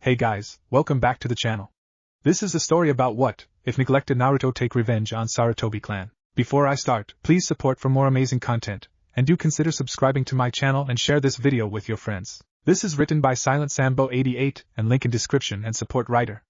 Hey guys, welcome back to the channel. This is a story about what, if neglected Naruto take revenge on Sarutobi clan. Before I start, please support for more amazing content, and do consider subscribing to my channel and share this video with your friends. This is written by Silent Sambo 88 and link in description and support writer.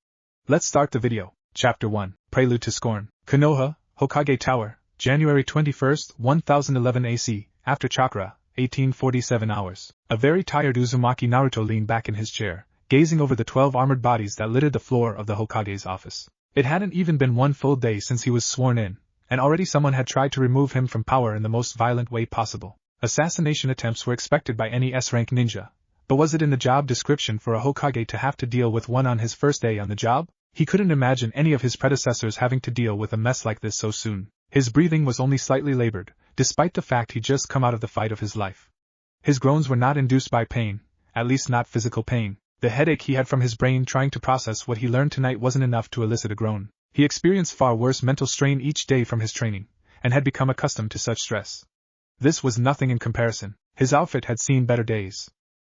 Let's start the video. Chapter 1, Prelude to Scorn. Konoha, Hokage Tower, January 21st, 1011 AC, after chakra, 1847 hours. A very tired Uzumaki Naruto leaned back in his chair, gazing over the 12 armored bodies that littered the floor of the Hokage's office. It hadn't even been one full day since he was sworn in, and already someone had tried to remove him from power in the most violent way possible. Assassination attempts were expected by any S-rank ninja, but was it in the job description for a Hokage to have to deal with one on his first day on the job? He couldn't imagine any of his predecessors having to deal with a mess like this so soon. His breathing was only slightly labored, despite the fact he'd just come out of the fight of his life. His groans were not induced by pain, at least not physical pain. The headache he had from his brain trying to process what he learned tonight wasn't enough to elicit a groan. He experienced far worse mental strain each day from his training, and had become accustomed to such stress. This was nothing in comparison. His outfit had seen better days.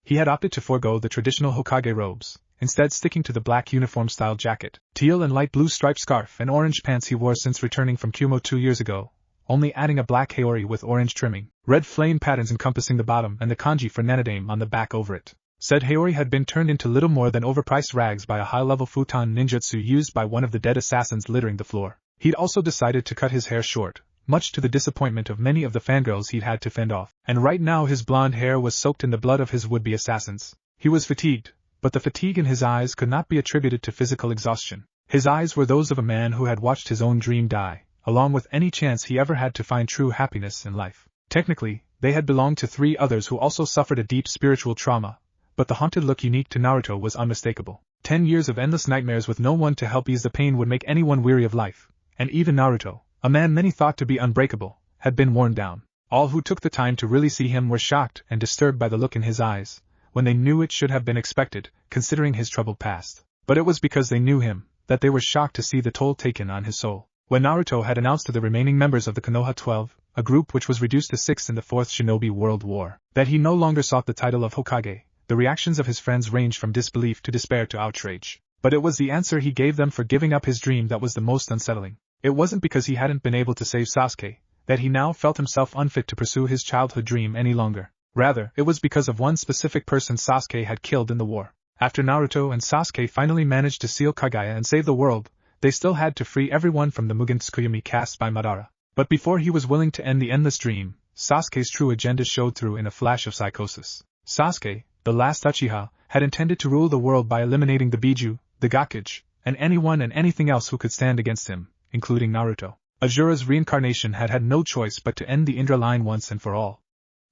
He had opted to forego the traditional Hokage robes, instead sticking to the black uniform-style jacket, teal and light blue striped scarf and orange pants he wore since returning from Kumo 2 years ago, only adding a black haori with orange trimming, red flame patterns encompassing the bottom and the kanji for Nanadame on the back over it. Said haori had been turned into little more than overpriced rags by a high-level futon ninjutsu used by one of the dead assassins littering the floor. He'd also decided to cut his hair short, much to the disappointment of many of the fangirls he'd had to fend off, and right now his blonde hair was soaked in the blood of his would-be assassins. He was fatigued, but the fatigue in his eyes could not be attributed to physical exhaustion. His eyes were those of a man who had watched his own dream die, along with any chance he ever had to find true happiness in life. Technically, they had belonged to 3 others who also suffered a deep spiritual trauma, but the haunted look unique to Naruto was unmistakable. 10 years of endless nightmares with no one to help ease the pain would make anyone weary of life, and even Naruto, a man many thought to be unbreakable, had been worn down. All who took the time to really see him were shocked and disturbed by the look in his eyes, when they knew it should have been expected, considering his troubled past. But it was because they knew him, that they were shocked to see the toll taken on his soul. When Naruto had announced to the remaining members of the Konoha 12, a group which was reduced to 6 in the 4th Shinobi World War, that he no longer sought the title of Hokage, the reactions of his friends ranged from disbelief to despair to outrage. But it was the answer he gave them for giving up his dream that was the most unsettling. It wasn't because he hadn't been able to save Sasuke, that he now felt himself unfit to pursue his childhood dream any longer. Rather, it was because of one specific person Sasuke had killed in the war. After Naruto and Sasuke finally managed to seal Kagaya and save the world, they still had to free everyone from the Mugen Tsukuyomi cast by Madara. But before he was willing to end the endless dream, Sasuke's true agenda showed through in a flash of psychosis. Sasuke, the last Uchiha, had intended to rule the world by eliminating the Biju, the Gakage, and anyone and anything else who could stand against him, including Naruto. Ajura's reincarnation had had no choice but to end the Indra line once and for all.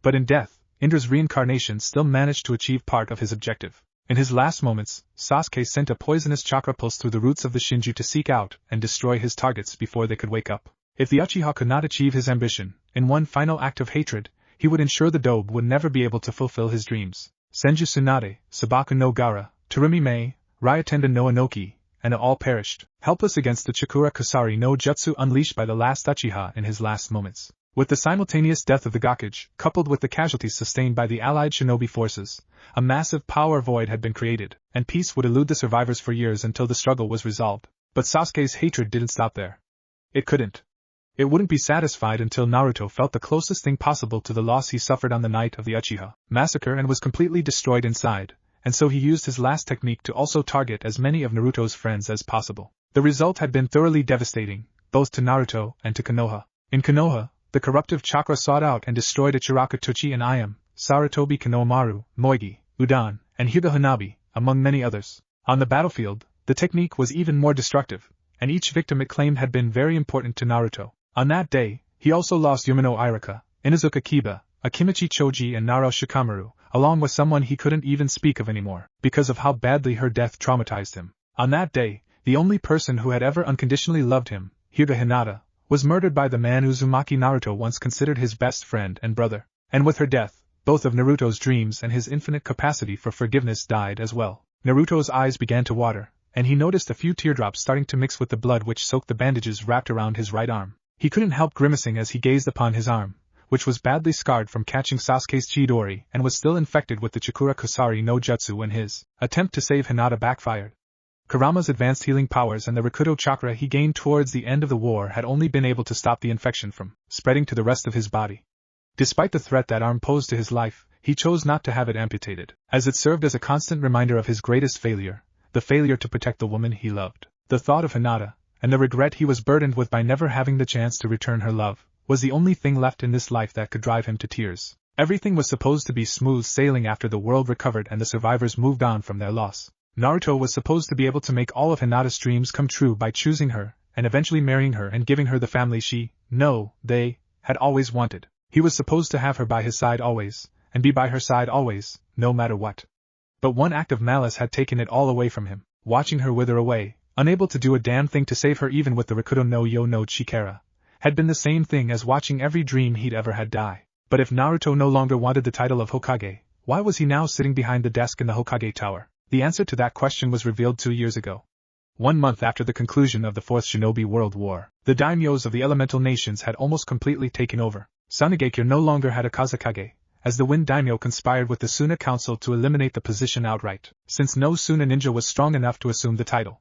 But in death, Indra's reincarnation still managed to achieve part of his objective. In his last moments, Sasuke sent a poisonous chakra pulse through the roots of the Shinju to seek out and destroy his targets before they could wake up. If the Uchiha could not achieve his ambition, in one final act of hatred, he would ensure the Dobe would never be able to fulfill his dreams. Senju Tsunade, Sabaku no Gara, Terumi Mei, Ryotenda no Inoki, and all perished, helpless against the Chikura Kusari no Jutsu unleashed by the last Uchiha in his last moments. With the simultaneous death of the Gakage, coupled with the casualties sustained by the allied shinobi forces, a massive power void had been created, and peace would elude the survivors for years until the struggle was resolved. But Sasuke's hatred didn't stop there. It couldn't. It wouldn't be satisfied until Naruto felt the closest thing possible to the loss he suffered on the night of the Uchiha massacre and was completely destroyed inside, and so he used his last technique to also target as many of Naruto's friends as possible. The result had been thoroughly devastating, both to Naruto and to Konoha. In Konoha, the corruptive chakra sought out and destroyed Ichiraka Tochi and Ayam, Sarutobi Konohamaru, Moigi, Udan, and Hyuga Hanabi, among many others. On the battlefield, the technique was even more destructive, and each victim it claimed had been very important to Naruto. On that day, he also lost Yumino Iraka, Inazuka Kiba, Akimichi Choji and Naro Shikamaru, along with someone he couldn't even speak of anymore, because of how badly her death traumatized him. On that day, the only person who had ever unconditionally loved him, Hyuga Hinata, was murdered by the man Uzumaki Naruto once considered his best friend and brother. And with her death, both of Naruto's dreams and his infinite capacity for forgiveness died as well. Naruto's eyes began to water, and he noticed a few teardrops starting to mix with the blood which soaked the bandages wrapped around his right arm. He couldn't help grimacing as he gazed upon his arm, which was badly scarred from catching Sasuke's Chidori and was still infected with the Chikura Kusari no Jutsu when his attempt to save Hinata backfired. Kurama's advanced healing powers and the Rikudo chakra he gained towards the end of the war had only been able to stop the infection from spreading to the rest of his body. Despite the threat that arm posed to his life, he chose not to have it amputated, as it served as a constant reminder of his greatest failure, the failure to protect the woman he loved. The thought of Hinata, and the regret he was burdened with by never having the chance to return her love, was the only thing left in this life that could drive him to tears. Everything was supposed to be smooth sailing after the world recovered and the survivors moved on from their loss. Naruto was supposed to be able to make all of Hinata's dreams come true by choosing her, and eventually marrying her and giving her the family they had always wanted. He was supposed to have her by his side always, and be by her side always, no matter what. But one act of malice had taken it all away from him. Watching her wither away, unable to do a damn thing to save her even with the Rikudo no Yo no Chikara, had been the same thing as watching every dream he'd ever had die. But if Naruto no longer wanted the title of Hokage, why was he now sitting behind the desk in the Hokage Tower? The answer to that question was revealed 2 years ago. 1 month after the conclusion of the Fourth Shinobi World War, the daimyos of the elemental nations had almost completely taken over. Sanigekure no longer had a Kazekage, as the Wind Daimyo conspired with the Suna Council to eliminate the position outright, since no Suna ninja was strong enough to assume the title.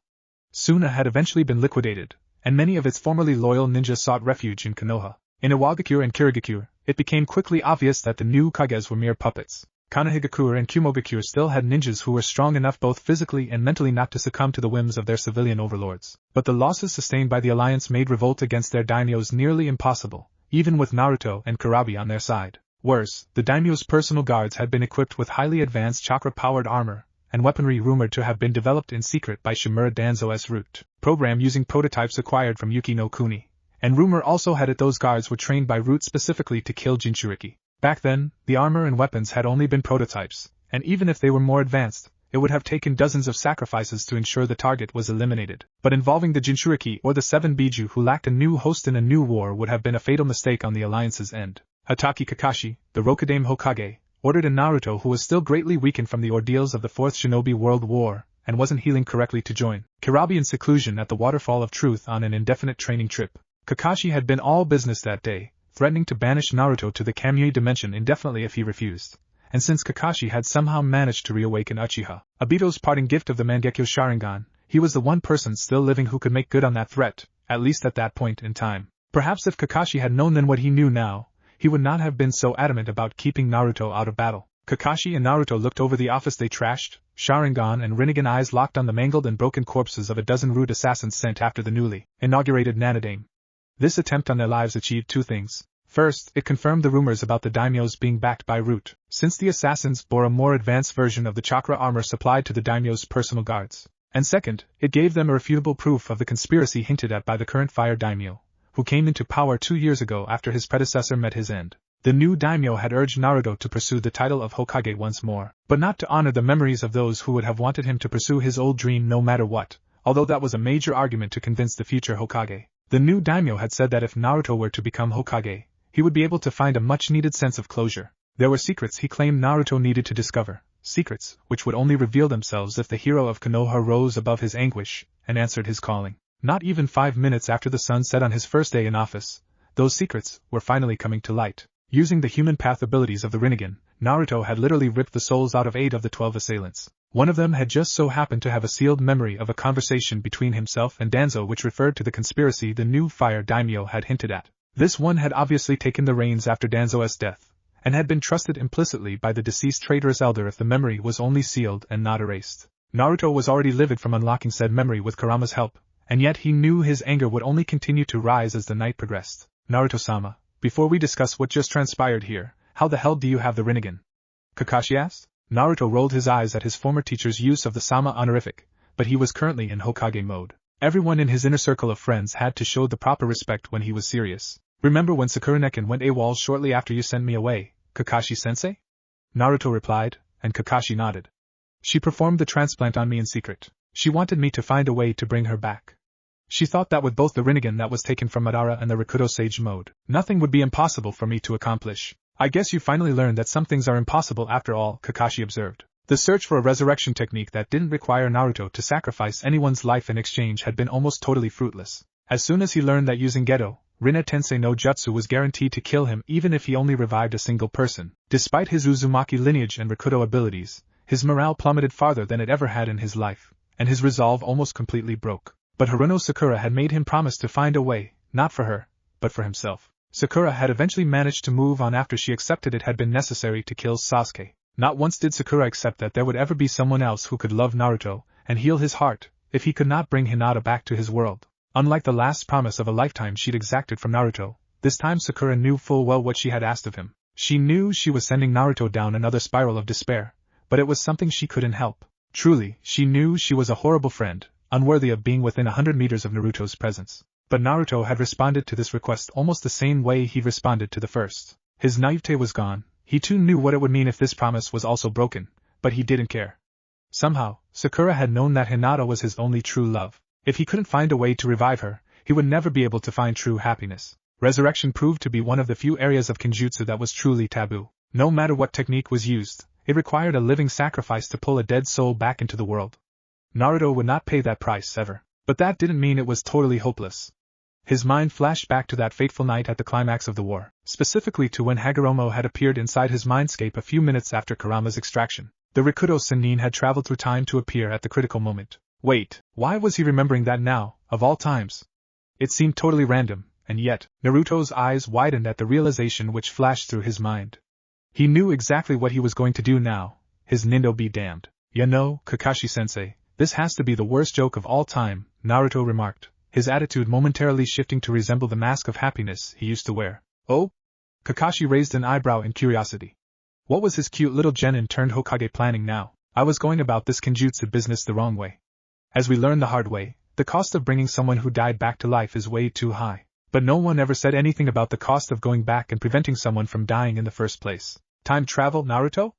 Suna had eventually been liquidated, and many of its formerly loyal ninjas sought refuge in Konoha. In Iwagakure and Kirigakure, it became quickly obvious that the new Kages were mere puppets. Kanehigakure and Kumogakure still had ninjas who were strong enough both physically and mentally not to succumb to the whims of their civilian overlords. But the losses sustained by the alliance made revolt against their daimyos nearly impossible, even with Naruto and Kurabi on their side. Worse, the daimyo's personal guards had been equipped with highly advanced chakra-powered armor, and weaponry rumored to have been developed in secret by Shimura Danzo's root program using prototypes acquired from Yuki no Kuni. And rumor also had it those guards were trained by Root specifically to kill Jinchuriki. Back then, the armor and weapons had only been prototypes, and even if they were more advanced, it would have taken dozens of sacrifices to ensure the target was eliminated. But involving the Jinchuriki or the 7 Biju who lacked a new host in a new war would have been a fatal mistake on the alliance's end. Hatake Kakashi, the Rokudame Hokage, ordered a Naruto who was still greatly weakened from the ordeals of the Fourth Shinobi World War, and wasn't healing correctly to join Kurabi in seclusion at the Waterfall of Truth on an indefinite training trip. Kakashi had been all business that day, threatening to banish Naruto to the Kamui dimension indefinitely if he refused. And since Kakashi had somehow managed to reawaken Uchiha, Obito's parting gift of the Mangekyo Sharingan, he was the one person still living who could make good on that threat, at least at that point in time. Perhaps if Kakashi had known then what he knew now, he would not have been so adamant about keeping Naruto out of battle. Kakashi and Naruto looked over the office they trashed, Sharingan and Rinnegan eyes locked on the mangled and broken corpses of a dozen rude assassins sent after the newly inaugurated Nanadame. This attempt on their lives achieved 2 things. First, it confirmed the rumors about the daimyos being backed by Root, since the assassins bore a more advanced version of the chakra armor supplied to the daimyos' personal guards. And second, it gave them irrefutable proof of the conspiracy hinted at by the current fire daimyo, who came into power 2 years ago after his predecessor met his end. The new daimyo had urged Naruto to pursue the title of Hokage once more, but not to honor the memories of those who would have wanted him to pursue his old dream no matter what, although that was a major argument to convince the future Hokage. The new daimyo had said that if Naruto were to become Hokage, he would be able to find a much-needed sense of closure. There were secrets he claimed Naruto needed to discover, secrets which would only reveal themselves if the hero of Konoha rose above his anguish and answered his calling. Not even 5 minutes after the sun set on his first day in office, those secrets were finally coming to light. Using the human path abilities of the Rinnegan, Naruto had literally ripped the souls out of 8 of the 12 assailants. One of them had just so happened to have a sealed memory of a conversation between himself and Danzo which referred to the conspiracy the new fire daimyo had hinted at. This one had obviously taken the reins after Danzo's death, and had been trusted implicitly by the deceased traitorous elder if the memory was only sealed and not erased. Naruto was already livid from unlocking said memory with Kurama's help, and yet he knew his anger would only continue to rise as the night progressed. Naruto-sama, before we discuss what just transpired here, how the hell do you have the Rinnegan? Kakashi asked. Naruto rolled his eyes at his former teacher's use of the Sama honorific, but he was currently in Hokage mode. Everyone in his inner circle of friends had to show the proper respect when he was serious. Remember when Sakuraneken went AWOL shortly after you sent me away, Kakashi-sensei? Naruto replied, and Kakashi nodded. She performed the transplant on me in secret. She wanted me to find a way to bring her back. She thought that with both the Rinnegan that was taken from Madara and the Rikudo Sage mode, nothing would be impossible for me to accomplish. I guess you finally learned that some things are impossible after all, Kakashi observed. The search for a resurrection technique that didn't require Naruto to sacrifice anyone's life in exchange had been almost totally fruitless. As soon as he learned that using Geto, Rinne Tensei no Jutsu was guaranteed to kill him even if he only revived a single person. Despite his Uzumaki lineage and Rakuto abilities, his morale plummeted farther than it ever had in his life, and his resolve almost completely broke. But Haruno Sakura had made him promise to find a way, not for her, but for himself. Sakura had eventually managed to move on after she accepted it had been necessary to kill Sasuke. Not once did Sakura accept that there would ever be someone else who could love Naruto and heal his heart if he could not bring Hinata back to his world. Unlike the last promise of a lifetime she'd exacted from Naruto, this time Sakura knew full well what she had asked of him. She knew she was sending Naruto down another spiral of despair, but it was something she couldn't help. Truly, she knew she was a horrible friend, unworthy of being within 100 meters of Naruto's presence. But Naruto had responded to this request almost the same way he'd responded to the first. His naivete was gone. He too knew what it would mean if this promise was also broken, but he didn't care. Somehow, Sakura had known that Hinata was his only true love. If he couldn't find a way to revive her, he would never be able to find true happiness. Resurrection proved to be one of the few areas of Kenjutsu that was truly taboo. No matter what technique was used, it required a living sacrifice to pull a dead soul back into the world. Naruto would not pay that price ever. But that didn't mean it was totally hopeless. His mind flashed back to that fateful night at the climax of the war, specifically to when Hagoromo had appeared inside his mindscape a few minutes after Kurama's extraction. The Rikudo Sennin had traveled through time to appear at the critical moment. Wait, why was he remembering that now, of all times? It seemed totally random, and yet, Naruto's eyes widened at the realization which flashed through his mind. He knew exactly what he was going to do now, his Nindo be damned. You know, Kakashi-sensei, this has to be the worst joke of all time, Naruto remarked, his attitude momentarily shifting to resemble the mask of happiness he used to wear. Oh? Kakashi raised an eyebrow in curiosity. What was his cute little genin turned Hokage planning now? I was going about this Kenjutsu business the wrong way. As we learned the hard way, the cost of bringing someone who died back to life is way too high. But no one ever said anything about the cost of going back and preventing someone from dying in the first place. Time travel, Naruto?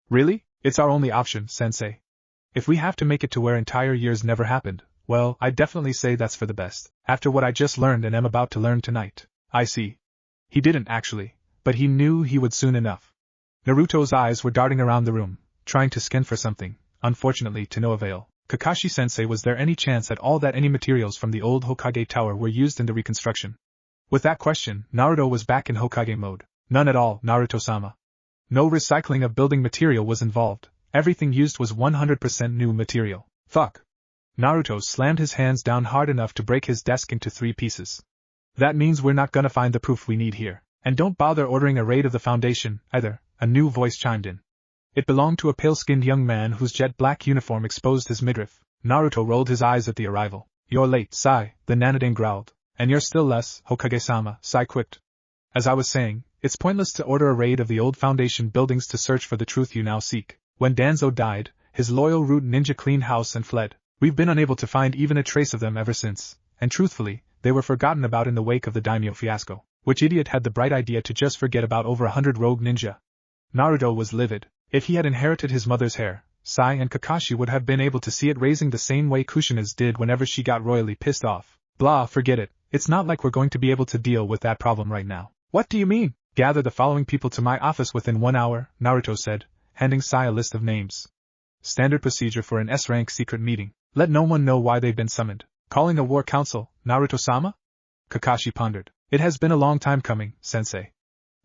Really? It's our only option, sensei. If we have to make it to where entire years never happened, well, I'd definitely say that's for the best, after what I just learned and am about to learn tonight. I see. He didn't actually, but he knew he would soon enough. Naruto's eyes were darting around the room, trying to scan for something, unfortunately to no avail. Kakashi-sensei, was there any chance at all that any materials from the old Hokage tower were used in the reconstruction? With that question, Naruto was back in Hokage mode. None at all, Naruto-sama. No recycling of building material was involved. Everything used was 100% new material. Fuck. Naruto slammed his hands down hard enough to break his desk into 3 pieces. That means we're not gonna find the proof we need here. And don't bother ordering a raid of the Foundation, either, a new voice chimed in. It belonged to a pale-skinned young man whose jet-black uniform exposed his midriff. Naruto rolled his eyes at the arrival. You're late, Sai, the Nanadame growled. And you're still less, Hokage-sama, Sai quipped. As I was saying, it's pointless to order a raid of the old Foundation buildings to search for the truth you now seek. When Danzo died, his loyal root ninja cleaned house and fled. We've been unable to find even a trace of them ever since, and truthfully, they were forgotten about in the wake of the daimyo fiasco. Which idiot had the bright idea to just forget about over 100 rogue ninja? Naruto was livid. If he had inherited his mother's hair, Sai and Kakashi would have been able to see it raising the same way Kushina's did whenever she got royally pissed off. Blah, forget it. It's not like we're going to be able to deal with that problem right now. What do you mean? Gather the following people to my office within 1 hour, Naruto said, handing Sai a list of names. Standard procedure for an S-rank secret meeting. Let no one know why they've been summoned. Calling a war council, Naruto-sama? Kakashi pondered. It has been a long time coming, sensei.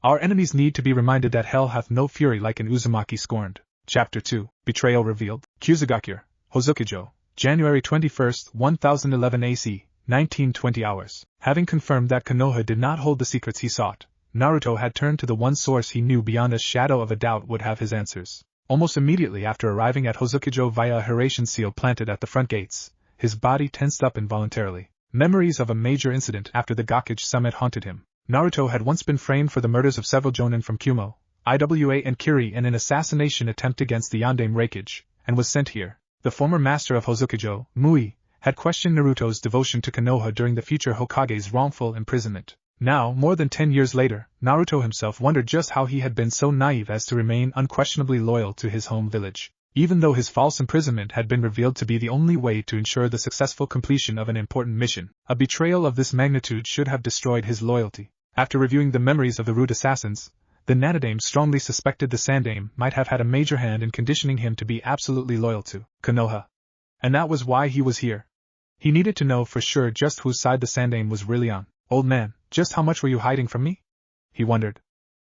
Our enemies need to be reminded that hell hath no fury like an Uzumaki scorned. Chapter 2, Betrayal Revealed. Kyusugakure, Hozukijo, January 21, 1011 AC, 1920 hours. Having confirmed that Konoha did not hold the secrets he sought, Naruto had turned to the one source he knew beyond a shadow of a doubt would have his answers. Almost immediately after arriving at Hozukijo via a Hiratian seal planted at the front gates, his body tensed up involuntarily. Memories of a major incident after the Gakage summit haunted him. Naruto had once been framed for the murders of several jonin from Kumo, Iwa and Kiri in an assassination attempt against the Yandame Raikage, and was sent here. The former master of Hozukijo, Mui, had questioned Naruto's devotion to Konoha during the future Hokage's wrongful imprisonment. Now, more than 10 years later, Naruto himself wondered just how he had been so naive as to remain unquestionably loyal to his home village. Even though his false imprisonment had been revealed to be the only way to ensure the successful completion of an important mission, a betrayal of this magnitude should have destroyed his loyalty. After reviewing the memories of the rude assassins, the Nanadame strongly suspected the Sandame might have had a major hand in conditioning him to be absolutely loyal to Konoha. And that was why he was here. He needed to know for sure just whose side the Sandame was really on. Old man, Just how much were you hiding from me? He wondered.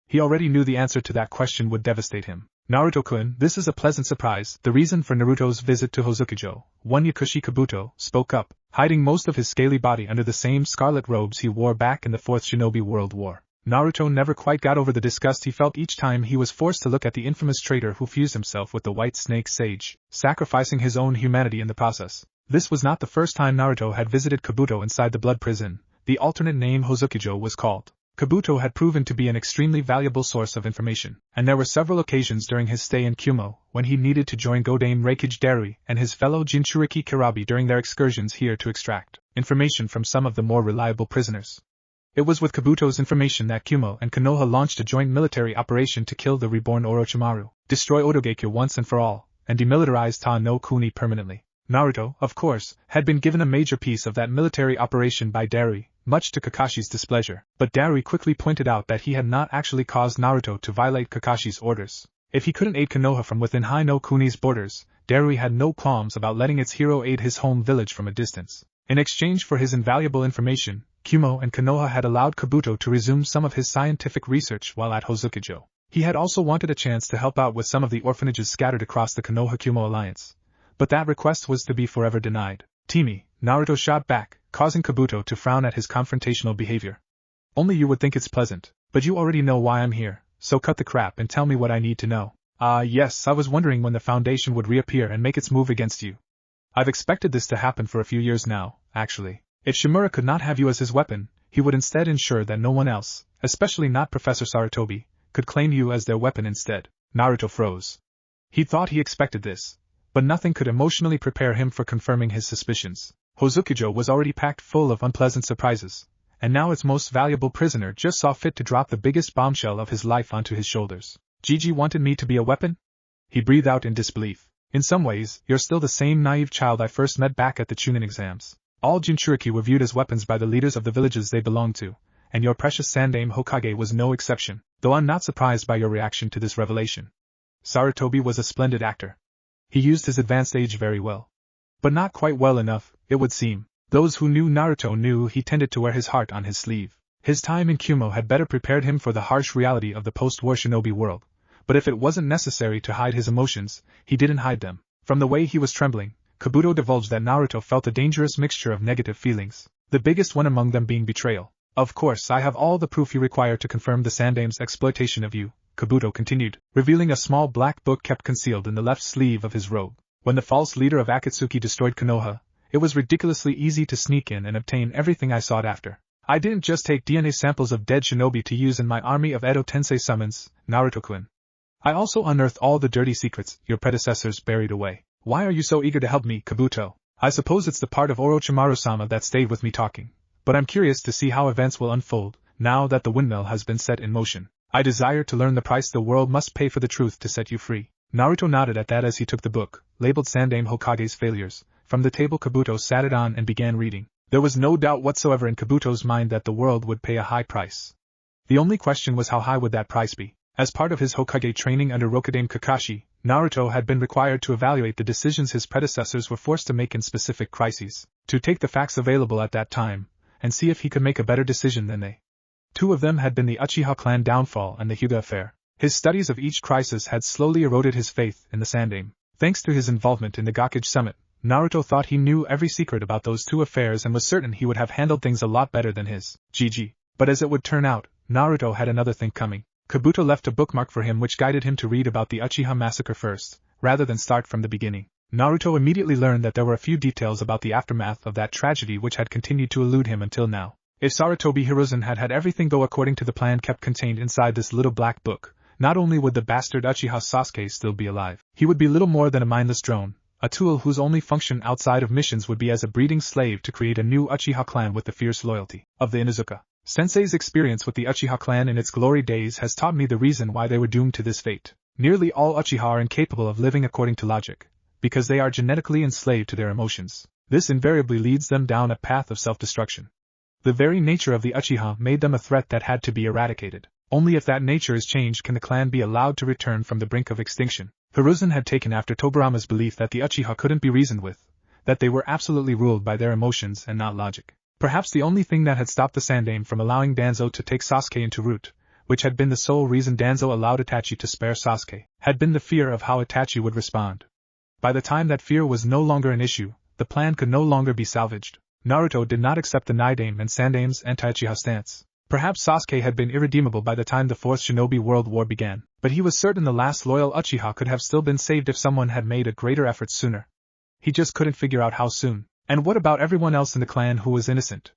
He already knew the answer to that question would devastate him. Naruto-kun, this is a pleasant surprise. The reason for Naruto's visit to Hozukijo, one Yakushi Kabuto, spoke up, hiding most of his scaly body under the same scarlet robes he wore back in the Fourth Shinobi World War. Naruto never quite got over the disgust he felt each time he was forced to look at the infamous traitor who fused himself with the White Snake Sage, sacrificing his own humanity in the process. This was not the first time Naruto had visited Kabuto inside the Blood Prison. The alternate name Hozukijo was called. Kabuto had proven to be an extremely valuable source of information, and there were several occasions during his stay in Kumo when he needed to join Godame Reikage Darui and his fellow Jinchuriki Kirabi during their excursions here to extract information from some of the more reliable prisoners. It was with Kabuto's information that Kumo and Konoha launched a joint military operation to kill the reborn Orochimaru, destroy Odogekyo once and for all, and demilitarize Ta no Kuni permanently. Naruto, of course, had been given a major piece of that military operation by Darui, much to Kakashi's displeasure, but Darui quickly pointed out that he had not actually caused Naruto to violate Kakashi's orders. If he couldn't aid Konoha from within Hai no Kuni's borders, Darui had no qualms about letting its hero aid his home village from a distance. In exchange for his invaluable information, Kumo and Konoha had allowed Kabuto to resume some of his scientific research while at Hozukijo. He had also wanted a chance to help out with some of the orphanages scattered across the Konoha-Kumo alliance. But that request was to be forever denied. Teamy, Naruto shot back, causing Kabuto to frown at his confrontational behavior. Only you would think it's pleasant, but you already know why I'm here, so cut the crap and tell me what I need to know. Yes, I was wondering when the Foundation would reappear and make its move against you. I've expected this to happen for a few years now, actually. If Shimura could not have you as his weapon, he would instead ensure that no one else, especially not Professor Sarutobi, could claim you as their weapon instead. Naruto froze. He thought he expected this, but nothing could emotionally prepare him for confirming his suspicions. Hozukijo was already packed full of unpleasant surprises, and now its most valuable prisoner just saw fit to drop the biggest bombshell of his life onto his shoulders. Gigi wanted me to be a weapon? He breathed out in disbelief. In some ways, you're still the same naive child I first met back at the Chunin exams. All Jinchuriki were viewed as weapons by the leaders of the villages they belonged to, and your precious Sandaime Hokage was no exception, though I'm not surprised by your reaction to this revelation. Sarutobi was a splendid actor. He used his advanced age very well. But not quite well enough, it would seem. Those who knew Naruto knew he tended to wear his heart on his sleeve. His time in Kumo had better prepared him for the harsh reality of the post-war shinobi world, but if it wasn't necessary to hide his emotions, he didn't hide them. From the way he was trembling, Kabuto divulged that Naruto felt a dangerous mixture of negative feelings, the biggest one among them being betrayal. Of course, I have all the proof you require to confirm the Sandaime's exploitation of you, Kabuto continued, revealing a small black book kept concealed in the left sleeve of his robe. When the false leader of Akatsuki destroyed Konoha, it was ridiculously easy to sneak in and obtain everything I sought after. I didn't just take DNA samples of dead shinobi to use in my army of Edo Tensei summons, Naruto-kun. I also unearthed all the dirty secrets your predecessors buried away. Why are you so eager to help me, Kabuto? I suppose it's the part of Orochimaru-sama that stayed with me talking, but I'm curious to see how events will unfold, now that the windmill has been set in motion. I desire to learn the price the world must pay for the truth to set you free. Naruto nodded at that as he took the book, labeled Sandaime Hokage's Failures, from the table Kabuto sat it on and began reading. There was no doubt whatsoever in Kabuto's mind that the world would pay a high price. The only question was how high would that price be. As part of his Hokage training under Rokudaime Kakashi, Naruto had been required to evaluate the decisions his predecessors were forced to make in specific crises, to take the facts available at that time, and see if he could make a better decision than they. Two of them had been the Uchiha clan downfall and the Hyuga affair. His studies of each crisis had slowly eroded his faith in the Sandaime. Thanks to his involvement in the Gakage Summit, Naruto thought he knew every secret about those two affairs and was certain he would have handled things a lot better than his Gigi. But as it would turn out, Naruto had another thing coming. Kabuto left a bookmark for him which guided him to read about the Uchiha massacre first, rather than start from the beginning. Naruto immediately learned that there were a few details about the aftermath of that tragedy which had continued to elude him until now. If Sarutobi Hiruzen had had everything go according to the plan kept contained inside this little black book, not only would the bastard Uchiha Sasuke still be alive, he would be little more than a mindless drone, a tool whose only function outside of missions would be as a breeding slave to create a new Uchiha clan with the fierce loyalty of the Inuzuka. Sensei's experience with the Uchiha clan in its glory days has taught me the reason why they were doomed to this fate. Nearly all Uchiha are incapable of living according to logic, because they are genetically enslaved to their emotions. This invariably leads them down a path of self-destruction. The very nature of the Uchiha made them a threat that had to be eradicated. Only if that nature is changed can the clan be allowed to return from the brink of extinction. Hiruzen had taken after Tobirama's belief that the Uchiha couldn't be reasoned with, that they were absolutely ruled by their emotions and not logic. Perhaps the only thing that had stopped the Sandaime from allowing Danzo to take Sasuke into root, which had been the sole reason Danzo allowed Itachi to spare Sasuke, had been the fear of how Itachi would respond. By the time that fear was no longer an issue, the plan could no longer be salvaged. Naruto did not accept the Nidaime and Sandaime's anti-Uchiha stance. Perhaps Sasuke had been irredeemable by the time the Fourth Shinobi World War began, but he was certain the last loyal Uchiha could have still been saved if someone had made a greater effort sooner. He just couldn't figure out how soon. And what about everyone else in the clan who was innocent?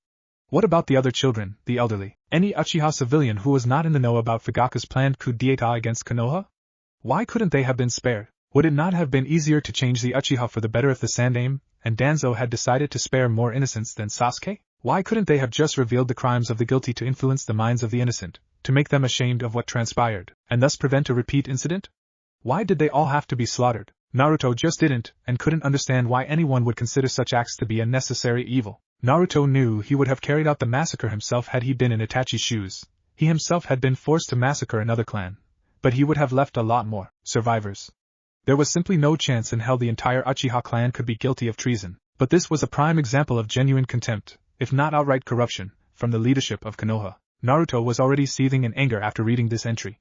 What about the other children, the elderly, any Uchiha civilian who was not in the know about Fugaku's planned coup d'etat against Konoha? Why couldn't they have been spared? Would it not have been easier to change the Uchiha for the better if the Sandaime and Danzo had decided to spare more innocents than Sasuke? Why couldn't they have just revealed the crimes of the guilty to influence the minds of the innocent, to make them ashamed of what transpired, and thus prevent a repeat incident? Why did they all have to be slaughtered? Naruto just didn't, and couldn't understand why anyone would consider such acts to be a necessary evil. Naruto knew he would have carried out the massacre himself had he been in Itachi's shoes. He himself had been forced to massacre another clan, but he would have left a lot more survivors. There was simply no chance in hell the entire Uchiha clan could be guilty of treason, but this was a prime example of genuine contempt, if not outright corruption, from the leadership of Konoha. Naruto was already seething in anger after reading this entry.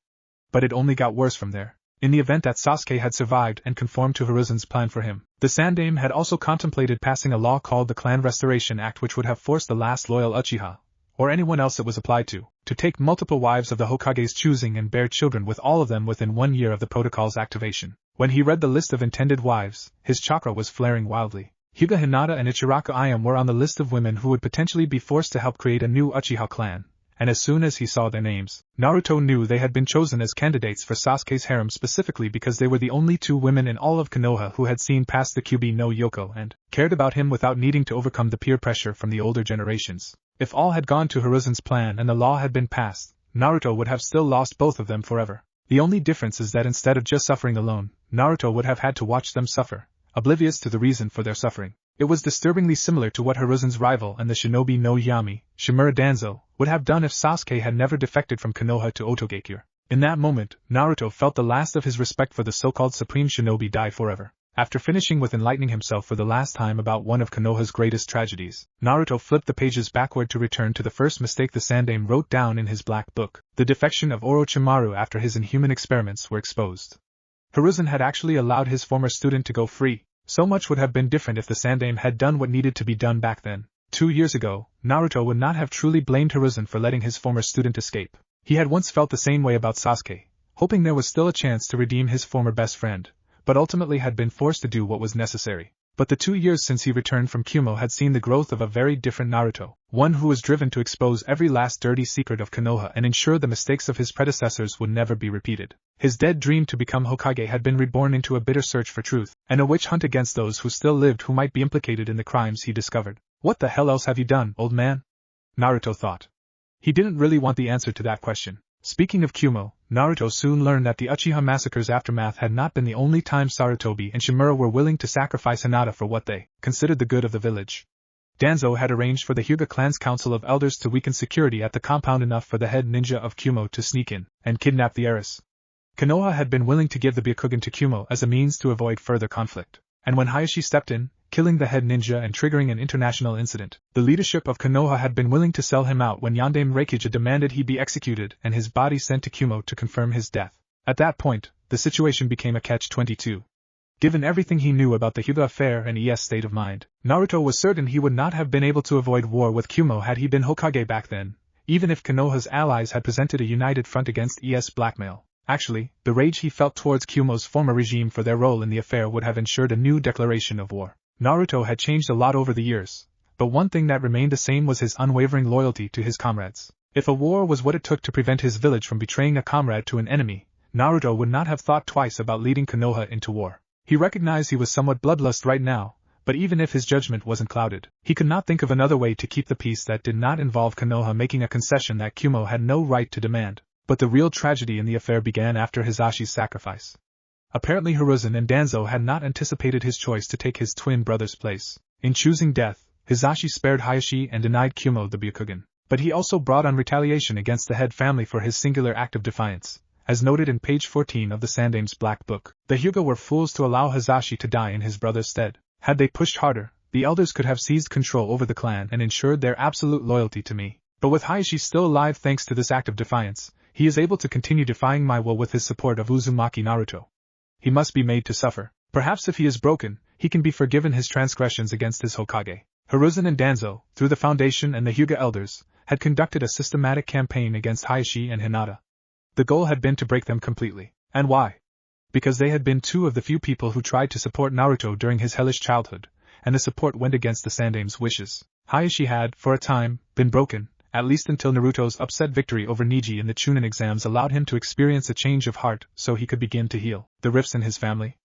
But it only got worse from there. In the event that Sasuke had survived and conformed to Hiruzen's plan for him, the Sandaime had also contemplated passing a law called the Clan Restoration Act, which would have forced the last loyal Uchiha, or anyone else it was applied to take multiple wives of the Hokage's choosing and bear children with all of them within 1 year of the protocol's activation. When he read the list of intended wives, his chakra was flaring wildly. Hyuga Hinata and Ichiraku Ayame were on the list of women who would potentially be forced to help create a new Uchiha clan, and as soon as he saw their names, Naruto knew they had been chosen as candidates for Sasuke's harem specifically because they were the only 2 women in all of Konoha who had seen past the Kyuubi no Yoko and cared about him without needing to overcome the peer pressure from the older generations. If all had gone to Hiruzen's plan and the law had been passed, Naruto would have still lost both of them forever. The only difference is that instead of just suffering alone, Naruto would have had to watch them suffer, oblivious to the reason for their suffering. It was disturbingly similar to what Hiruzen's rival and the shinobi no Yami, Shimura Danzo, would have done if Sasuke had never defected from Konoha to Otogakure. In that moment, Naruto felt the last of his respect for the so-called supreme shinobi die forever. After finishing with enlightening himself for the last time about one of Konoha's greatest tragedies, Naruto flipped the pages backward to return to the first mistake the Sandaime wrote down in his black book, the defection of Orochimaru after his inhuman experiments were exposed. Hiruzen had actually allowed his former student to go free. So much would have been different if the Sandaime had done what needed to be done back then. 2 years ago, Naruto would not have truly blamed Hiruzen for letting his former student escape. He had once felt the same way about Sasuke, hoping there was still a chance to redeem his former best friend, but ultimately had been forced to do what was necessary. But the 2 years since he returned from Kumo had seen the growth of a very different Naruto, one who was driven to expose every last dirty secret of Konoha and ensure the mistakes of his predecessors would never be repeated. His dead dream to become Hokage had been reborn into a bitter search for truth, and a witch hunt against those who still lived who might be implicated in the crimes he discovered. What the hell else have you done, old man? Naruto thought. He didn't really want the answer to that question. Speaking of Kumo, Naruto soon learned that the Uchiha massacre's aftermath had not been the only time Sarutobi and Shimura were willing to sacrifice Hinata for what they considered the good of the village. Danzo had arranged for the Hyuga clan's council of elders to weaken security at the compound enough for the head ninja of Kumo to sneak in and kidnap the heiress. Konoha had been willing to give the Byakugan to Kumo as a means to avoid further conflict, and when Hayashi stepped in, killing the head ninja and triggering an international incident, the leadership of Konoha had been willing to sell him out when Yondaime Reikija demanded he be executed and his body sent to Kumo to confirm his death. At that point, the situation became a catch-22. Given everything he knew about the Hyuga affair and ES state of mind, Naruto was certain he would not have been able to avoid war with Kumo had he been Hokage back then, even if Konoha's allies had presented a united front against ES blackmail. Actually, the rage he felt towards Kumo's former regime for their role in the affair would have ensured a new declaration of war. Naruto had changed a lot over the years, but one thing that remained the same was his unwavering loyalty to his comrades. If a war was what it took to prevent his village from betraying a comrade to an enemy, Naruto would not have thought twice about leading Konoha into war. He recognized he was somewhat bloodlust right now, but even if his judgment wasn't clouded, he could not think of another way to keep the peace that did not involve Konoha making a concession that Kumo had no right to demand. But the real tragedy in the affair began after Hisashi's sacrifice. Apparently Hiruzen and Danzo had not anticipated his choice to take his twin brother's place. In choosing death, Hisashi spared Hayashi and denied Kumo the Byakugan. But he also brought on retaliation against the head family for his singular act of defiance. As noted in page 14 of the Sandaime's Black Book, the Hyuga were fools to allow Hisashi to die in his brother's stead. Had they pushed harder, the elders could have seized control over the clan and ensured their absolute loyalty to me. But with Hayashi still alive thanks to this act of defiance, he is able to continue defying my will with his support of Uzumaki Naruto. He must be made to suffer. Perhaps if he is broken, he can be forgiven his transgressions against his Hokage. Hiruzen and Danzo, through the Foundation and the Hyuga elders, had conducted a systematic campaign against Hayashi and Hinata. The goal had been to break them completely. And why? Because they had been two of the few people who tried to support Naruto during his hellish childhood, and the support went against the Sandame's wishes. Hayashi had, for a time, been broken, at least until Naruto's upset victory over Neji in the Chunin exams allowed him to experience a change of heart so he could begin to heal the rifts in his family.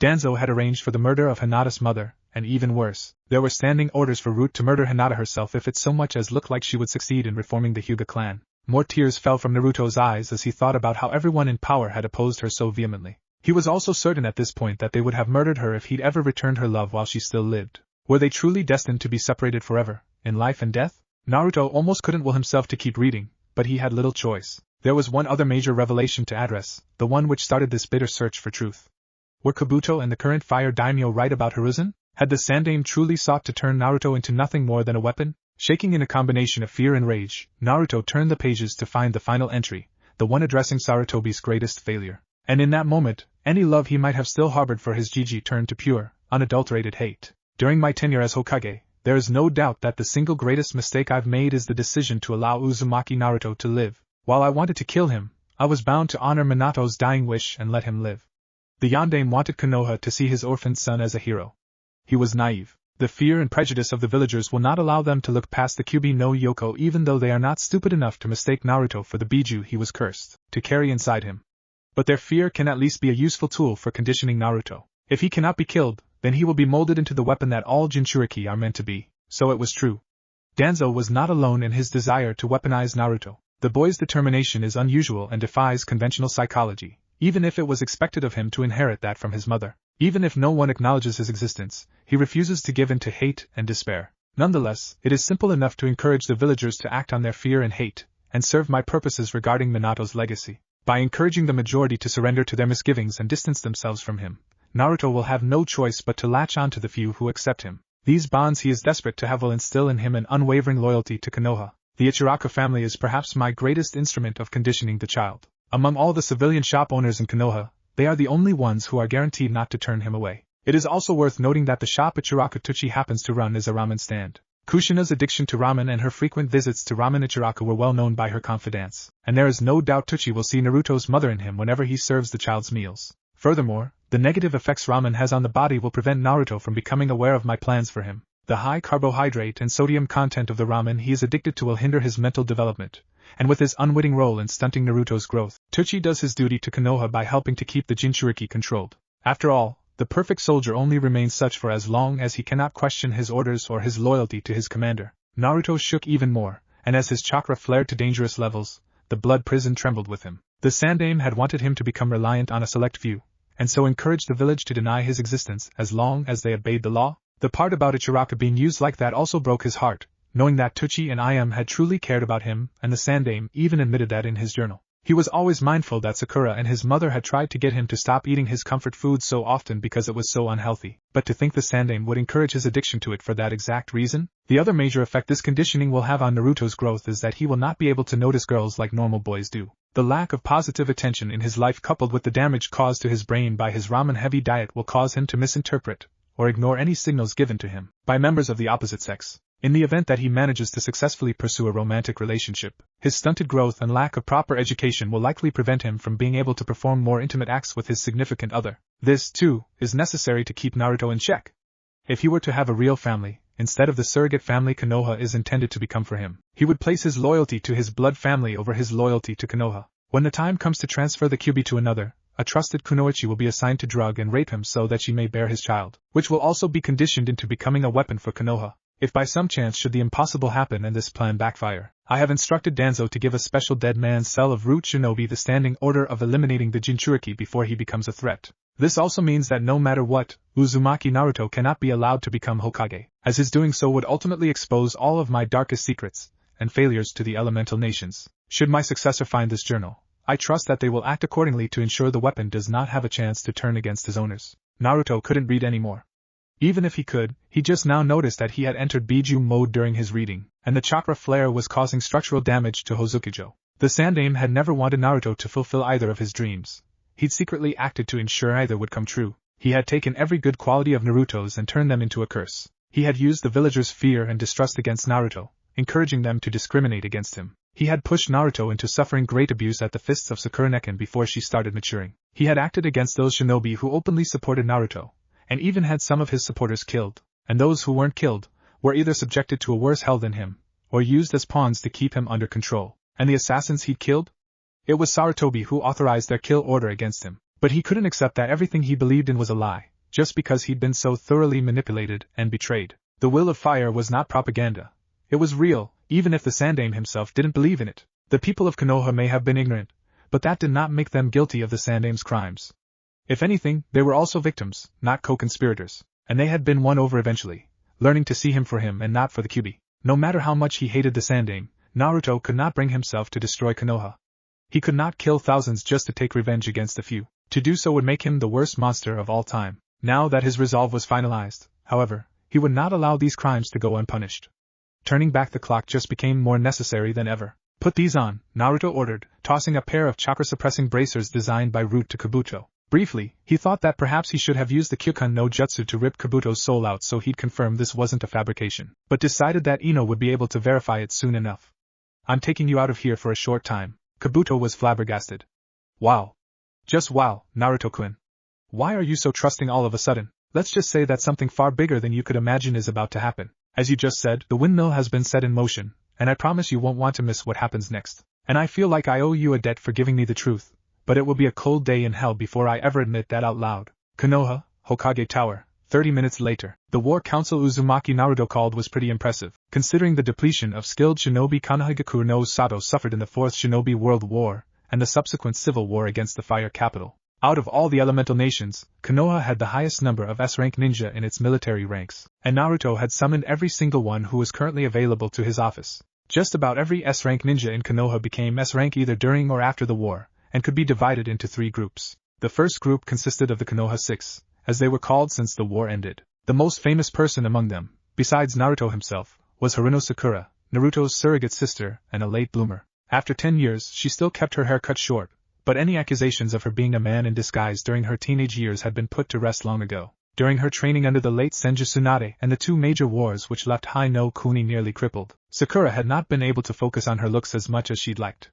Danzo had arranged for the murder of Hinata's mother, and even worse, there were standing orders for Root to murder Hinata herself if it so much as looked like she would succeed in reforming the Hyuga clan. More tears fell from Naruto's eyes as he thought about how everyone in power had opposed her so vehemently. He was also certain at this point that they would have murdered her if he'd ever returned her love while she still lived. Were they truly destined to be separated forever, in life and death? Naruto almost couldn't will himself to keep reading, but he had little choice. There was one other major revelation to address, the one which started this bitter search for truth. Were Kabuto and the current fire daimyo right about Hiruzen? Had the Sandame truly sought to turn Naruto into nothing more than a weapon? Shaking in a combination of fear and rage, Naruto turned the pages to find the final entry, the one addressing Sarutobi's greatest failure. And in that moment, any love he might have still harbored for his Jiji turned to pure, unadulterated hate. During my tenure as Hokage, there is no doubt that the single greatest mistake I've made is the decision to allow Uzumaki Naruto to live. While I wanted to kill him, I was bound to honor Minato's dying wish and let him live. The Yondaime wanted Konoha to see his orphaned son as a hero. He was naive. The fear and prejudice of the villagers will not allow them to look past the Kyubi no Yoko even though they are not stupid enough to mistake Naruto for the Biju he was cursed to carry inside him. But their fear can at least be a useful tool for conditioning Naruto. If he cannot be killed, then he will be molded into the weapon that all Jinchuriki are meant to be. So it was true. Danzo was not alone in his desire to weaponize Naruto. The boy's determination is unusual and defies conventional psychology, even if it was expected of him to inherit that from his mother. Even if no one acknowledges his existence, he refuses to give in to hate and despair. Nonetheless, it is simple enough to encourage the villagers to act on their fear and hate, and serve my purposes regarding Minato's legacy. By encouraging the majority to surrender to their misgivings and distance themselves from him, Naruto will have no choice but to latch on to the few who accept him. These bonds he is desperate to have will instill in him an unwavering loyalty to Konoha. The Ichiraku family is perhaps my greatest instrument of conditioning the child. Among all the civilian shop owners in Konoha, they are the only ones who are guaranteed not to turn him away. It is also worth noting that the shop Ichiraku Tuchi happens to run is a ramen stand. Kushina's addiction to ramen and her frequent visits to Ramen Ichiraku were well known by her confidants, and there is no doubt Tuchi will see Naruto's mother in him whenever he serves the child's meals. Furthermore, the negative effects ramen has on the body will prevent Naruto from becoming aware of my plans for him. The high carbohydrate and sodium content of the ramen he is addicted to will hinder his mental development, and with his unwitting role in stunting Naruto's growth, Tuchi does his duty to Konoha by helping to keep the Jinchuriki controlled. After all, the perfect soldier only remains such for as long as he cannot question his orders or his loyalty to his commander. Naruto shook even more, and as his chakra flared to dangerous levels, the blood prison trembled with him. The Sandame had wanted him to become reliant on a select few, and so encouraged the village to deny his existence as long as they obeyed the law. The part about Ichiraku being used like that also broke his heart, knowing that Tuchi and Im had truly cared about him, and the Sandame even admitted that in his journal. He was always mindful that Sakura and his mother had tried to get him to stop eating his comfort food so often because it was so unhealthy, but to think the Sandame would encourage his addiction to it for that exact reason? The other major effect this conditioning will have on Naruto's growth is that he will not be able to notice girls like normal boys do. The lack of positive attention in his life coupled with the damage caused to his brain by his ramen-heavy diet will cause him to misinterpret or ignore any signals given to him by members of the opposite sex. In the event that he manages to successfully pursue a romantic relationship, his stunted growth and lack of proper education will likely prevent him from being able to perform more intimate acts with his significant other. This, too, is necessary to keep Naruto in check. If he were to have a real family, instead of the surrogate family Konoha is intended to become for him, he would place his loyalty to his blood family over his loyalty to Konoha. When the time comes to transfer the Kyubi to another, a trusted kunoichi will be assigned to drug and rape him so that she may bear his child, which will also be conditioned into becoming a weapon for Konoha. If by some chance should the impossible happen and this plan backfire, I have instructed Danzo to give a special dead man's cell of root shinobi the standing order of eliminating the Jinchuriki before he becomes a threat. This also means that no matter what, Uzumaki Naruto cannot be allowed to become Hokage, as his doing so would ultimately expose all of my darkest secrets and failures to the elemental nations. Should my successor find this journal, I trust that they will act accordingly to ensure the weapon does not have a chance to turn against his owners. Naruto couldn't read anymore. Even if he could, he just now noticed that he had entered Biju mode during his reading, and the chakra flare was causing structural damage to Hozukijo. The Sandaime had never wanted Naruto to fulfill either of his dreams. He'd secretly acted to ensure either would come true. He had taken every good quality of Naruto's and turned them into a curse. He had used the villagers' fear and distrust against Naruto, encouraging them to discriminate against him. He had pushed Naruto into suffering great abuse at the fists of Sakura Nekin before she started maturing. He had acted against those shinobi who openly supported Naruto, and even had some of his supporters killed, and those who weren't killed were either subjected to a worse hell than him, or used as pawns to keep him under control. And the assassins he'd killed? It was Sarutobi who authorized their kill order against him. But he couldn't accept that everything he believed in was a lie, just because he'd been so thoroughly manipulated and betrayed. The will of fire was not propaganda. It was real, even if the Sandaime himself didn't believe in it. The people of Konoha may have been ignorant, but that did not make them guilty of the Sandaime's crimes. If anything, they were also victims, not co-conspirators, and they had been won over eventually, learning to see him for him and not for the Kyuubi. No matter how much he hated the Sandaime, Naruto could not bring himself to destroy Konoha. He could not kill thousands just to take revenge against a few. To do so would make him the worst monster of all time. Now that his resolve was finalized, however, he would not allow these crimes to go unpunished. Turning back the clock just became more necessary than ever. Put these on, Naruto ordered, tossing a pair of chakra-suppressing bracers designed by Root to Kabuto. Briefly, he thought that perhaps he should have used the Kyukan no Jutsu to rip Kabuto's soul out so he'd confirm this wasn't a fabrication, but decided that Ino would be able to verify it soon enough. I'm taking you out of here for a short time. Kabuto was flabbergasted. Wow. Just wow, Naruto-kun. Why are you so trusting all of a sudden? Let's just say that something far bigger than you could imagine is about to happen. As you just said, the windmill has been set in motion, and I promise you won't want to miss what happens next. And I feel like I owe you a debt for giving me the truth, but it will be a cold day in hell before I ever admit that out loud. Konoha, Hokage Tower. 30 minutes later, the war council Uzumaki Naruto called was pretty impressive, considering the depletion of skilled shinobi Konohagakure no Sato suffered in the Fourth Shinobi World War, and the subsequent civil war against the Fire Capital. Out of all the elemental nations, Konoha had the highest number of S-rank ninja in its military ranks, and Naruto had summoned every single one who was currently available to his office. Just about every S-rank ninja in Konoha became S-rank either during or after the war, and could be divided into 3 groups. The first group consisted of the Konoha 6, as they were called since the war ended. The most famous person among them, besides Naruto himself, was Haruno Sakura, Naruto's surrogate sister and a late bloomer. After 10 years, she still kept her hair cut short, but any accusations of her being a man in disguise during her teenage years had been put to rest long ago. During her training under the late Senju Tsunade and the 2 major wars which left Hai no Kuni nearly crippled, Sakura had not been able to focus on her looks as much as she'd liked.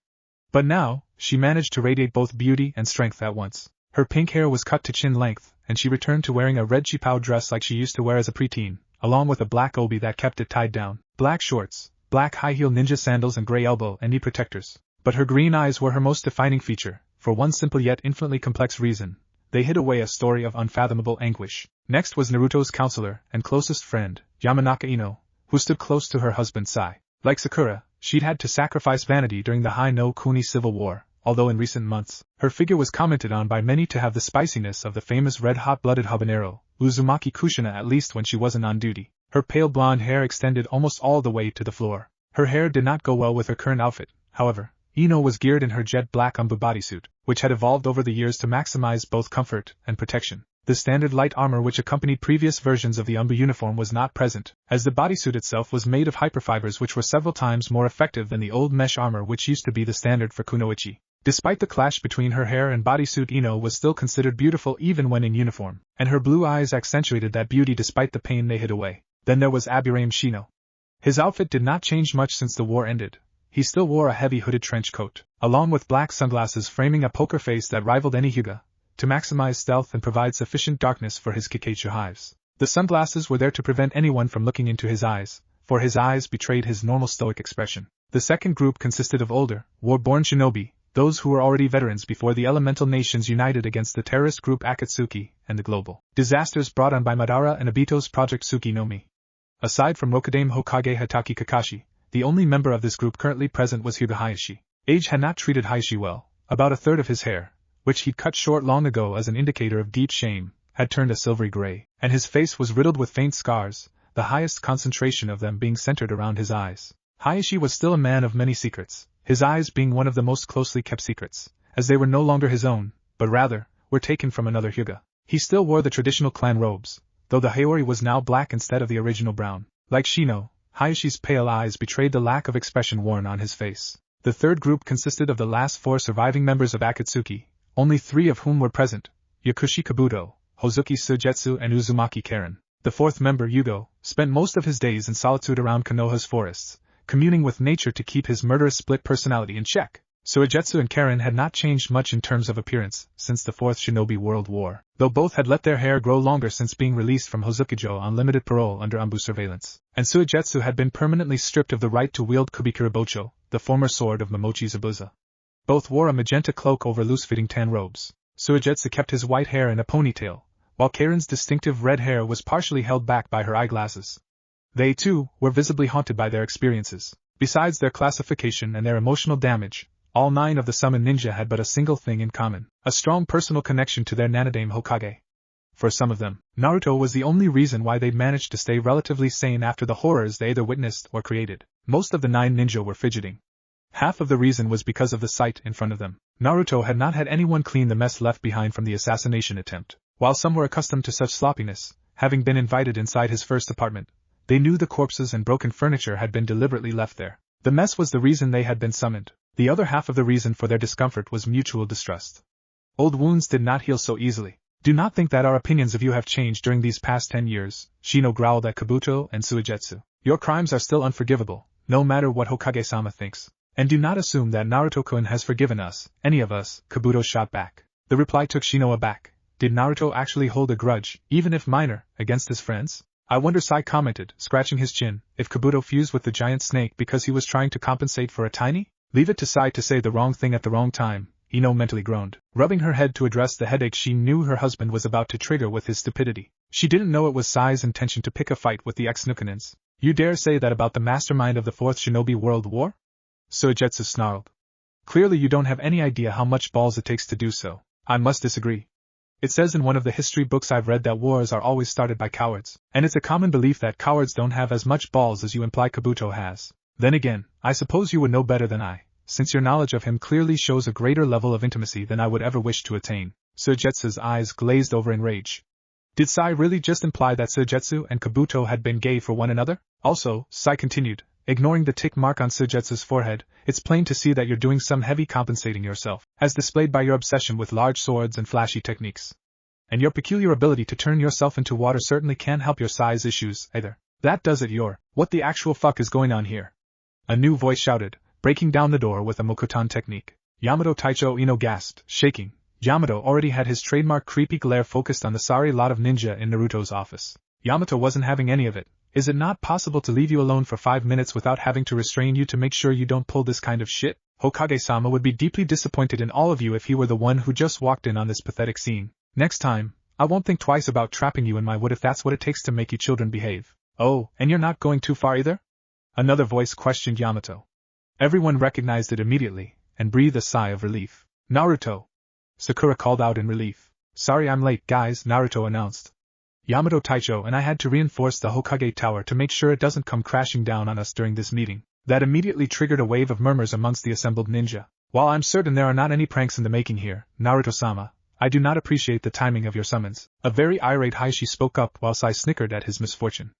But now, she managed to radiate both beauty and strength at once. Her pink hair was cut to chin length, and she returned to wearing a red chipao dress like she used to wear as a preteen, along with a black obi that kept it tied down, black shorts, black high-heel ninja sandals and gray elbow and knee protectors. But her green eyes were her most defining feature, for one simple yet infinitely complex reason. They hid away a story of unfathomable anguish. Next was Naruto's counselor and closest friend, Yamanaka Ino, who stood close to her husband Sai. Like Sakura, she'd had to sacrifice vanity during the Hai no Kuni civil war, although in recent months, her figure was commented on by many to have the spiciness of the famous red-hot-blooded habanero, Uzumaki Kushina, at least when she wasn't on duty. Her pale blonde hair extended almost all the way to the floor. Her hair did not go well with her current outfit, however. Ino was geared in her jet black Umbu bodysuit, which had evolved over the years to maximize both comfort and protection. The standard light armor which accompanied previous versions of the Umbu uniform was not present, as the bodysuit itself was made of hyperfibers which were several times more effective than the old mesh armor which used to be the standard for kunoichi. Despite the clash between her hair and bodysuit, Ino was still considered beautiful even when in uniform, and her blue eyes accentuated that beauty despite the pain they hid away. Then there was Aburame Shino. His outfit did not change much since the war ended. He still wore a heavy hooded trench coat, along with black sunglasses framing a poker face that rivaled any Hyuga, to maximize stealth and provide sufficient darkness for his Kikaku hives. The sunglasses were there to prevent anyone from looking into his eyes, for his eyes betrayed his normal stoic expression. The second group consisted of older, war-born shinobi, those who were already veterans before the elemental nations united against the terrorist group Akatsuki and the global disasters brought on by Madara and Obito's Project Tsuki no Mi. Aside from Rokudame Hokage Hatake Kakashi, the only member of this group currently present was Hyuga Hayashi. Age had not treated Hayashi well. About a third of his hair, which he'd cut short long ago as an indicator of deep shame, had turned a silvery gray, and his face was riddled with faint scars, the highest concentration of them being centered around his eyes. Hayashi was still a man of many secrets, his eyes being one of the most closely kept secrets, as they were no longer his own, but rather, were taken from another Hyuga. He still wore the traditional clan robes, though the Haori was now black instead of the original brown. Like Shino, Hayashi's pale eyes betrayed the lack of expression worn on his face. The third group consisted of the last 4 surviving members of Akatsuki, only 3 of whom were present: Yakushi Kabuto, Hozuki Sujetsu, and Uzumaki Karen. The 4th member, Yugo, spent most of his days in solitude around Konoha's forests, communing with nature to keep his murderous split personality in check. Suigetsu and Karen had not changed much in terms of appearance since the 4th Shinobi World War, though both had let their hair grow longer since being released from Hozukijo on limited parole under Anbu surveillance, and Suigetsu had been permanently stripped of the right to wield Kubikiribocho, the former sword of Momochi Zabuza. Both wore a magenta cloak over loose-fitting tan robes. Suigetsu kept his white hair in a ponytail, while Karen's distinctive red hair was partially held back by her eyeglasses. They, too, were visibly haunted by their experiences. Besides their classification and their emotional damage, all 9 of the summoned ninja had but a single thing in common: a strong personal connection to their Nanadame Hokage. For some of them, Naruto was the only reason why they'd managed to stay relatively sane after the horrors they either witnessed or created. Most of the 9 ninja were fidgeting. Half of the reason was because of the sight in front of them. Naruto had not had anyone clean the mess left behind from the assassination attempt. While some were accustomed to such sloppiness, having been invited inside his first apartment, they knew the corpses and broken furniture had been deliberately left there. The mess was the reason they had been summoned. The other half of the reason for their discomfort was mutual distrust. Old wounds did not heal so easily. Do not think that our opinions of you have changed during these past 10 years, Shino growled at Kabuto and Suigetsu. Your crimes are still unforgivable, no matter what Hokage-sama thinks. And do not assume that Naruto-kun has forgiven us, any of us, Kabuto shot back. The reply took Shino aback. Did Naruto actually hold a grudge, even if minor, against his friends? I wonder, Sai commented, scratching his chin, if Kabuto fused with the giant snake because he was trying to compensate for a tiny? Leave it to Sai to say the wrong thing at the wrong time, Ino mentally groaned, rubbing her head to address the headache she knew her husband was about to trigger with his stupidity. She didn't know it was Sai's intention to pick a fight with the ex-Nukanins. You dare say that about the mastermind of the 4th Shinobi World War? Suigetsu snarled. Clearly you don't have any idea how much balls it takes to do so. I must disagree. It says in one of the history books I've read that wars are always started by cowards, and it's a common belief that cowards don't have as much balls as you imply Kabuto has. Then again, I suppose you would know better than I, since your knowledge of him clearly shows a greater level of intimacy than I would ever wish to attain. Suigetsu's eyes glazed over in rage. Did Sai really just imply that Suigetsu and Kabuto had been gay for one another? Also, Sai continued, ignoring the tick mark on Suigetsu's forehead, it's plain to see that you're doing some heavy compensating yourself, as displayed by your obsession with large swords and flashy techniques. And your peculiar ability to turn yourself into water certainly can't help your size issues, either. That does it. What the actual fuck is going on here? A new voice shouted, breaking down the door with a Mokutan technique. Yamato Taicho Ino gasped, shaking. Yamato already had his trademark creepy glare focused on the sorry lot of ninja in Naruto's office. Yamato wasn't having any of it. Is it not possible to leave you alone for 5 minutes without having to restrain you to make sure you don't pull this kind of shit? Hokage-sama would be deeply disappointed in all of you if he were the one who just walked in on this pathetic scene. Next time, I won't think twice about trapping you in my wood if that's what it takes to make you children behave. Oh, and you're not going too far either? Another voice questioned Yamato. Everyone recognized it immediately, and breathed a sigh of relief. Naruto! Sakura called out in relief. Sorry I'm late, guys, Naruto announced. Yamato Taicho and I had to reinforce the Hokage Tower to make sure it doesn't come crashing down on us during this meeting. That immediately triggered a wave of murmurs amongst the assembled ninja. While I'm certain there are not any pranks in the making here, Naruto-sama, I do not appreciate the timing of your summons. A very irate Heishi spoke up while Sai snickered at his misfortune.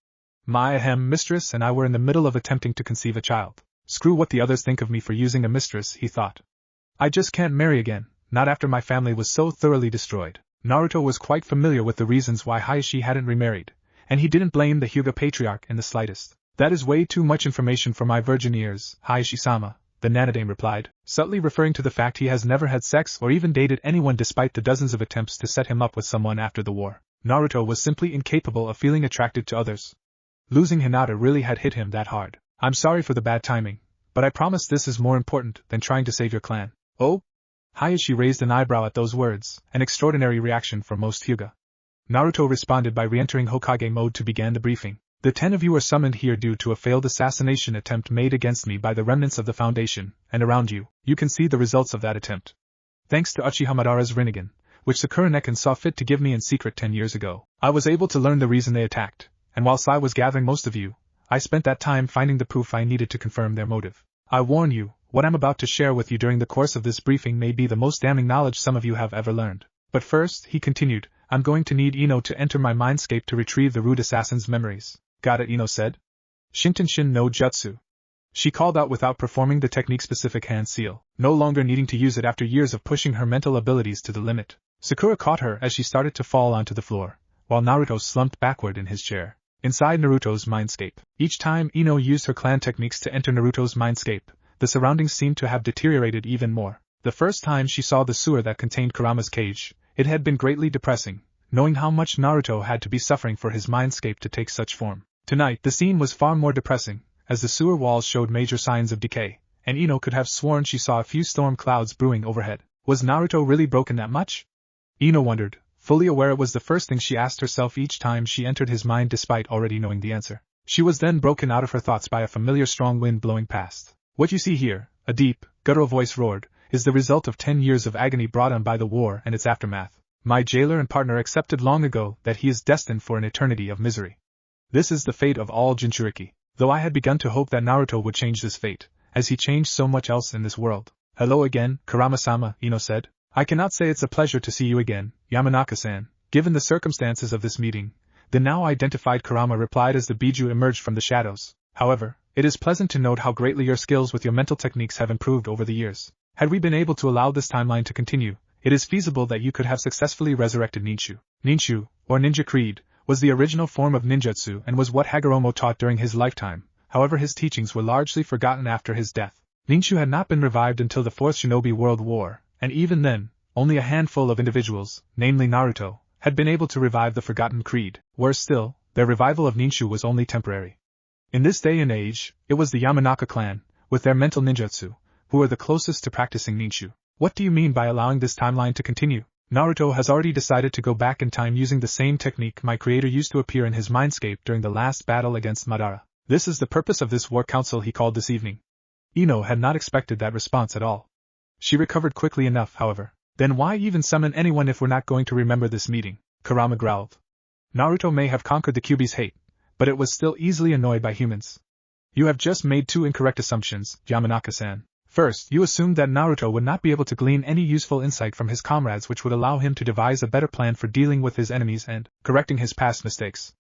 My mistress and I were in the middle of attempting to conceive a child. Screw what the others think of me for using a mistress, he thought. I just can't marry again, not after my family was so thoroughly destroyed. Naruto was quite familiar with the reasons why Heishi hadn't remarried, and he didn't blame the Hyuga patriarch in the slightest. That is way too much information for my virgin ears, Heishi-sama, the Nanadame replied, subtly referring to the fact he has never had sex or even dated anyone despite the dozens of attempts to set him up with someone after the war. Naruto was simply incapable of feeling attracted to others. Losing Hinata really had hit him that hard. I'm sorry for the bad timing, but I promise this is more important than trying to save your clan. Oh? Hayashi raised an eyebrow at those words, an extraordinary reaction for most Hyuga. Naruto responded by re-entering Hokage mode to begin the briefing. The 10 of you are summoned here due to a failed assassination attempt made against me by the remnants of the Foundation, and around you, you can see the results of that attempt. Thanks to Uchiha Madara's Rinnegan, which Sakura Nekin saw fit to give me in secret 10 years ago, I was able to learn the reason they attacked, and whilst I was gathering most of you, I spent that time finding the proof I needed to confirm their motive. I warn you, what I'm about to share with you during the course of this briefing may be the most damning knowledge some of you have ever learned. But first, he continued, I'm going to need Ino to enter my mindscape to retrieve the rude assassin's memories. Got it, Ino said. Shintenshin no Jutsu. She called out without performing the technique-specific hand seal, no longer needing to use it after years of pushing her mental abilities to the limit. Sakura caught her as she started to fall onto the floor, while Naruto slumped backward in his chair. Inside Naruto's mindscape, each time Ino used her clan techniques to enter Naruto's mindscape, the surroundings seemed to have deteriorated even more. The first time she saw the sewer that contained Kurama's cage, it had been greatly depressing, knowing how much Naruto had to be suffering for his mindscape to take such form. Tonight the scene was far more depressing, as the sewer walls showed major signs of decay, and Ino could have sworn she saw a few storm clouds brewing overhead. Was Naruto really broken that much? Ino wondered, fully aware it was the first thing she asked herself each time she entered his mind despite already knowing the answer. She was then broken out of her thoughts by a familiar strong wind blowing past. What you see here, a deep, guttural voice roared, is the result of 10 years of agony brought on by the war and its aftermath. My jailer and partner accepted long ago that he is destined for an eternity of misery. This is the fate of all Jinchuriki, though I had begun to hope that Naruto would change this fate, as he changed so much else in this world. Hello again, Kurama-sama, Ino said. I cannot say it's a pleasure to see you again, Yamanaka-san, given the circumstances of this meeting, the now identified Kurama replied as the Biju emerged from the shadows. However, it is pleasant to note how greatly your skills with your mental techniques have improved over the years. Had we been able to allow this timeline to continue, it is feasible that you could have successfully resurrected Ninshu. Ninshu, or Ninja Creed, was the original form of ninjutsu and was what Hagoromo taught during his lifetime, however his teachings were largely forgotten after his death. Ninshu had not been revived until the Fourth Shinobi World War, and even then, only a handful of individuals, namely Naruto, had been able to revive the forgotten creed. Worse still, their revival of Ninshu was only temporary. In this day and age, it was the Yamanaka clan, with their mental ninjutsu, who were the closest to practicing Ninshu. What do you mean by allowing this timeline to continue? Naruto has already decided to go back in time using the same technique my creator used to appear in his mindscape during the last battle against Madara. This is the purpose of this war council he called this evening. Ino had not expected that response at all. She recovered quickly enough, however. Then why even summon anyone if we're not going to remember this meeting? Kurama growled. Naruto may have conquered the Kyuubi's hate, but it was still easily annoyed by humans. You have just made two incorrect assumptions, Yamanaka-san. First, you assumed that Naruto would not be able to glean any useful insight from his comrades which would allow him to devise a better plan for dealing with his enemies and correcting his past mistakes.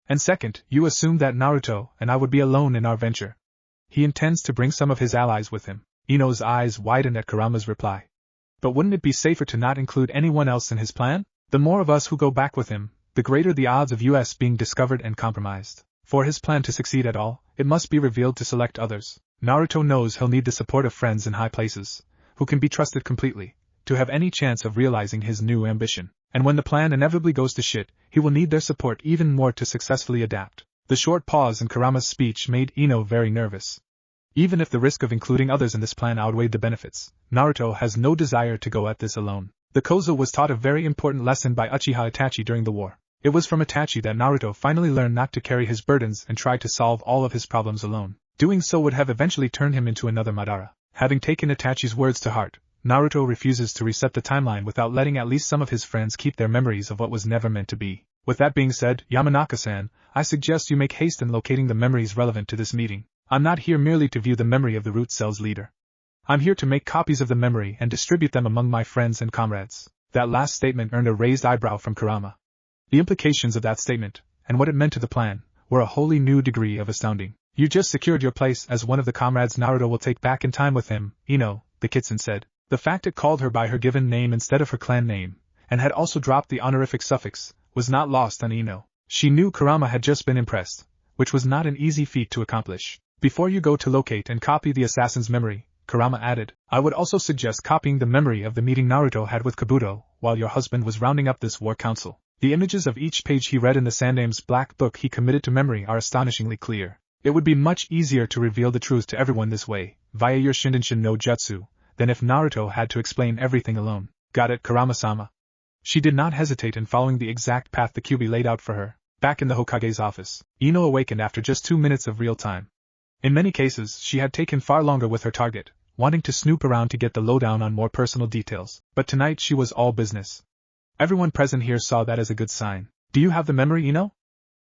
And second, you assumed that Naruto and I would be alone in our venture. He intends to bring some of his allies with him. Ino's eyes widened at Kurama's reply. But wouldn't it be safer to not include anyone else in his plan? The more of us who go back with him, the greater the odds of us being discovered and compromised. For his plan to succeed at all, it must be revealed to select others. Naruto knows he'll need the support of friends in high places, who can be trusted completely, to have any chance of realizing his new ambition. And when the plan inevitably goes to shit, he will need their support even more to successfully adapt. The short pause in Kurama's speech made Ino very nervous. Even if the risk of including others in this plan outweighed the benefits, Naruto has no desire to go at this alone. The Koza was taught a very important lesson by Uchiha Itachi during the war. It was from Itachi that Naruto finally learned not to carry his burdens and try to solve all of his problems alone. Doing so would have eventually turned him into another Madara. Having taken Itachi's words to heart, Naruto refuses to reset the timeline without letting at least some of his friends keep their memories of what was never meant to be. With that being said, Yamanaka-san, I suggest you make haste in locating the memories relevant to this meeting. I'm not here merely to view the memory of the root cell's leader. I'm here to make copies of the memory and distribute them among my friends and comrades. That last statement earned a raised eyebrow from Kurama. The implications of that statement, and what it meant to the plan, were a wholly new degree of astounding. You just secured your place as one of the comrades Naruto will take back in time with him, Ino, the Kitsune said. The fact it called her by her given name instead of her clan name, and had also dropped the honorific suffix, was not lost on Ino. She knew Kurama had just been impressed, which was not an easy feat to accomplish. Before you go to locate and copy the assassin's memory, Kurama added, I would also suggest copying the memory of the meeting Naruto had with Kabuto while your husband was rounding up this war council. The images of each page he read in the Sandame's black book he committed to memory are astonishingly clear. It would be much easier to reveal the truth to everyone this way, via your Shindenshin no Jutsu, than if Naruto had to explain everything alone. Got it, Kurama-sama. She did not hesitate in following the exact path the Kyuubi laid out for her. Back in the Hokage's office, Ino awakened after just 2 minutes of real time. In many cases, she had taken far longer with her target, wanting to snoop around to get the lowdown on more personal details, but tonight she was all business. Everyone present here saw that as a good sign. Do you have the memory, Ino?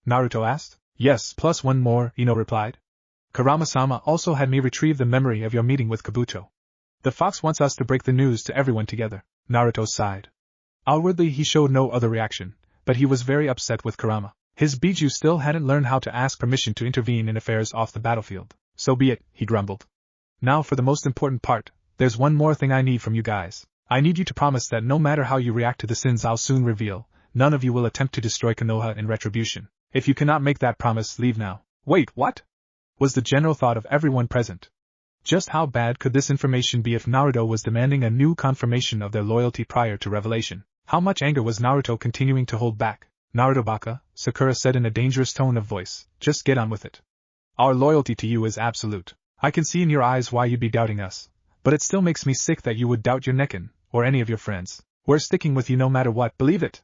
Naruto asked. Yes, plus one more, Ino replied. Kurama-sama also had me retrieve the memory of your meeting with Kabuto. The fox wants us to break the news to everyone together. Naruto sighed. Outwardly he showed no other reaction, but he was very upset with Kurama. His Biju still hadn't learned how to ask permission to intervene in affairs off the battlefield. So be it, he grumbled. Now for the most important part, there's one more thing I need from you guys. I need you to promise that no matter how you react to the sins I'll soon reveal, none of you will attempt to destroy Konoha in retribution. If you cannot make that promise, leave now. Wait, what? Was the general thought of everyone present. Just how bad could this information be if Naruto was demanding a new confirmation of their loyalty prior to revelation? How much anger was Naruto continuing to hold back? Naruto Baka, Sakura said in a dangerous tone of voice, just get on with it. Our loyalty to you is absolute. I can see in your eyes why you'd be doubting us, but it still makes me sick that you would doubt your Nekken, or any of your friends. We're sticking with you no matter what, believe it.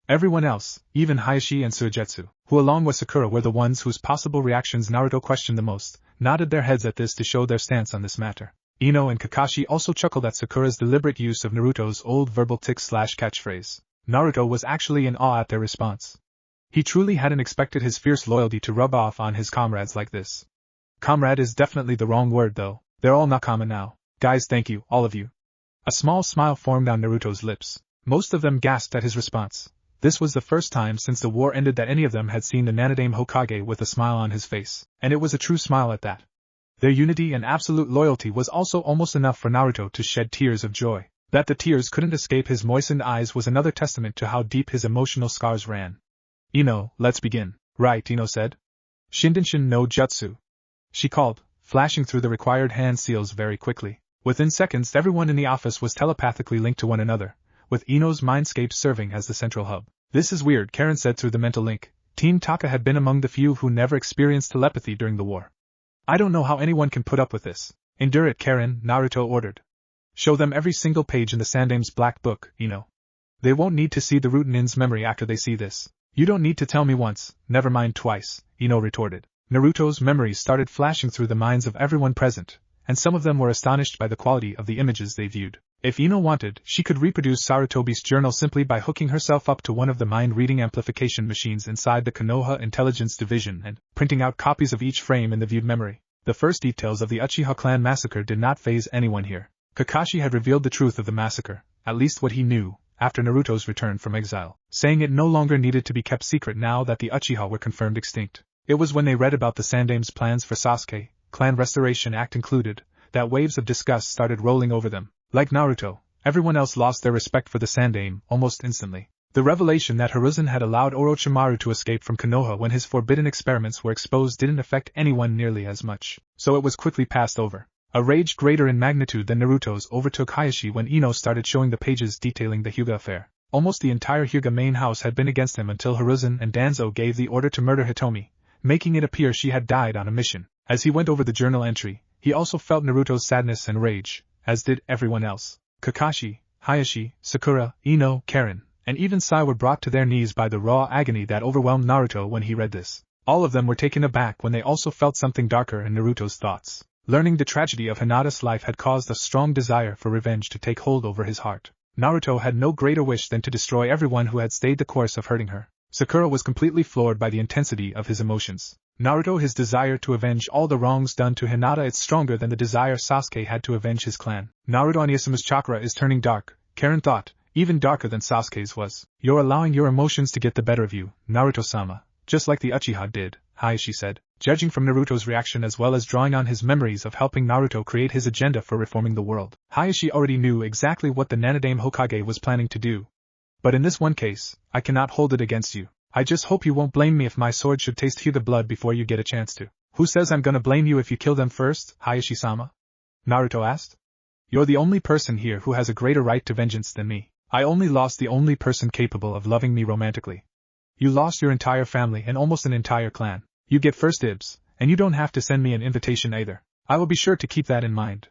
Everyone else, even Hayashi and Suigetsu, who along with Sakura were the ones whose possible reactions Naruto questioned the most, nodded their heads at this to show their stance on this matter. Ino and Kakashi also chuckled at Sakura's deliberate use of Naruto's old verbal tick/catchphrase. Naruto was actually in awe at their response. He truly hadn't expected his fierce loyalty to rub off on his comrades like this. Comrade is definitely the wrong word though, they're all nakama now. Guys, thank you, all of you. A small smile formed on Naruto's lips. Most of them gasped at his response. This was the first time since the war ended that any of them had seen the Nanadame Hokage with a smile on his face, and it was a true smile at that. Their unity and absolute loyalty was also almost enough for Naruto to shed tears of joy. That the tears couldn't escape his moistened eyes was another testament to how deep his emotional scars ran. Ino, let's begin. Right, Ino said. Shindenshin no Jutsu. She called, flashing through the required hand seals very quickly. Within seconds everyone in the office was telepathically linked to one another, with Ino's mindscape serving as the central hub. This is weird, Karen said through the mental link. Team Taka had been among the few who never experienced telepathy during the war. I don't know how anyone can put up with this. Endure it, Karen, Naruto ordered. Show them every single page in the Sandame's black book, Ino. They won't need to see the Rutenin's memory after they see this. You don't need to tell me once, never mind twice, Ino retorted. Naruto's memories started flashing through the minds of everyone present, and some of them were astonished by the quality of the images they viewed. If Ino wanted, she could reproduce Sarutobi's journal simply by hooking herself up to one of the mind-reading amplification machines inside the Konoha Intelligence Division and printing out copies of each frame in the viewed memory. The first details of the Uchiha clan massacre did not faze anyone here. Kakashi had revealed the truth of the massacre, at least what he knew, after Naruto's return from exile, saying it no longer needed to be kept secret now that the Uchiha were confirmed extinct. It was when they read about the Sandame's plans for Sasuke, Clan Restoration Act included, that waves of disgust started rolling over them. Like Naruto, everyone else lost their respect for the Sandame almost instantly. The revelation that Hiruzen had allowed Orochimaru to escape from Konoha when his forbidden experiments were exposed didn't affect anyone nearly as much, so it was quickly passed over. A rage greater in magnitude than Naruto's overtook Hayashi when Ino started showing the pages detailing the Hyuga affair. Almost the entire Hyuga main house had been against him until Hiruzen and Danzo gave the order to murder Hitomi, making it appear she had died on a mission. As he went over the journal entry, he also felt Naruto's sadness and rage, as did everyone else. Kakashi, Hayashi, Sakura, Ino, Karen, and even Sai were brought to their knees by the raw agony that overwhelmed Naruto when he read this. All of them were taken aback when they also felt something darker in Naruto's thoughts. Learning the tragedy of Hinata's life had caused a strong desire for revenge to take hold over his heart. Naruto had no greater wish than to destroy everyone who had stayed the course of hurting her. Sakura was completely floored by the intensity of his emotions. Naruto, his desire to avenge all the wrongs done to Hinata is stronger than the desire Sasuke had to avenge his clan. Naruto Oniyasuma's chakra is turning dark, Karen thought, even darker than Sasuke's was. You're allowing your emotions to get the better of you, Naruto-sama, just like the Uchiha did, Hayashi said. Judging from Naruto's reaction as well as drawing on his memories of helping Naruto create his agenda for reforming the world, Hayashi already knew exactly what the Nanadame Hokage was planning to do. But in this one case, I cannot hold it against you. I just hope you won't blame me if my sword should taste Hyuga blood before you get a chance to. Who says I'm gonna blame you if you kill them first, Hayashi-sama? Naruto asked. You're the only person here who has a greater right to vengeance than me. I only lost the only person capable of loving me romantically. You lost your entire family and almost an entire clan. You get first dibs, and you don't have to send me an invitation either. I will be sure to keep that in mind.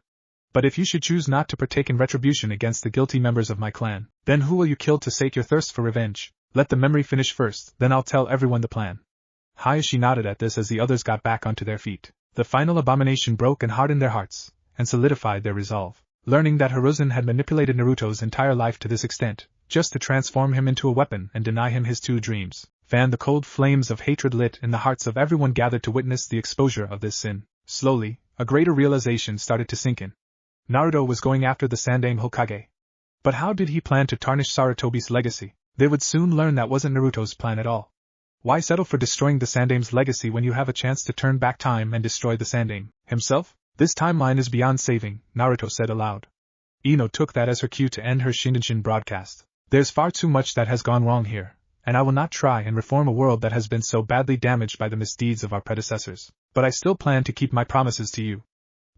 But if you should choose not to partake in retribution against the guilty members of my clan, then who will you kill to sate your thirst for revenge? Let the memory finish first, then I'll tell everyone the plan. Hayashi nodded at this as the others got back onto their feet. The final abomination broke and hardened their hearts, and solidified their resolve. Learning that Hiruzen had manipulated Naruto's entire life to this extent, just to transform him into a weapon and deny him his two dreams, fanned the cold flames of hatred lit in the hearts of everyone gathered to witness the exposure of this sin. Slowly, a greater realization started to sink in. Naruto was going after the Sandame Hokage. But how did he plan to tarnish Sarutobi's legacy? They would soon learn that wasn't Naruto's plan at all. Why settle for destroying the Sandame's legacy when you have a chance to turn back time and destroy the Sandame himself? This timeline is beyond saving, Naruto said aloud. Ino took that as her cue to end her Shindenshin broadcast. There's far too much that has gone wrong here, and I will not try and reform a world that has been so badly damaged by the misdeeds of our predecessors. But I still plan to keep my promises to you.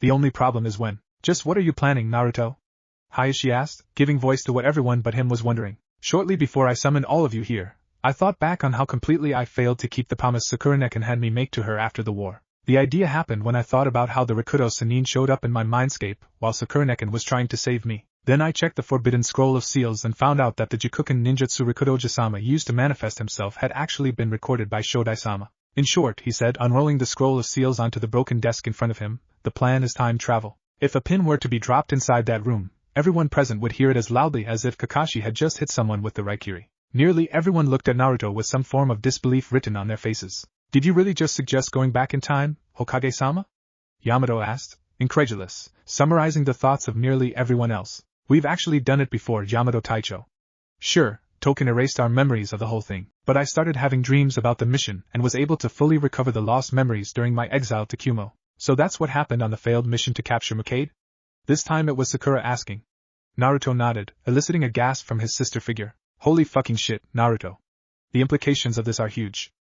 The only problem is when. Just what are you planning, Naruto? Hayashi asked, giving voice to what everyone but him was wondering. Shortly before I summoned all of you here, I thought back on how completely I failed to keep the promise Sakuraneken had me make to her after the war. The idea happened when I thought about how the Rikudo Sannin showed up in my mindscape while Sakuraneken was trying to save me. Then I checked the Forbidden Scroll of Seals and found out that the Jikuken ninjutsu Rikudo Jisama used to manifest himself had actually been recorded by Shodai-sama. In short, he said, unrolling the Scroll of Seals onto the broken desk in front of him, the plan is time travel. If a pin were to be dropped inside that room, everyone present would hear it as loudly as if Kakashi had just hit someone with the Raikiri. Nearly everyone looked at Naruto with some form of disbelief written on their faces. Did you really just suggest going back in time, Hokage-sama? Yamato asked, incredulous, summarizing the thoughts of nearly everyone else. We've actually done it before, Yamato Taicho. Sure, Token erased our memories of the whole thing, but I started having dreams about the mission and was able to fully recover the lost memories during my exile to Kumo. So that's what happened on the failed mission to capture Mukade? This time it was Sakura asking. Naruto nodded, eliciting a gasp from his sister figure. Holy fucking shit, Naruto. The implications of this are huge.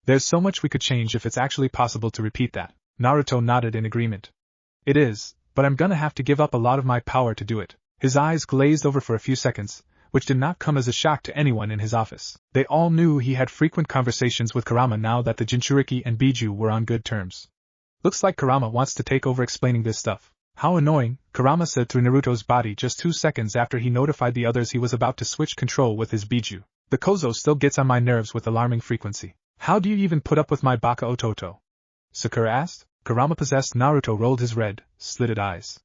There's so much we could change if it's actually possible to repeat that. Naruto nodded in agreement. It is, but I'm gonna have to give up a lot of my power to do it. His eyes glazed over for a few seconds, which did not come as a shock to anyone in his office. They all knew he had frequent conversations with Kurama now that the Jinchuriki and Biju were on good terms. Looks like Kurama wants to take over explaining this stuff. How annoying, Kurama said through Naruto's body just 2 seconds after he notified the others he was about to switch control with his Biju. The Kozo still gets on my nerves with alarming frequency. How do you even put up with my Baka Ototo? Sakura asked. Kurama-possessed Naruto rolled his red, slitted eyes.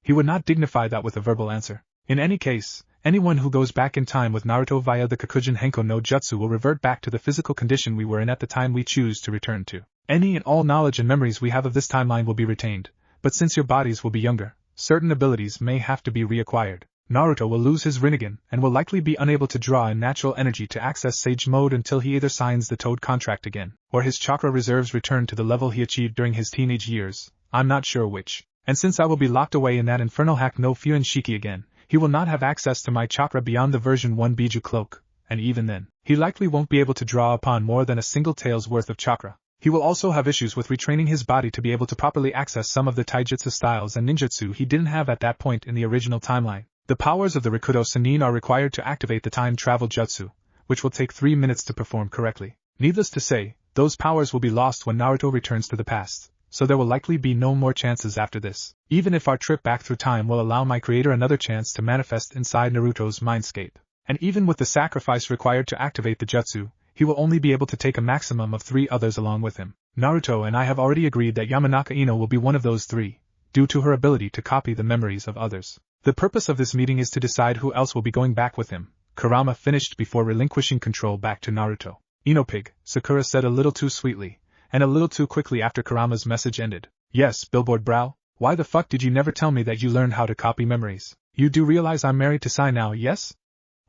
He would not dignify that with a verbal answer. In any case, anyone who goes back in time with Naruto via the Kakujin Henko no Jutsu will revert back to the physical condition we were in at the time we choose to return to. Any and all knowledge and memories we have of this timeline will be retained, but since your bodies will be younger, certain abilities may have to be reacquired. Naruto will lose his Rinnegan and will likely be unable to draw in natural energy to access Sage Mode until he either signs the Toad contract again, or his chakra reserves return to the level he achieved during his teenage years, I'm not sure which. And since I will be locked away in that infernal hack no Fuin Shiki again, he will not have access to my chakra beyond the version 1 Biju cloak, and even then, he likely won't be able to draw upon more than a single tail's worth of chakra. He will also have issues with retraining his body to be able to properly access some of the taijutsu styles and ninjutsu he didn't have at that point in the original timeline. The powers of the Rikudo Sannin are required to activate the time travel jutsu, which will take 3 minutes to perform correctly. Needless to say, those powers will be lost when Naruto returns to the past, so there will likely be no more chances after this. Even if our trip back through time will allow my creator another chance to manifest inside Naruto's mindscape. And even with the sacrifice required to activate the jutsu, he will only be able to take a maximum of 3 others along with him. Naruto and I have already agreed that Yamanaka Ino will be one of those 3, due to her ability to copy the memories of others. The purpose of this meeting is to decide who else will be going back with him, Kurama finished before relinquishing control back to Naruto. Inopig, Sakura said a little too sweetly, and a little too quickly after Kurama's message ended. Yes, Billboard Brow, why the fuck did you never tell me that you learned how to copy memories? You do realize I'm married to Sai now, yes?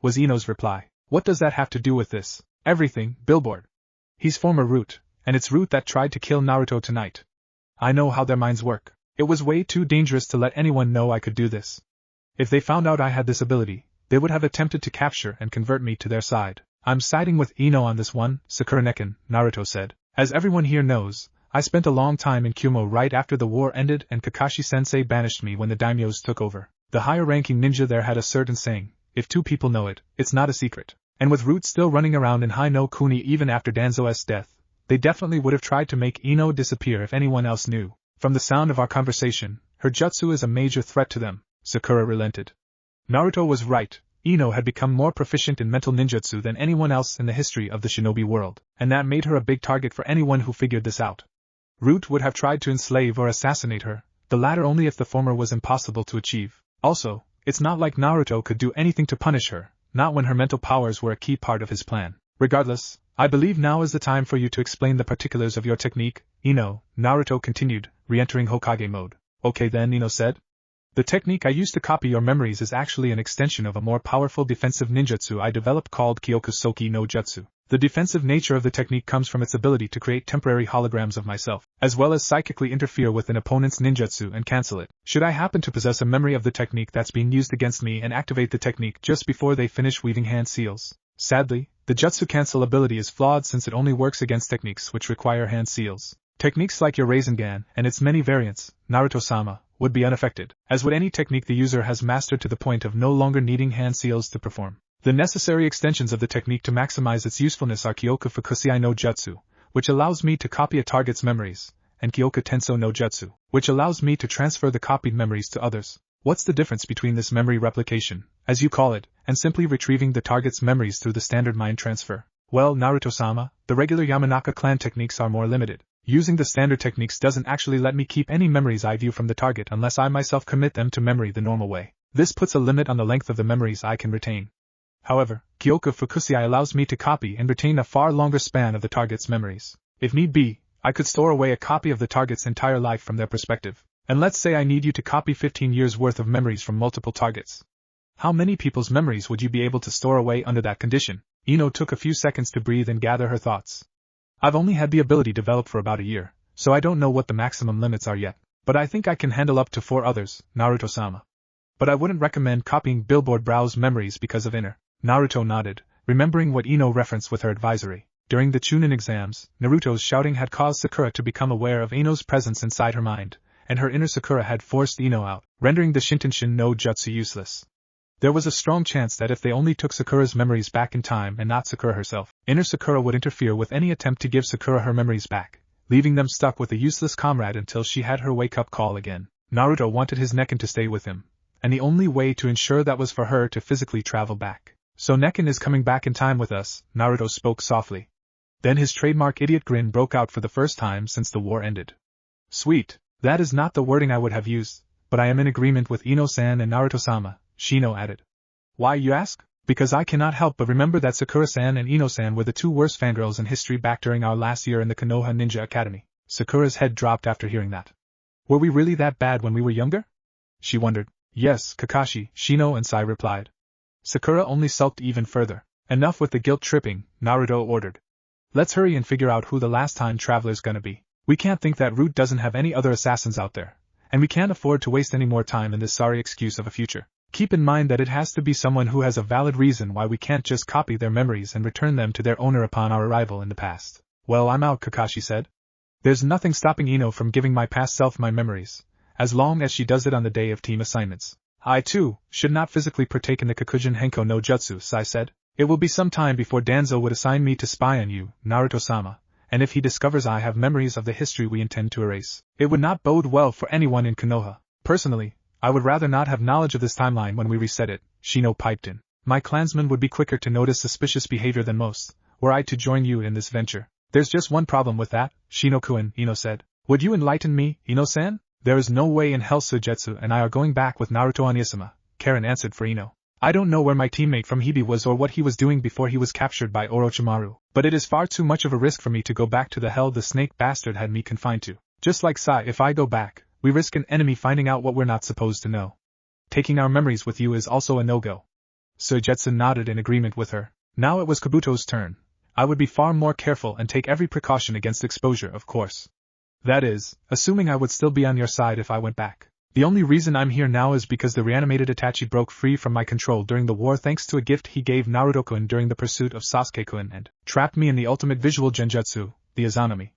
Was Ino's reply. What does that have to do with this? Everything, Billboard. He's former Root, and it's Root that tried to kill Naruto tonight. I know how their minds work. It was way too dangerous to let anyone know I could do this. If they found out I had this ability, they would have attempted to capture and convert me to their side. I'm siding with Ino on this one, Sakuraneken, Naruto said. As everyone here knows, I spent a long time in Kumo right after the war ended and Kakashi-sensei banished me when the daimyos took over. The higher-ranking ninja there had a certain saying, if 2 people know it, it's not a secret. And with Root still running around in High no Kuni even after Danzo's death, they definitely would have tried to make Ino disappear if anyone else knew. From the sound of our conversation, her jutsu is a major threat to them. Sakura relented. Naruto was right, Ino had become more proficient in mental ninjutsu than anyone else in the history of the shinobi world, and that made her a big target for anyone who figured this out. Root would have tried to enslave or assassinate her, the latter only if the former was impossible to achieve. Also, it's not like Naruto could do anything to punish her, not when her mental powers were a key part of his plan. Regardless, I believe now is the time for you to explain the particulars of your technique, Ino, Naruto continued, re-entering Hokage mode. Okay then, Ino said. The technique I use to copy your memories is actually an extension of a more powerful defensive ninjutsu I developed called Kyoku Soki no Jutsu. The defensive nature of the technique comes from its ability to create temporary holograms of myself, as well as psychically interfere with an opponent's ninjutsu and cancel it. Should I happen to possess a memory of the technique that's being used against me and activate the technique just before they finish weaving hand seals? Sadly, the jutsu cancel ability is flawed since it only works against techniques which require hand seals. Techniques like your Rasengan and its many variants, Naruto-sama, would be unaffected, as would any technique the user has mastered to the point of no longer needing hand seals to perform. The necessary extensions of the technique to maximize its usefulness are Kyoku Fukusai no Jutsu, which allows me to copy a target's memories, and Kyoku Tenso no Jutsu, which allows me to transfer the copied memories to others. What's the difference between this memory replication, as you call it, and simply retrieving the target's memories through the standard mind transfer? Well, Naruto-sama, the regular Yamanaka clan techniques are more limited. Using the standard techniques doesn't actually let me keep any memories I view from the target unless I myself commit them to memory the normal way. This puts a limit on the length of the memories I can retain. However, Kyoku Fukusai allows me to copy and retain a far longer span of the target's memories. If need be, I could store away a copy of the target's entire life from their perspective. And let's say I need you to copy 15 years worth of memories from multiple targets. How many people's memories would you be able to store away under that condition? Ino took a few seconds to breathe and gather her thoughts. I've only had the ability developed for about a year, so I don't know what the maximum limits are yet, but I think I can handle up to 4 others, Naruto-sama. But I wouldn't recommend copying Billboard Brow's memories because of inner. Naruto nodded, remembering what Ino referenced with her advisory. During the Chunin exams, Naruto's shouting had caused Sakura to become aware of Ino's presence inside her mind, and her inner Sakura had forced Ino out, rendering the Shintenshin no Jutsu useless. There was a strong chance that if they only took Sakura's memories back in time and not Sakura herself, inner Sakura would interfere with any attempt to give Sakura her memories back, leaving them stuck with a useless comrade until she had her wake-up call again. Naruto wanted his Nekken to stay with him, and the only way to ensure that was for her to physically travel back. So Nekken is coming back in time with us, Naruto spoke softly. Then his trademark idiot grin broke out for the first time since the war ended. Sweet, that is not the wording I would have used, but I am in agreement with Ino-san and Naruto-sama, Shino added. Why, you ask? Because I cannot help but remember that Sakura-san and Ino-san were the 2 worst fangirls in history back during our last year in the Konoha Ninja Academy. Sakura's head dropped after hearing that. Were we really that bad when we were younger? She wondered. Yes, Kakashi, Shino and Sai replied. Sakura only sulked even further. Enough with the guilt tripping, Naruto ordered. Let's hurry and figure out who the last time traveler's gonna be. We can't think that Root doesn't have any other assassins out there, and we can't afford to waste any more time in this sorry excuse of a future. Keep in mind that it has to be someone who has a valid reason why we can't just copy their memories and return them to their owner upon our arrival in the past. Well, I'm out, Kakashi said. There's nothing stopping Ino from giving my past self my memories, as long as she does it on the day of team assignments. I, too, should not physically partake in the Kakujin Henko no Jutsu, Sai said. It will be some time before Danzo would assign me to spy on you, Naruto-sama, and if he discovers I have memories of the history we intend to erase, it would not bode well for anyone in Konoha. Personally, I would rather not have knowledge of this timeline when we reset it, Shino piped in. My clansmen would be quicker to notice suspicious behavior than most, were I to join you in this venture. There's just one problem with that, Shino-kun, Ino said. Would you enlighten me, Ino-san? There is no way in hell Sujetsu and I are going back with Naruto Oniyama, Karen answered for Ino. I don't know where my teammate from Hibi was or what he was doing before he was captured by Orochimaru, but it is far too much of a risk for me to go back to the hell the snake bastard had me confined to. Just like Sai, if I go back, we risk an enemy finding out what we're not supposed to know. Taking our memories with you is also a no-go. Sujetsu nodded in agreement with her. Now it was Kabuto's turn. I would be far more careful and take every precaution against exposure, of course. That is, assuming I would still be on your side if I went back. The only reason I'm here now is because the reanimated Itachi broke free from my control during the war thanks to a gift he gave Naruto-kun during the pursuit of Sasuke-kun and trapped me in the ultimate visual genjutsu, the Izanami.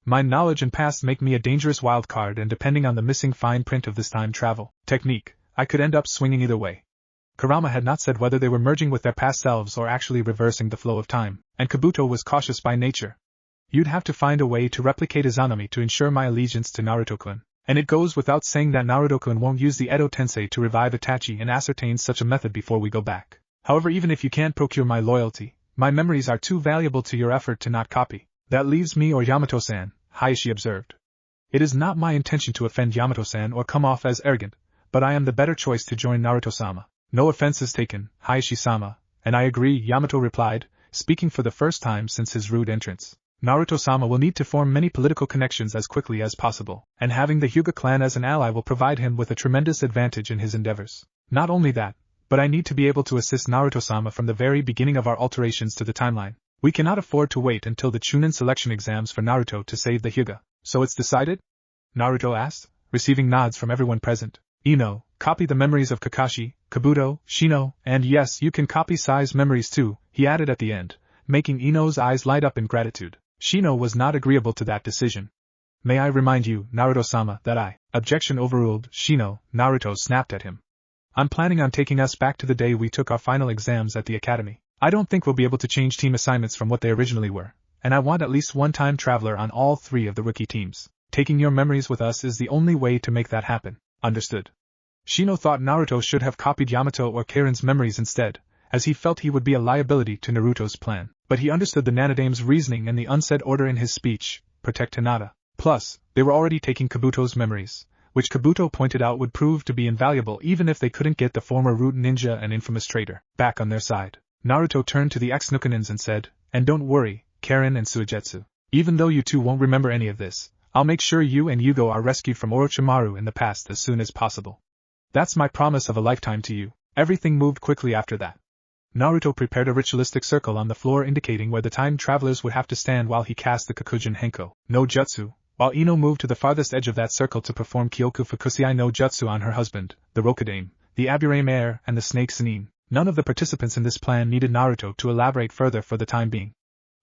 My knowledge and past make me a dangerous wild card, and depending on the missing fine print of this time travel technique, I could end up swinging either way. Kurama had not said whether they were merging with their past selves or actually reversing the flow of time, and Kabuto was cautious by nature. You'd have to find a way to replicate Izanami to ensure my allegiance to Naruto-kun. And it goes without saying that Naruto-kun won't use the Edo Tensei to revive Itachi and ascertain such a method before we go back. However, even if you can't procure my loyalty, my memories are too valuable to your effort to not copy. That leaves me or Yamato-san, Hayashi observed. It is not my intention to offend Yamato-san or come off as arrogant, but I am the better choice to join Naruto-sama. No offense is taken, Hayashi-sama, and I agree, Yamato replied, speaking for the first time since his rude entrance. Naruto-sama will need to form many political connections as quickly as possible, and having the Hyuga clan as an ally will provide him with a tremendous advantage in his endeavors. Not only that, but I need to be able to assist Naruto-sama from the very beginning of our alterations to the timeline. We cannot afford to wait until the Chunin selection exams for Naruto to save the Hyuga. So it's decided? Naruto asked, receiving nods from everyone present. Ino, copy the memories of Kakashi, Kabuto, Shino, and yes, you can copy Sai's memories too, he added at the end, making Ino's eyes light up in gratitude. Shino was not agreeable to that decision. May I remind you, Naruto-sama, that I... Objection overruled, Shino, Naruto snapped at him. I'm planning on taking us back to the day we took our final exams at the academy. I don't think we'll be able to change team assignments from what they originally were, and I want at least one time traveler on all 3 of the rookie teams. Taking your memories with us is the only way to make that happen. Understood. Shino thought Naruto should have copied Yamato or Karen's memories instead, as he felt he would be a liability to Naruto's plan. But he understood the Nanodame's reasoning and the unsaid order in his speech, protect Hinata. Plus, they were already taking Kabuto's memories, which Kabuto pointed out would prove to be invaluable even if they couldn't get the former root ninja and infamous traitor back on their side. Naruto turned to the ex-Nukanins and said, and don't worry, Karen and Suigetsu. Even though you two won't remember any of this, I'll make sure you and Yugo are rescued from Orochimaru in the past as soon as possible. That's my promise of a lifetime to you. Everything moved quickly after that. Naruto prepared a ritualistic circle on the floor indicating where the time travelers would have to stand while he cast the Kakujin Henko no Jutsu, while Ino moved to the farthest edge of that circle to perform Kyoku Fukusei no Jutsu on her husband, the Rokudame, the Aburame heir, and the Snake Sannin. None of the participants in this plan needed Naruto to elaborate further for the time being.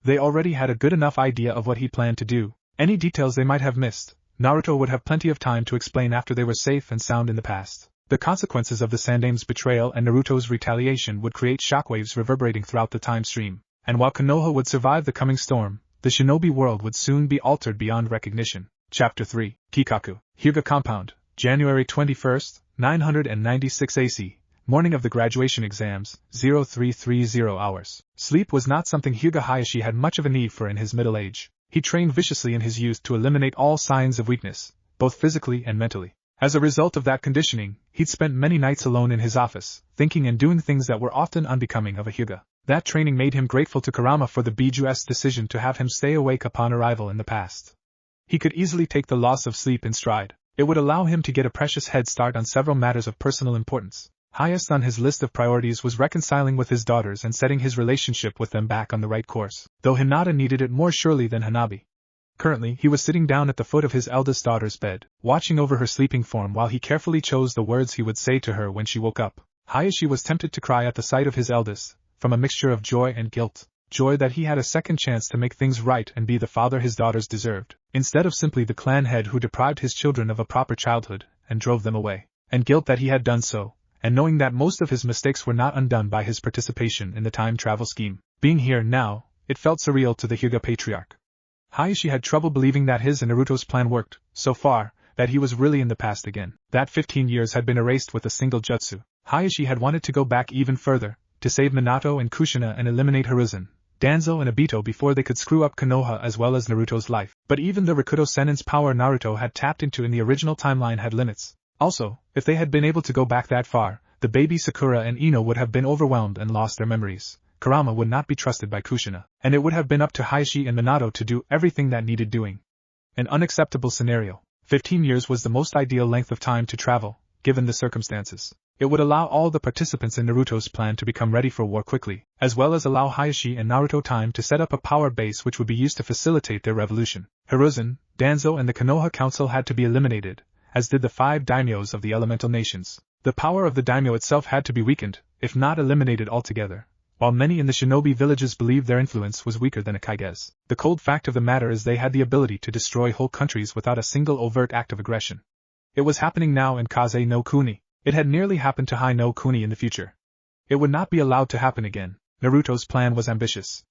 They already had a good enough idea of what he planned to do. Any details they might have missed, Naruto would have plenty of time to explain after they were safe and sound in the past. The consequences of the Sandame's betrayal and Naruto's retaliation would create shockwaves reverberating throughout the time stream, and while Konoha would survive the coming storm, the shinobi world would soon be altered beyond recognition. Chapter 3, Kikaku, Hyuga Compound, January 21st, 996 AC, morning of the graduation exams, 0330 hours. Sleep was not something Hyuga Hayashi had much of a need for in his middle age. He trained viciously in his youth to eliminate all signs of weakness, both physically and mentally. As a result of that conditioning, he'd spent many nights alone in his office, thinking and doing things that were often unbecoming of a Hyuga. That training made him grateful to Kurama for the Biju's decision to have him stay awake upon arrival in the past. He could easily take the loss of sleep in stride. It would allow him to get a precious head start on several matters of personal importance. Highest on his list of priorities was reconciling with his daughters and setting his relationship with them back on the right course, though Hinata needed it more surely than Hanabi. Currently, he was sitting down at the foot of his eldest daughter's bed, watching over her sleeping form while he carefully chose the words he would say to her when she woke up. Hayashi was tempted to cry at the sight of his eldest, from a mixture of joy and guilt. Joy that he had a second chance to make things right and be the father his daughters deserved, instead of simply the clan head who deprived his children of a proper childhood and drove them away. And guilt that he had done so, and knowing that most of his mistakes were not undone by his participation in the time travel scheme. Being here now, it felt surreal to the Hyuga patriarch. Hayashi had trouble believing that his and Naruto's plan worked, so far, that he was really in the past again. That 15 years had been erased with a single jutsu. Hayashi had wanted to go back even further, to save Minato and Kushina and eliminate Hiruzen, Danzo and Obito before they could screw up Konoha as well as Naruto's life. But even the Rikudo Sennin's power Naruto had tapped into in the original timeline had limits. Also, if they had been able to go back that far, the baby Sakura and Ino would have been overwhelmed and lost their memories. Kurama would not be trusted by Kushina, and it would have been up to Hayashi and Minato to do everything that needed doing. An unacceptable scenario. 15 years was the most ideal length of time to travel, given the circumstances. It would allow all the participants in Naruto's plan to become ready for war quickly, as well as allow Hayashi and Naruto time to set up a power base which would be used to facilitate their revolution. Hiruzen, Danzo and the Konoha Council had to be eliminated, as did the 5 daimyos of the elemental nations. The power of the daimyo itself had to be weakened, if not eliminated altogether. While many in the shinobi villages believed their influence was weaker than a Kaige's, the cold fact of the matter is they had the ability to destroy whole countries without a single overt act of aggression. It was happening now in Kaze no Kuni. It had nearly happened to Hai no Kuni in the future. It would not be allowed to happen again. Naruto's plan was ambitious.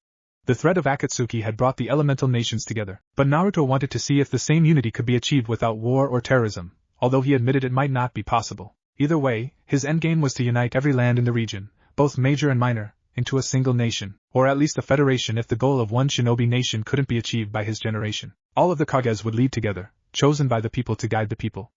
The threat of Akatsuki had brought the elemental nations together, but Naruto wanted to see if the same unity could be achieved without war or terrorism, although he admitted it might not be possible. Either way, his endgame was to unite every land in the region, both major and minor, into a single nation, or at least a federation if the goal of one shinobi nation couldn't be achieved by his generation. All of the Kages would lead together, chosen by the people to guide the people.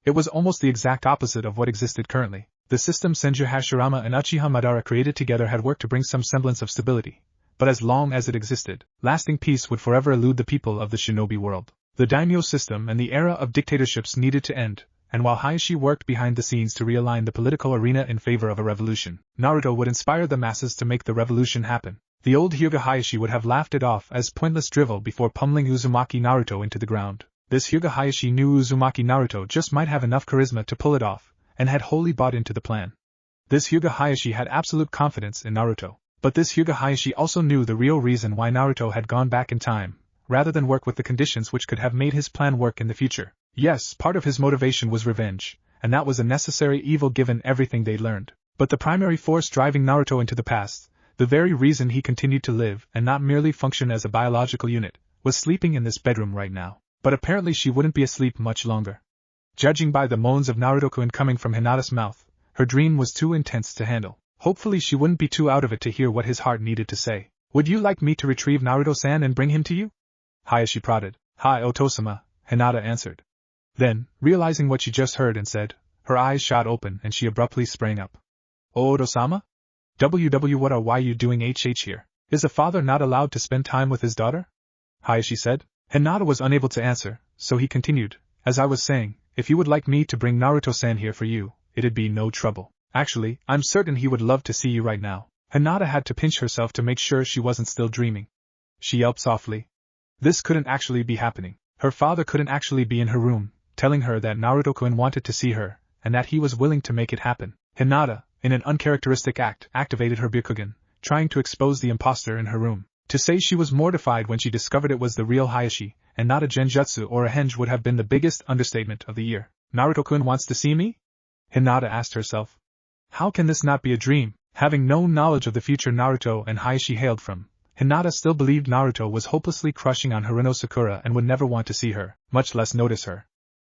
It was almost the exact opposite of what existed currently. The system Senju Hashirama and Uchiha Madara created together had worked to bring some semblance of stability, but as long as it existed, lasting peace would forever elude the people of the shinobi world. The daimyo system and the era of dictatorships needed to end, and while Hayashi worked behind the scenes to realign the political arena in favor of a revolution, Naruto would inspire the masses to make the revolution happen. The old Hyuga Hayashi would have laughed it off as pointless drivel before pummeling Uzumaki Naruto into the ground. This Hyuga Hayashi knew Uzumaki Naruto just might have enough charisma to pull it off, and had wholly bought into the plan. This Hyuga Hayashi had absolute confidence in Naruto. But this Hyuga Hayashi also knew the real reason why Naruto had gone back in time, rather than work with the conditions which could have made his plan work in the future. Yes, part of his motivation was revenge, and that was a necessary evil given everything they'd learned. But the primary force driving Naruto into the past, the very reason he continued to live and not merely function as a biological unit, was sleeping in this bedroom right now. But apparently she wouldn't be asleep much longer. Judging by the moans of Naruto-kun coming from Hinata's mouth, her dream was too intense to handle. Hopefully she wouldn't be too out of it to hear what his heart needed to say. Would you like me to retrieve Naruto-san and bring him to you? Hayashi prodded. Hi, Otosama, Hinata answered. Then, realizing what she just heard and said, her eyes shot open and she abruptly sprang up. Oh, Otosama? What are you doing here? Is a father not allowed to spend time with his daughter? Hayashi said. Hinata was unable to answer, so he continued, as I was saying, if you would like me to bring Naruto-san here for you, it'd be no trouble. Actually, I'm certain he would love to see you right now. Hinata had to pinch herself to make sure she wasn't still dreaming. She yelped softly. This couldn't actually be happening. Her father couldn't actually be in her room, telling her that Naruto-kun wanted to see her, and that he was willing to make it happen. Hinata, in an uncharacteristic act, activated her Byakugan, trying to expose the imposter in her room. To say she was mortified when she discovered it was the real Hayashi, and not a genjutsu or a henge would have been the biggest understatement of the year. Naruto-kun wants to see me? Hinata asked herself. How can this not be a dream? Having no knowledge of the future Naruto and Hayashi hailed from, Hinata still believed Naruto was hopelessly crushing on Haruno Sakura and would never want to see her, much less notice her.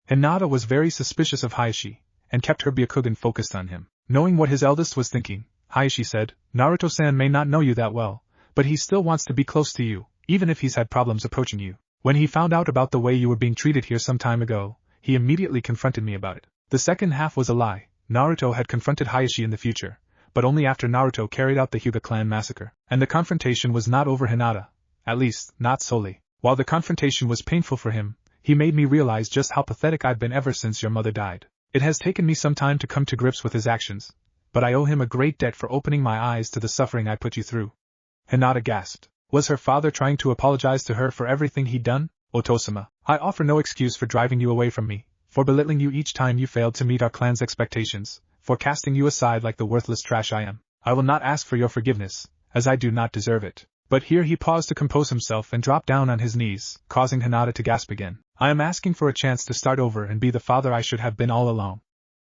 Hinata was very suspicious of Hayashi, and kept her Byakugan focused on him. Knowing what his eldest was thinking, Hayashi said, Naruto-san may not know you that well, but he still wants to be close to you, even if he's had problems approaching you. When he found out about the way you were being treated here some time ago, he immediately confronted me about it. The second half was a lie. Naruto had confronted Hayashi in the future, but only after Naruto carried out the Hyuga clan massacre. And the confrontation was not over Hinata, at least, not solely. While the confrontation was painful for him, he made me realize just how pathetic I've been ever since your mother died. It has taken me some time to come to grips with his actions, but I owe him a great debt for opening my eyes to the suffering I put you through. Hinata gasped. Was her father trying to apologize to her for everything he'd done? Otosama, I offer no excuse for driving you away from me, for belittling you each time you failed to meet our clan's expectations, for casting you aside like the worthless trash I am. I will not ask for your forgiveness, as I do not deserve it. But here he paused to compose himself and dropped down on his knees, causing Hinata to gasp again. I am asking for a chance to start over and be the father I should have been all along.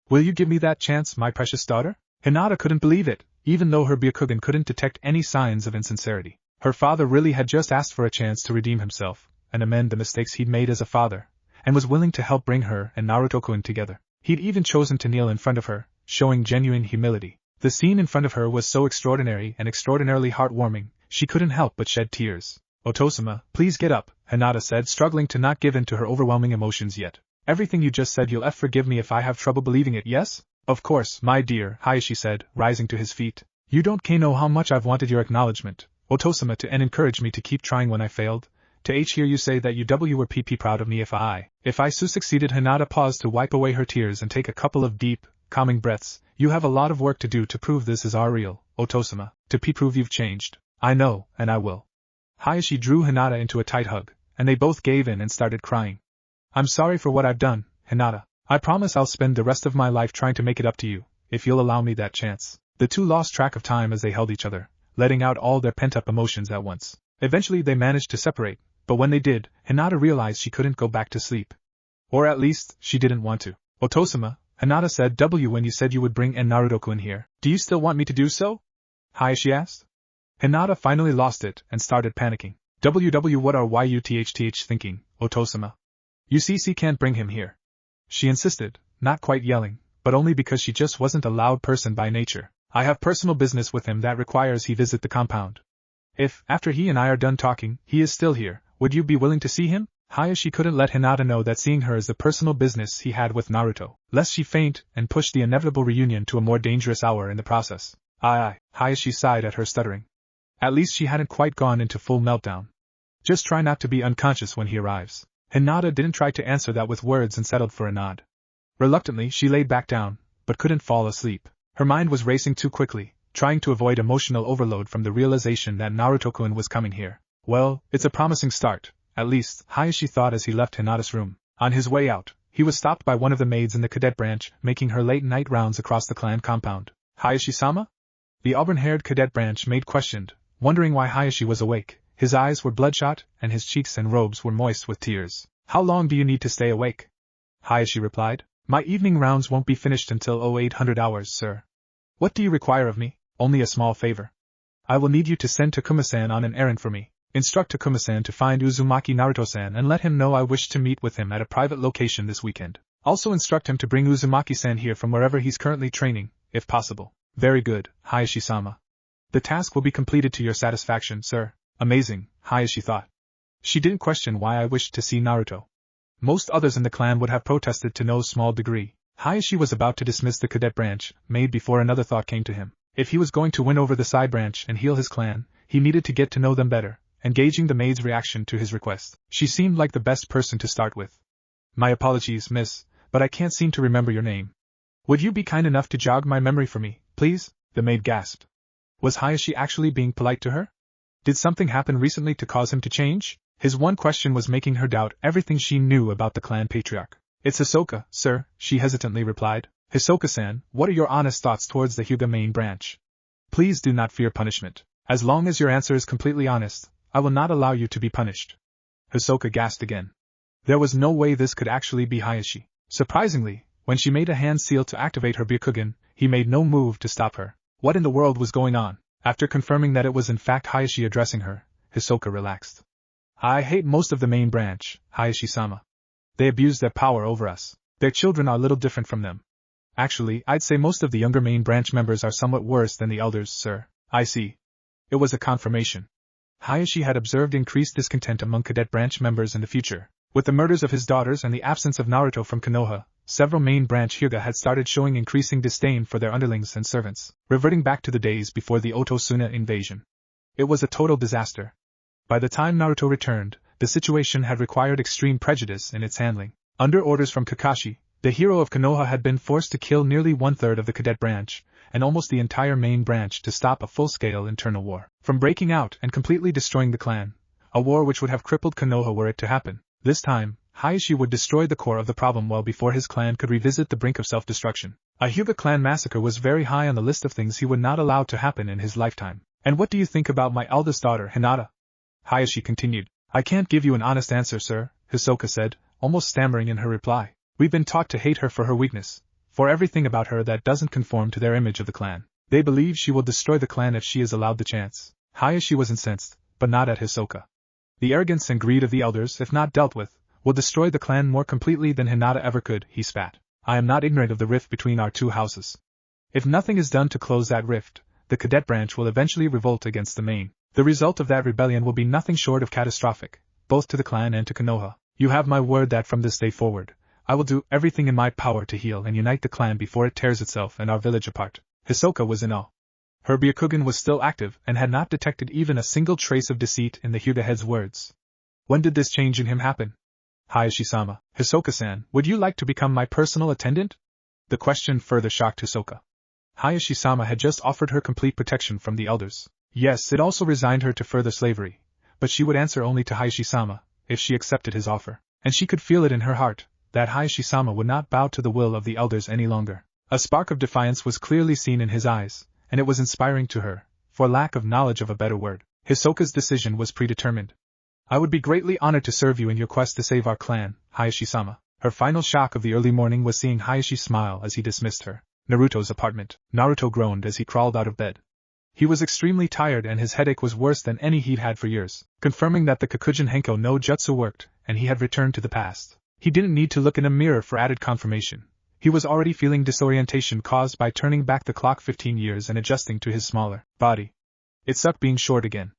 Will you give me that chance, my precious daughter? Hinata couldn't believe it, even though her Byakugan couldn't detect any signs of insincerity. Her father really had just asked for a chance to redeem himself, and amend the mistakes he'd made as a father, and was willing to help bring her and Naruto-kun together. He'd even chosen to kneel in front of her, showing genuine humility. The scene in front of her was so extraordinary and extraordinarily heartwarming, she couldn't help but shed tears. Otosama, please get up, Hinata said, struggling to not give in to her overwhelming emotions yet. Everything you just said, you'll forgive me if I have trouble believing it, yes? Of course, my dear, Hayashi said, rising to his feet. You don't know how much I've wanted your acknowledgement, Otosama, to and encourage me to keep trying when I failed. To hear you say that you were proud of me if I succeeded. Hinata paused to wipe away her tears and take a couple of deep, calming breaths. You have a lot of work to do to prove this is real, Otosama, to prove you've changed. I know, and I will. Hayashi drew Hinata into a tight hug, and they both gave in and started crying. I'm sorry for what I've done, Hinata. I promise I'll spend the rest of my life trying to make it up to you, if you'll allow me that chance. The two lost track of time as they held each other, letting out all their pent-up emotions at once. Eventually they managed to separate, but when they did, Hinata realized she couldn't go back to sleep. Or at least, she didn't want to. Otosama, Hinata said, when you said you would bring Naruto-kun here, do you still want me to do so? Hayashi asked. Hinata finally lost it and started panicking. What are you thinking, Otosama? You see, can't bring him here. She insisted, not quite yelling, but only because she just wasn't a loud person by nature. I have personal business with him that requires he visit the compound. If, after he and I are done talking, he is still here, would you be willing to see him? Hayashi couldn't let Hinata know that seeing her is the personal business he had with Naruto, lest she faint and push the inevitable reunion to a more dangerous hour in the process. Aye, Hayashi sighed at her stuttering. At least she hadn't quite gone into full meltdown. Just try not to be unconscious when he arrives. Hinata didn't try to answer that with words and settled for a nod. Reluctantly, she laid back down, but couldn't fall asleep. Her mind was racing too quickly, trying to avoid emotional overload from the realization that Naruto-kun was coming here. Well, it's a promising start, at least, Hayashi thought as he left Hinata's room. On his way out, he was stopped by one of the maids in the cadet branch, making her late-night rounds across the clan compound. Hayashi-sama? The auburn-haired cadet branch maid questioned, wondering why Hayashi was awake. His eyes were bloodshot, and his cheeks and robes were moist with tears. How long do you need to stay awake? Hayashi replied. My evening rounds won't be finished until 0800 hours, sir. What do you require of me? Only a small favor. I will need you to send Takuma-san on an errand for me. Instruct Takuma-san to find Uzumaki Naruto-san and let him know I wish to meet with him at a private location this weekend. Also instruct him to bring Uzumaki-san here from wherever he's currently training, if possible. Very good, Hayashi-sama. The task will be completed to your satisfaction, sir. Amazing, Hayashi thought. She didn't question why I wished to see Naruto. Most others in the clan would have protested to no small degree. Hayashi was about to dismiss the cadet branch, maid, before another thought came to him. If he was going to win over the side branch and heal his clan, he needed to get to know them better, engaging the maid's reaction to his request. She seemed like the best person to start with. My apologies, miss, but I can't seem to remember your name. Would you be kind enough to jog my memory for me, please? The maid gasped. Was Hayashi actually being polite to her? Did something happen recently to cause him to change? His one question was making her doubt everything she knew about the clan patriarch. It's Hisoka, sir, she hesitantly replied. Hisoka-san, what are your honest thoughts towards the Hyuga main branch? Please do not fear punishment. As long as your answer is completely honest, I will not allow you to be punished. Hisoka gasped again. There was no way this could actually be Hayashi. Surprisingly, when she made a hand seal to activate her Byakugan, he made no move to stop her. What in the world was going on? After confirming that it was in fact Hayashi addressing her, Hisoka relaxed. I hate most of the main branch, Hayashi-sama. They abuse their power over us. Their children are little different from them. Actually, I'd say most of the younger main branch members are somewhat worse than the elders, sir. I see. It was a confirmation. Hayashi had observed increased discontent among cadet branch members in the future. With the murders of his daughters and the absence of Naruto from Konoha, several main branch Hyuga had started showing increasing disdain for their underlings and servants, reverting back to the days before the Otosuna invasion. It was a total disaster. By the time Naruto returned, the situation had required extreme prejudice in its handling. Under orders from Kakashi, the hero of Konoha had been forced to kill nearly one-third of the cadet branch, and almost the entire main branch to stop a full-scale internal war from breaking out and completely destroying the clan, a war which would have crippled Konoha were it to happen. This time, Hayashi would destroy the core of the problem well before his clan could revisit the brink of self-destruction. A Hyuga clan massacre was very high on the list of things he would not allow to happen in his lifetime. And what do you think about my eldest daughter, Hinata? Hayashi continued. I can't give you an honest answer, sir, Hisoka said, almost stammering in her reply. We've been taught to hate her for her weakness, for everything about her that doesn't conform to their image of the clan. They believe she will destroy the clan if she is allowed the chance. Hayashi was incensed, but not at Hisoka. The arrogance and greed of the elders, if not dealt with, will destroy the clan more completely than Hinata ever could, he spat. I am not ignorant of the rift between our two houses. If nothing is done to close that rift, the cadet branch will eventually revolt against the main. The result of that rebellion will be nothing short of catastrophic, both to the clan and to Konoha. You have my word that from this day forward, I will do everything in my power to heal and unite the clan before it tears itself and our village apart. Hisoka was in awe. Her Byakugan was still active and had not detected even a single trace of deceit in the Hyuga head's words. When did this change in him happen? Hayashi-sama, Hisoka-san, would you like to become my personal attendant? The question further shocked Hisoka. Hayashi-sama had just offered her complete protection from the elders. Yes, it also resigned her to further slavery, but she would answer only to Hayashi-sama, if she accepted his offer. And she could feel it in her heart, that Hayashi-sama would not bow to the will of the elders any longer. A spark of defiance was clearly seen in his eyes, and it was inspiring to her, for lack of knowledge of a better word. Hisoka's decision was predetermined. I would be greatly honored to serve you in your quest to save our clan, Hayashi-sama. Her final shock of the early morning was seeing Hayashi smile as he dismissed her. Naruto's apartment. Naruto groaned as he crawled out of bed. He was extremely tired and his headache was worse than any he'd had for years, confirming that the Kakujin Henko no Jutsu worked, and he had returned to the past. He didn't need to look in a mirror for added confirmation. He was already feeling disorientation caused by turning back the clock 15 years and adjusting to his smaller body. It sucked being short again.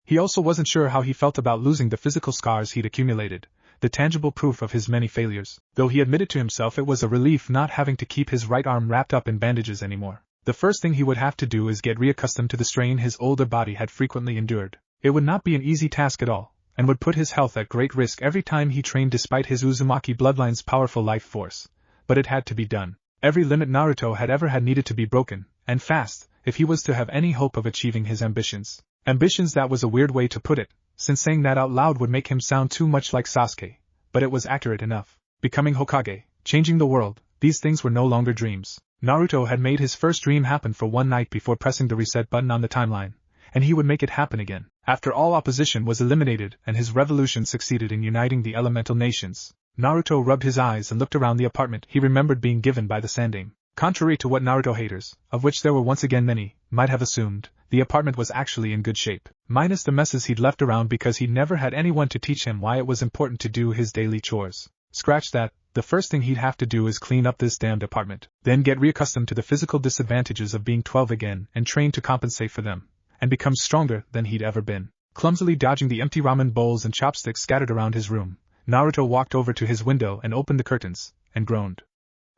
He also wasn't sure how he felt about losing the physical scars he'd accumulated, the tangible proof of his many failures, though he admitted to himself it was a relief not having to keep his right arm wrapped up in bandages anymore. The first thing he would have to do is get reaccustomed to the strain his older body had frequently endured. It would not be an easy task at all, and would put his health at great risk every time he trained despite his Uzumaki bloodline's powerful life force. But it had to be done. Every limit Naruto had ever had needed to be broken, and fast, if he was to have any hope of achieving his ambitions. Ambitions, that was a weird way to put it, since saying that out loud would make him sound too much like Sasuke, but it was accurate enough. Becoming Hokage, changing the world, these things were no longer dreams. Naruto had made his first dream happen for one night before pressing the reset button on the timeline, and he would make it happen again. After all opposition was eliminated and his revolution succeeded in uniting the elemental nations, Naruto rubbed his eyes and looked around the apartment he remembered being given by the Sandaime. Contrary to what Naruto haters, of which there were once again many, might have assumed, the apartment was actually in good shape, minus the messes he'd left around because he'd never had anyone to teach him why it was important to do his daily chores. Scratch that, the first thing he'd have to do is clean up this damned apartment, then get reaccustomed to the physical disadvantages of being 12 again and train to compensate for them, and become stronger than he'd ever been. Clumsily dodging the empty ramen bowls and chopsticks scattered around his room, Naruto walked over to his window and opened the curtains, and groaned.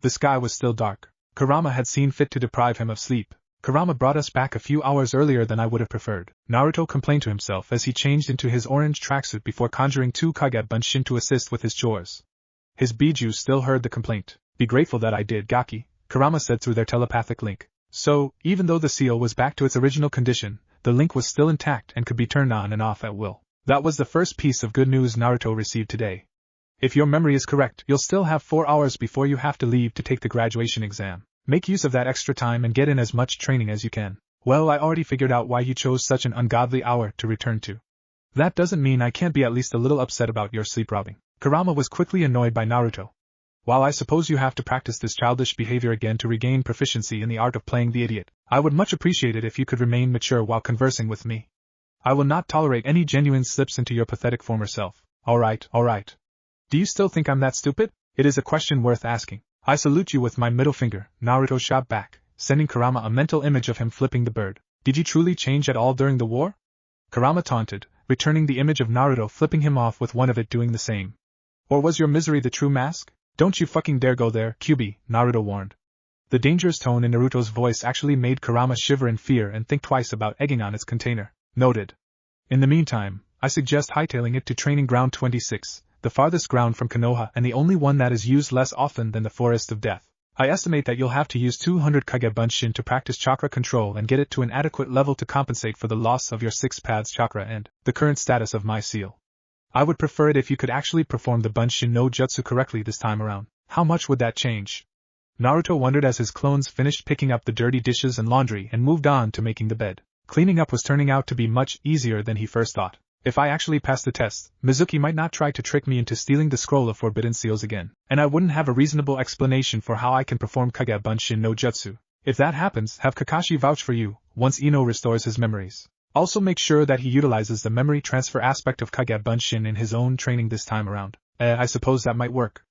The sky was still dark. Kurama had seen fit to deprive him of sleep. Kurama brought us back a few hours earlier than I would have preferred, Naruto complained to himself as he changed into his orange tracksuit before conjuring 2 Kage Bunshin to assist with his chores. His Biju still heard the complaint. Be grateful that I did, Gaki, Kurama said through their telepathic link. So, even though the seal was back to its original condition, the link was still intact and could be turned on and off at will. That was the first piece of good news Naruto received today. If your memory is correct, you'll still have 4 hours before you have to leave to take the graduation exam. Make use of that extra time and get in as much training as you can. Well, I already figured out why you chose such an ungodly hour to return to. That doesn't mean I can't be at least a little upset about your sleep robbing. Kurama was quickly annoyed by Naruto. While I suppose you have to practice this childish behavior again to regain proficiency in the art of playing the idiot, I would much appreciate it if you could remain mature while conversing with me. I will not tolerate any genuine slips into your pathetic former self. Alright. Do you still think I'm that stupid? It is a question worth asking. I salute you with my middle finger, Naruto shot back, sending Kurama a mental image of him flipping the bird. Did you truly change at all during the war? Kurama taunted, returning the image of Naruto flipping him off with one of it doing the same. Or was your misery the true mask? Don't you fucking dare go there, Kyuubi, Naruto warned. The dangerous tone in Naruto's voice actually made Kurama shiver in fear and think twice about egging on its container. Noted. In the meantime, I suggest hightailing it to Training Ground 26, the farthest ground from Konoha and the only one that is used less often than the Forest of Death. I estimate that you'll have to use 200 Kage Bunshin to practice chakra control and get it to an adequate level to compensate for the loss of your 6 paths chakra and the current status of my seal. I would prefer it if you could actually perform the Bunshin no Jutsu correctly this time around. How much would that change? Naruto wondered as his clones finished picking up the dirty dishes and laundry and moved on to making the bed. Cleaning up was turning out to be much easier than he first thought. If I actually passed the test, Mizuki might not try to trick me into stealing the scroll of forbidden seals again, and I wouldn't have a reasonable explanation for how I can perform Kage Bunshin no Jutsu. If that happens, have Kakashi vouch for you, once Ino restores his memories. Also make sure that he utilizes the memory transfer aspect of Kage Bunshin in his own training this time around. I suppose that might work.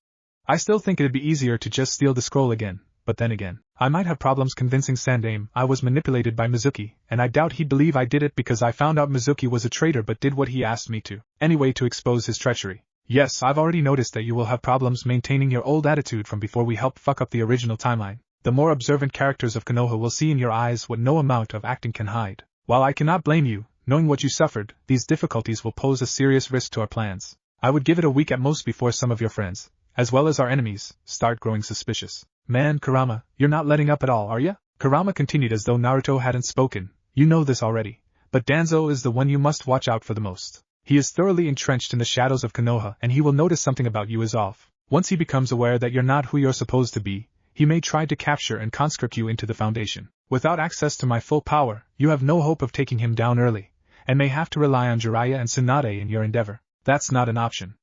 I still think it'd be easier to just steal the scroll again, but then again, I might have problems convincing Sandaime I was manipulated by Mizuki, and I doubt he'd believe I did it because I found out Mizuki was a traitor but did what he asked me to, anyway, to expose his treachery. Yes, I've already noticed that you will have problems maintaining your old attitude from before we helped fuck up the original timeline. The more observant characters of Konoha will see in your eyes what no amount of acting can hide. While I cannot blame you, knowing what you suffered, these difficulties will pose a serious risk to our plans. I would give it a week at most before some of your friends, as well as our enemies, start growing suspicious. Man, Kurama, you're not letting up at all, are ya? Kurama continued as though Naruto hadn't spoken. You know this already, but Danzo is the one you must watch out for the most. He is thoroughly entrenched in the shadows of Konoha and he will notice something about you is off. Once he becomes aware that you're not who you're supposed to be, he may try to capture and conscript you into the Foundation. Without access to my full power, you have no hope of taking him down early, and may have to rely on Jiraiya and Tsunade in your endeavor. That's not an option.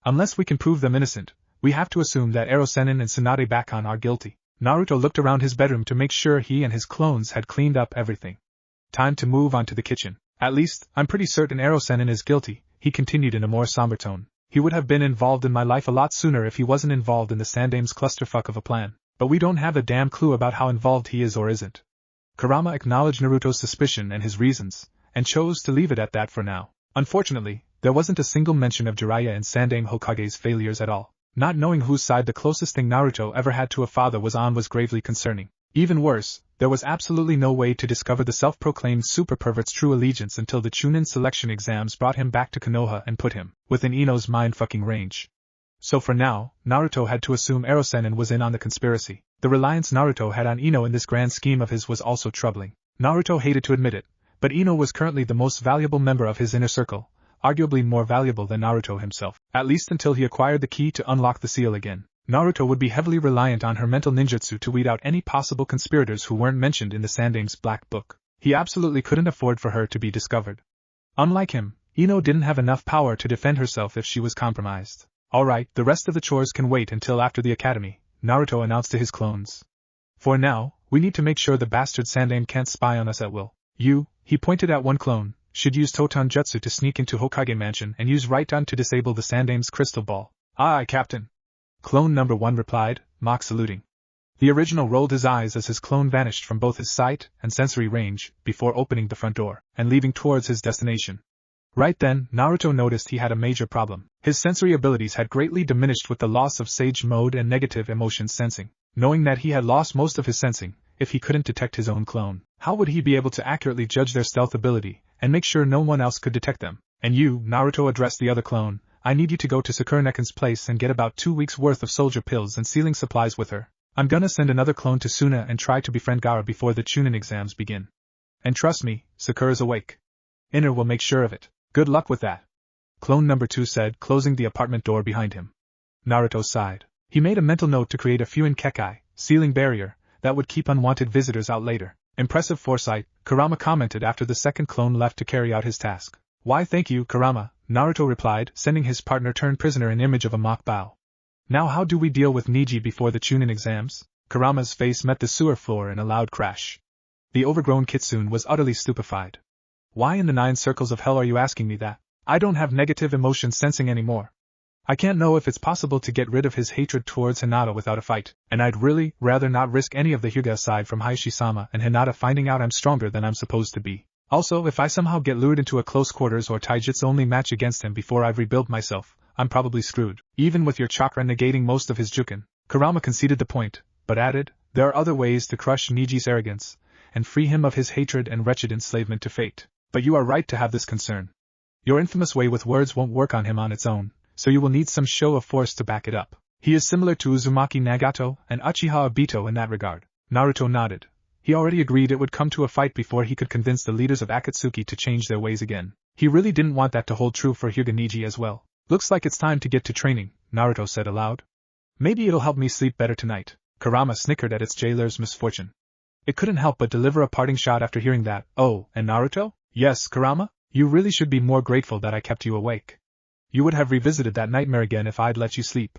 Unless we can prove them innocent, we have to assume that Erosenin and Tsunade Bakon are guilty. Naruto looked around his bedroom to make sure he and his clones had cleaned up everything. Time to move on to the kitchen. At least, I'm pretty certain Erosenin is guilty, he continued in a more somber tone. He would have been involved in my life a lot sooner if he wasn't involved in the Sandaime's clusterfuck of a plan. But we don't have a damn clue about how involved he is or isn't. Kurama acknowledged Naruto's suspicion and his reasons, and chose to leave it at that for now. Unfortunately, there wasn't a single mention of Jiraiya and Sandaime Hokage's failures at all. Not knowing whose side the closest thing Naruto ever had to a father was on was gravely concerning. Even worse, There was absolutely no way to discover the self-proclaimed super pervert's true allegiance until the Chunin selection exams brought him back to Konoha and put him within Ino's mind-fucking range. So for now, Naruto had to assume Erosenin was in on the conspiracy. The reliance Naruto had on Ino in this grand scheme of his was also troubling. Naruto hated to admit it, but Ino was currently the most valuable member of his inner circle, arguably more valuable than Naruto himself, at least until he acquired the key to unlock the seal again. Naruto would be heavily reliant on her mental ninjutsu to weed out any possible conspirators who weren't mentioned in the Sandame's Black Book. He absolutely couldn't afford for her to be discovered. Unlike him, Ino didn't have enough power to defend herself if she was compromised. Alright, the rest of the chores can wait until after the academy, Naruto announced to his clones. For now, we need to make sure the bastard Sandame can't spy on us at will. You, he pointed at one clone, should use Totan Jutsu to sneak into Hokage Mansion and use Raiton to disable the Sandame's crystal ball. Aye, Captain. Clone number 1 replied, mock saluting. The original rolled his eyes as his clone vanished from both his sight and sensory range before opening the front door and leaving towards his destination. Right then, Naruto noticed he had a major problem. His sensory abilities had greatly diminished with the loss of Sage Mode and negative emotion sensing. Knowing that he had lost most of his sensing, if he couldn't detect his own clone, how would he be able to accurately judge their stealth ability and make sure no one else could detect them? And you, Naruto addressed the other clone, I need you to go to Sakura Nekin's place and get about 2 weeks worth of soldier pills and sealing supplies with her. I'm gonna send another clone to Suna and try to befriend Gaara before the Chunin exams begin. And trust me, Sakura's awake. Iner will make sure of it. Good luck with that. Clone number 2 said, closing the apartment door behind him. Naruto sighed. He made a mental note to create a Fuin Kekai, sealing barrier, that would keep unwanted visitors out later. Impressive foresight, Kurama commented after the second clone left to carry out his task. Why thank you, Kurama, Naruto replied, sending his partner-turned-prisoner an image of a mock bow. Now how do we deal with Niji before the Chunin exams? Kurama's face met the sewer floor in a loud crash. The overgrown Kitsune was utterly stupefied. Why in the 9 circles of hell are you asking me that? I don't have negative emotion sensing anymore. I can't know if it's possible to get rid of his hatred towards Hinata without a fight, and I'd really rather not risk any of the Hyuga aside from Hayashi-sama and Hinata finding out I'm stronger than I'm supposed to be. Also, if I somehow get lured into a close quarters or taijutsu-only match against him before I've rebuilt myself, I'm probably screwed, even with your chakra negating most of his juken. Kurama conceded the point, but added, there are other ways to crush Niji's arrogance, and free him of his hatred and wretched enslavement to fate. But you are right to have this concern. Your infamous way with words won't work on him on its own, so you will need some show of force to back it up. He is similar to Uzumaki Nagato and Uchiha Obito in that regard. Naruto nodded. He already agreed it would come to a fight before he could convince the leaders of Akatsuki to change their ways again. He really didn't want that to hold true for Hyuga Niji as well. Looks like it's time to get to training, Naruto said aloud. Maybe it'll help me sleep better tonight. Kurama snickered at its jailer's misfortune. It couldn't help but deliver a parting shot after hearing that. Oh, and Naruto? Yes, Kurama? You really should be more grateful that I kept you awake. You would have revisited that nightmare again if I'd let you sleep.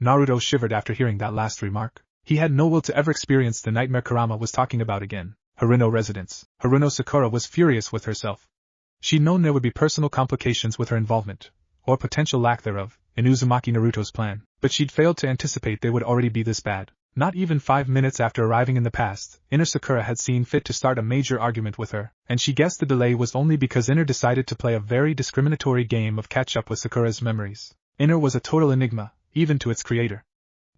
Naruto shivered after hearing that last remark. He had no will to ever experience the nightmare Kurama was talking about again. Haruno residence. Haruno Sakura was furious with herself. She'd known there would be personal complications with her involvement, or potential lack thereof, in Uzumaki Naruto's plan, but she'd failed to anticipate they would already be this bad. Not even 5 minutes after arriving in the past, Iner Sakura had seen fit to start a major argument with her, and she guessed the delay was only because Iner decided to play a very discriminatory game of catch-up with Sakura's memories. Iner was a total enigma, even to its creator.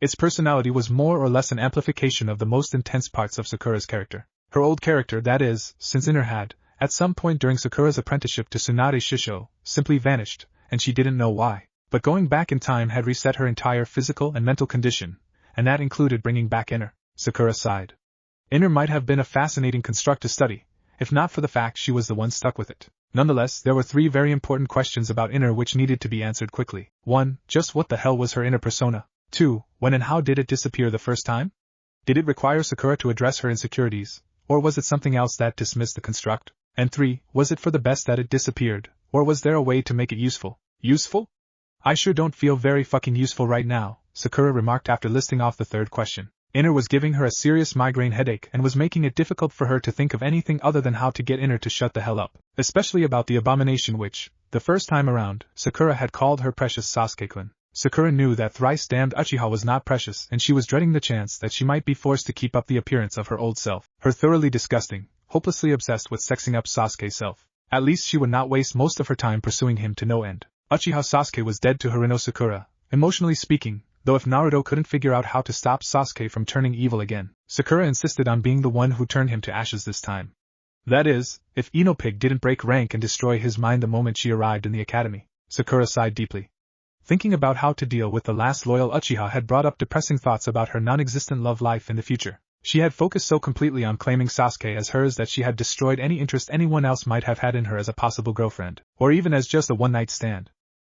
Its personality was more or less an amplification of the most intense parts of Sakura's character. Her old character, that is, since Iner had, at some point during Sakura's apprenticeship to Tsunade Shisho, simply vanished, and she didn't know why. But going back in time had reset her entire physical and mental condition, and that included bringing back Iner. Sakura sighed. Iner might have been a fascinating construct to study, if not for the fact she was the one stuck with it. Nonetheless, there were 3 very important questions about Iner which needed to be answered quickly. 1. Just what the hell was her inner persona? 2. When and how did it disappear the first time? Did it require Sakura to address her insecurities, or was it something else that dismissed the construct? And 3. Was it for the best that it disappeared, or was there a way to make it useful? Useful? I sure don't feel very fucking useful right now, Sakura remarked after listing off the 3rd question. Iner was giving her a serious migraine headache and was making it difficult for her to think of anything other than how to get Iner to shut the hell up, especially about the abomination which, the first time around, Sakura had called her precious Sasuke-kun. Sakura knew that thrice-damned Uchiha was not precious and she was dreading the chance that she might be forced to keep up the appearance of her old self, her thoroughly disgusting, hopelessly obsessed with sexing up Sasuke's self. At least she would not waste most of her time pursuing him to no end. Uchiha Sasuke was dead to Haruno Sakura. Emotionally speaking, though if Naruto couldn't figure out how to stop Sasuke from turning evil again, Sakura insisted on being the one who turned him to ashes this time. That is, if Enopig didn't break rank and destroy his mind the moment she arrived in the academy. Sakura sighed deeply. Thinking about how to deal with the last loyal Uchiha had brought up depressing thoughts about her non-existent love life in the future. She had focused so completely on claiming Sasuke as hers that she had destroyed any interest anyone else might have had in her as a possible girlfriend, or even as just a one-night stand.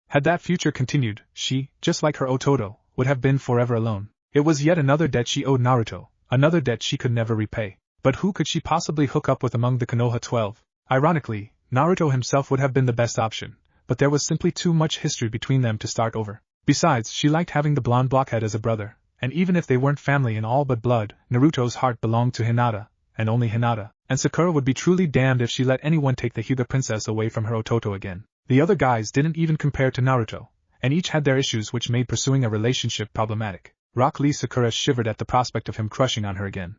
Had that future continued, she, just like her Ototo, would have been forever alone. It was yet another debt she owed Naruto, another debt she could never repay. But who could she possibly hook up with among the Konoha 12? Ironically, Naruto himself would have been the best option, but there was simply too much history between them to start over. Besides, she liked having the blonde blockhead as a brother, and even if they weren't family in all but blood, Naruto's heart belonged to Hinata, and only Hinata, and Sakura would be truly damned if she let anyone take the Hyuga princess away from her Ototo again. The other guys didn't even compare to Naruto, and each had their issues which made pursuing a relationship problematic. Rock Lee Sakura shivered at the prospect of him crushing on her again.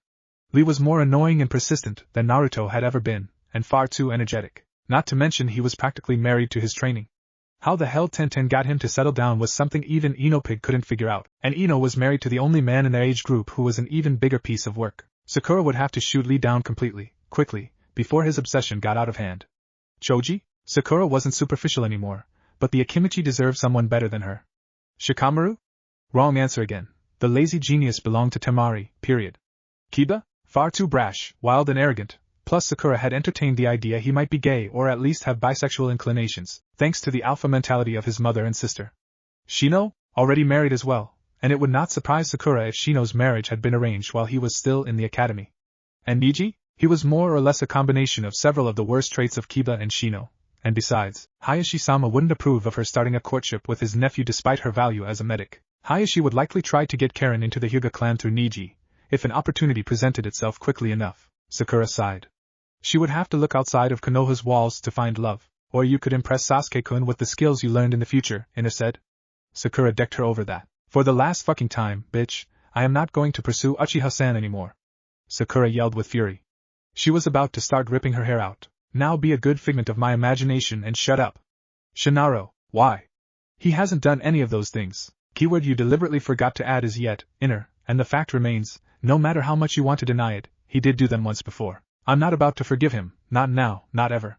Lee was more annoying and persistent than Naruto had ever been, and far too energetic. Not to mention he was practically married to his training. How the hell Tenten got him to settle down was something even Enopig couldn't figure out, and Ino was married to the only man in their age group who was an even bigger piece of work. Sakura would have to shoot Lee down completely, quickly, before his obsession got out of hand. Choji? Sakura wasn't superficial anymore, but the Akimichi deserved someone better than her. Shikamaru? Wrong answer again. The lazy genius belonged to Temari, period. Kiba? Far too brash, wild and arrogant, plus Sakura had entertained the idea he might be gay or at least have bisexual inclinations, thanks to the alpha mentality of his mother and sister. Shino? Already married as well, and it would not surprise Sakura if Shino's marriage had been arranged while he was still in the academy. And Niji? He was more or less a combination of several of the worst traits of Kiba and Shino, and besides, Hayashi-sama wouldn't approve of her starting a courtship with his nephew despite her value as a medic. Hayashi would likely try to get Karen into the Hyuga clan through Niji, if an opportunity presented itself quickly enough. Sakura sighed. She would have to look outside of Konoha's walls to find love, or you could impress Sasuke-kun with the skills you learned in the future, Ina said. Sakura decked her over that. For the last fucking time, bitch, I am not going to pursue Uchiha-san anymore. Sakura yelled with fury. She was about to start ripping her hair out. Now be a good figment of my imagination and shut up. Shinaro, why? He hasn't done any of those things. Keyword you deliberately forgot to add is yet, inner, and the fact remains, no matter how much you want to deny it, he did do them once before. I'm not about to forgive him, not now, not ever.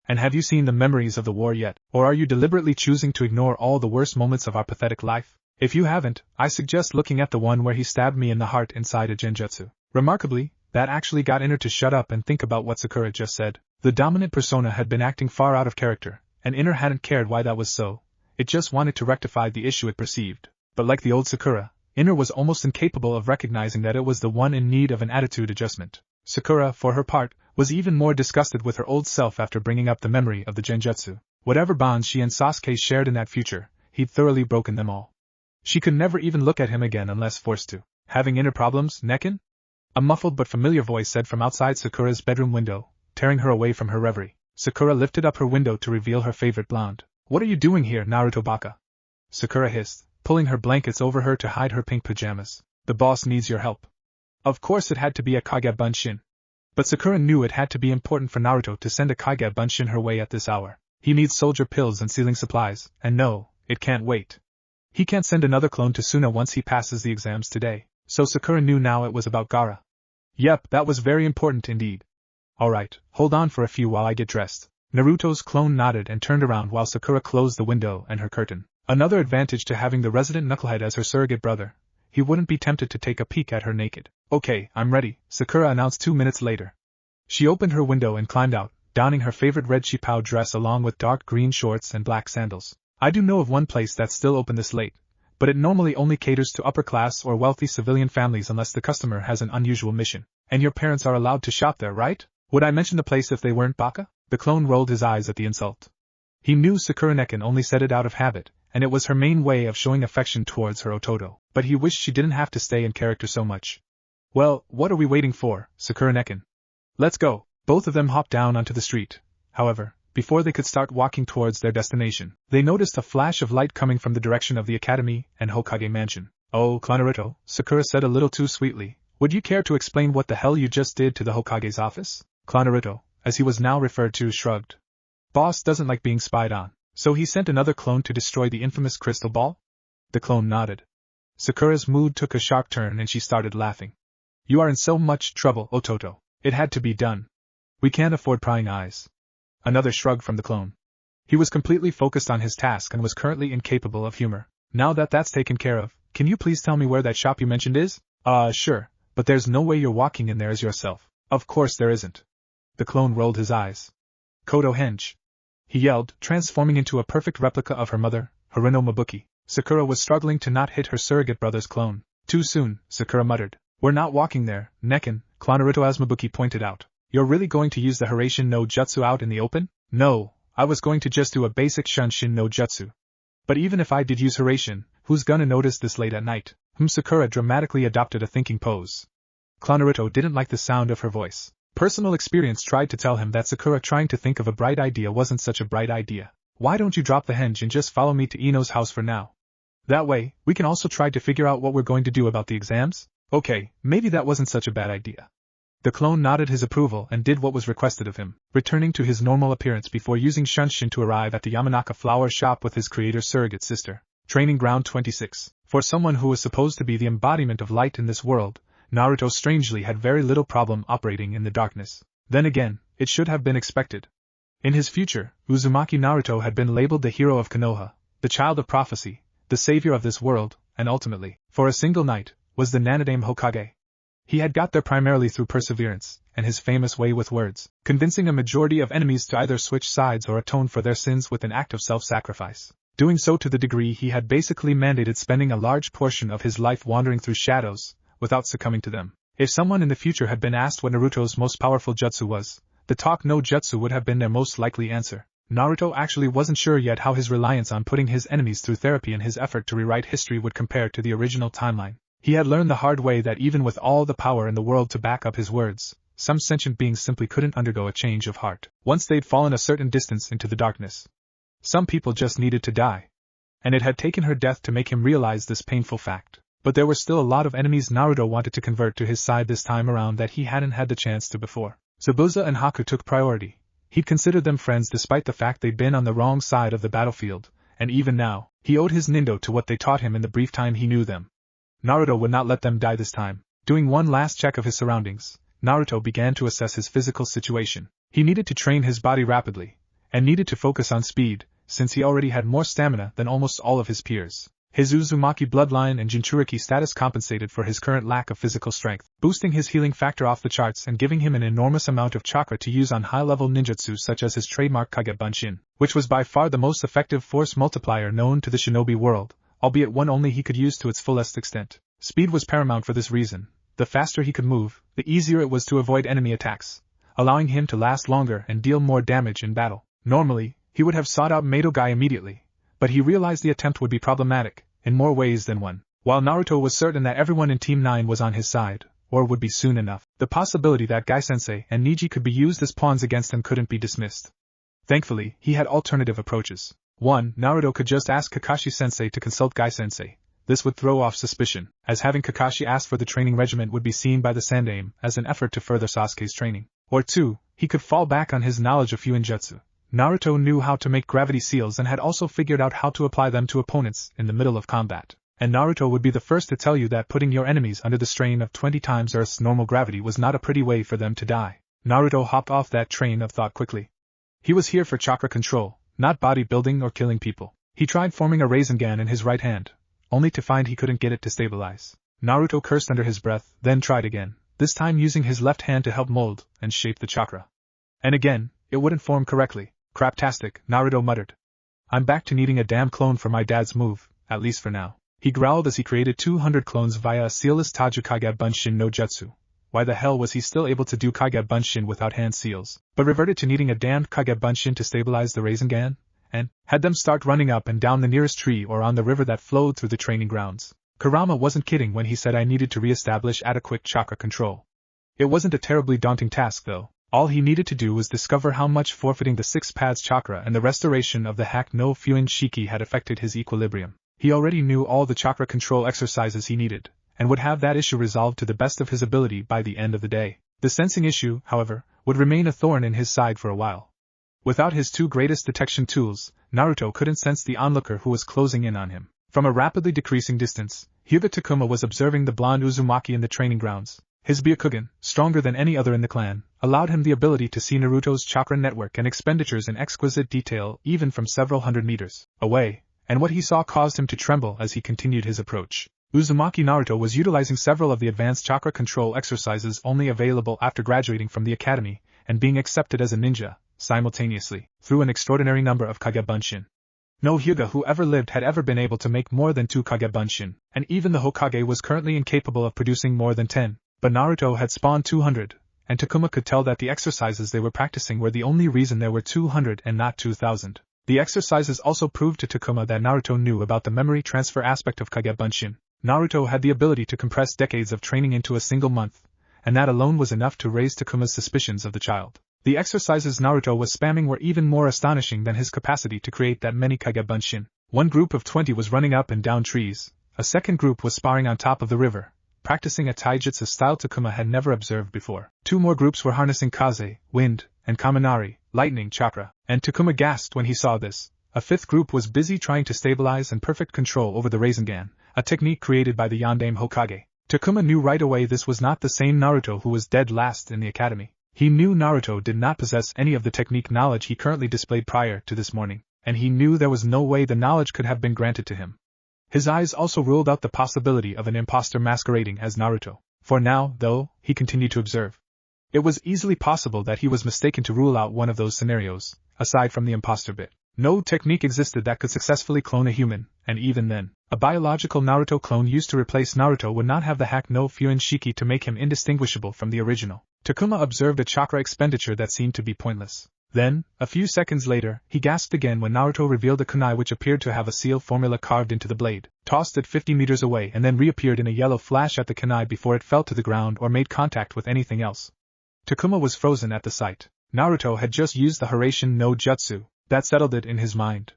And have you seen the memories of the war yet, or are you deliberately choosing to ignore all the worst moments of our pathetic life? If you haven't, I suggest looking at the one where he stabbed me in the heart inside a genjutsu. Remarkably, that actually got Inner to shut up and think about what Sakura just said. The dominant persona had been acting far out of character, and Inner hadn't cared why that was so. It just wanted to rectify the issue it perceived. But like the old Sakura, Inner was almost incapable of recognizing that it was the one in need of an attitude adjustment. Sakura, for her part, was even more disgusted with her old self after bringing up the memory of the genjutsu. Whatever bonds she and Sasuke shared in that future, he'd thoroughly broken them all. She could never even look at him again unless forced to. Having inner problems, Nekin? A muffled but familiar voice said from outside Sakura's bedroom window, tearing her away from her reverie. Sakura lifted up her window to reveal her favorite blonde. What are you doing here, Naruto Baka? Sakura hissed, pulling her blankets over her to hide her pink pajamas. The boss needs your help. Of course it had to be a Kage Bunshin. But Sakura knew it had to be important for Naruto to send a Kage Bunshin her way at this hour. He needs soldier pills and sealing supplies, and no, it can't wait. He can't send another clone to Suna once he passes the exams today, so Sakura knew now it was about Gaara. Yep, that was very important indeed. Alright, hold on for a few while I get dressed. Naruto's clone nodded and turned around while Sakura closed the window and her curtain. Another advantage to having the resident knucklehead as her surrogate brother. He wouldn't be tempted to take a peek at her naked. Okay, I'm ready, Sakura announced 2 minutes later. She opened her window and climbed out, donning her favorite red chipao dress along with dark green shorts and black sandals. I do know of one place that's still open this late, but it normally only caters to upper-class or wealthy civilian families unless the customer has an unusual mission. And your parents are allowed to shop there, right? Would I mention the place if they weren't, Baka? The clone rolled his eyes at the insult. He knew Sakura Nekin only said it out of habit, and it was her main way of showing affection towards her Ototo, but he wished she didn't have to stay in character so much. Well, what are we waiting for, Sakura Nekin? Let's go. Both of them hopped down onto the street. However, before they could start walking towards their destination, they noticed a flash of light coming from the direction of the academy and Hokage mansion. Oh, Naruto, Sakura said a little too sweetly, would you care to explain what the hell you just did to the Hokage's office? Naruto, as he was now referred to, shrugged. Boss doesn't like being spied on, so he sent another clone to destroy the infamous crystal ball? The clone nodded. Sakura's mood took a sharp turn and she started laughing. You are in so much trouble, Ototo. It had to be done. We can't afford prying eyes. Another shrug from the clone. He was completely focused on his task and was currently incapable of humor. Now that that's taken care of, can you please tell me where that shop you mentioned is? Sure, but there's no way you're walking in there as yourself. Of course there isn't. The clone rolled his eyes. Kodo Henge. He yelled, transforming into a perfect replica of her mother, Haruno Mabuki. Sakura was struggling to not hit her surrogate brother's clone. Too soon, Sakura muttered. We're not walking there, Nekken, Clone Naruto as Mabuki pointed out. You're really going to use the Hiraishin no Jutsu out in the open? No, I was going to just do a basic Shunshin no Jutsu. But even if I did use Hiraishin, who's gonna notice this late at night? Sakura dramatically adopted a thinking pose. Clone Naruto didn't like the sound of her voice. Personal experience tried to tell him that Sakura trying to think of a bright idea wasn't such a bright idea. Why don't you drop the henge and just follow me to Ino's house for now? That way, we can also try to figure out what we're going to do about the exams? Okay, maybe that wasn't such a bad idea. The clone nodded his approval and did what was requested of him, returning to his normal appearance before using Shunshin to arrive at the Yamanaka flower shop with his creator's surrogate sister. Training Ground 26. For someone who was supposed to be the embodiment of light in this world, Naruto strangely had very little problem operating in the darkness. Then again, it should have been expected. In his future, Uzumaki Naruto had been labeled the hero of Konoha, the child of prophecy, the savior of this world, and ultimately, for a single night, was the Nanadame Hokage. He had got there primarily through perseverance, and his famous way with words, convincing a majority of enemies to either switch sides or atone for their sins with an act of self-sacrifice. Doing so to the degree he had basically mandated spending a large portion of his life wandering through shadows, without succumbing to them. If someone in the future had been asked what Naruto's most powerful jutsu was, the talk no jutsu would have been their most likely answer. Naruto actually wasn't sure yet how his reliance on putting his enemies through therapy and his effort to rewrite history would compare to the original timeline. He had learned the hard way that even with all the power in the world to back up his words, some sentient beings simply couldn't undergo a change of heart once they'd fallen a certain distance into the darkness. Some people just needed to die. And it had taken her death to make him realize this painful fact. But there were still a lot of enemies Naruto wanted to convert to his side this time around that he hadn't had the chance to before. Zabuza and Haku took priority. He'd considered them friends despite the fact they'd been on the wrong side of the battlefield, and even now, he owed his nindo to what they taught him in the brief time he knew them. Naruto would not let them die this time. Doing one last check of his surroundings, Naruto began to assess his physical situation. He needed to train his body rapidly, and needed to focus on speed, since he already had more stamina than almost all of his peers. His Uzumaki bloodline and Jinchuriki status compensated for his current lack of physical strength, boosting his healing factor off the charts and giving him an enormous amount of chakra to use on high-level ninjutsu such as his trademark Kage Bunshin, which was by far the most effective force multiplier known to the shinobi world, albeit one only he could use to its fullest extent. Speed was paramount for this reason. The faster he could move, the easier it was to avoid enemy attacks, allowing him to last longer and deal more damage in battle. Normally, he would have sought out Madogai immediately, but he realized the attempt would be problematic, in more ways than one. While Naruto was certain that everyone in Team 9 was on his side, or would be soon enough, the possibility that Gai-sensei and Niji could be used as pawns against him couldn't be dismissed. Thankfully, he had alternative approaches. 1. Naruto could just ask Kakashi-sensei to consult Gai-sensei. This would throw off suspicion, as having Kakashi ask for the training regiment would be seen by the Sandaime as an effort to further Sasuke's training. Or 2. He could fall back on his knowledge of Fuinjutsu. Naruto knew how to make gravity seals and had also figured out how to apply them to opponents in the middle of combat. And Naruto would be the first to tell you that putting your enemies under the strain of 20 times Earth's normal gravity was not a pretty way for them to die. Naruto hopped off that train of thought quickly. He was here for chakra control, not bodybuilding or killing people. He tried forming a Rasengan in his right hand, only to find he couldn't get it to stabilize. Naruto cursed under his breath, then tried again, this time using his left hand to help mold and shape the chakra. And again, it wouldn't form correctly. Craptastic, Naruto muttered. I'm back to needing a damn clone for my dad's move, at least for now. He growled as he created 200 clones via a sealless Taju Kage Bunshin no Jutsu. Why the hell was he still able to do Kage Bunshin without hand seals, but reverted to needing a damned Kage Bunshin to stabilize the Rasengan? And had them start running up and down the nearest tree or on the river that flowed through the training grounds. Kurama wasn't kidding when he said I needed to re-establish adequate chakra control. It wasn't a terribly daunting task though. All he needed to do was discover how much forfeiting the 6 pads chakra and the restoration of the hack no Fuin Shiki had affected his equilibrium. He already knew all the chakra control exercises he needed, and would have that issue resolved to the best of his ability by the end of the day. The sensing issue, however, would remain a thorn in his side for a while. Without his 2 greatest detection tools, Naruto couldn't sense the onlooker who was closing in on him. From a rapidly decreasing distance, Hyuga Takuma was observing the blonde Uzumaki in the training grounds. His Byakugan, stronger than any other in the clan, allowed him the ability to see Naruto's chakra network and expenditures in exquisite detail even from several hundred meters away, and what he saw caused him to tremble as he continued his approach. Uzumaki Naruto was utilizing several of the advanced chakra control exercises only available after graduating from the academy and being accepted as a ninja, simultaneously, through an extraordinary number of Kage Bunshin. No Hyuga who ever lived had ever been able to make more than 2 Kage Bunshin, and even the Hokage was currently incapable of producing more than 10. But Naruto had spawned 200, and Takuma could tell that the exercises they were practicing were the only reason there were 200 and not 2,000. The exercises also proved to Takuma that Naruto knew about the memory transfer aspect of Kage Bunshin. Naruto had the ability to compress decades of training into a single month, and that alone was enough to raise Takuma's suspicions of the child. The exercises Naruto was spamming were even more astonishing than his capacity to create that many Kage Bunshin. One group of 20 was running up and down trees, a second group was sparring on top of the river, practicing a taijutsu style Takuma had never observed before. 2 more groups were harnessing Kaze, wind, and Kaminari, lightning chakra, and Takuma gasped when he saw this. A 5th group was busy trying to stabilize and perfect control over the Rasengan, a technique created by the Yondaime Hokage. Takuma knew right away this was not the same Naruto who was dead last in the academy. He knew Naruto did not possess any of the technique knowledge he currently displayed prior to this morning, and he knew there was no way the knowledge could have been granted to him. His eyes also ruled out the possibility of an imposter masquerading as Naruto. For now, though, he continued to observe. It was easily possible that he was mistaken to rule out one of those scenarios, aside from the imposter bit. No technique existed that could successfully clone a human, and even then, a biological Naruto clone used to replace Naruto would not have the hack no Fuin Shiki to make him indistinguishable from the original. Takuma observed a chakra expenditure that seemed to be pointless. Then, a few seconds later, he gasped again when Naruto revealed a kunai which appeared to have a seal formula carved into the blade, tossed it 50 meters away and then reappeared in a yellow flash at the kunai before it fell to the ground or made contact with anything else. Takuma was frozen at the sight. Naruto had just used the Haraishin no Jutsu. That settled it in his mind.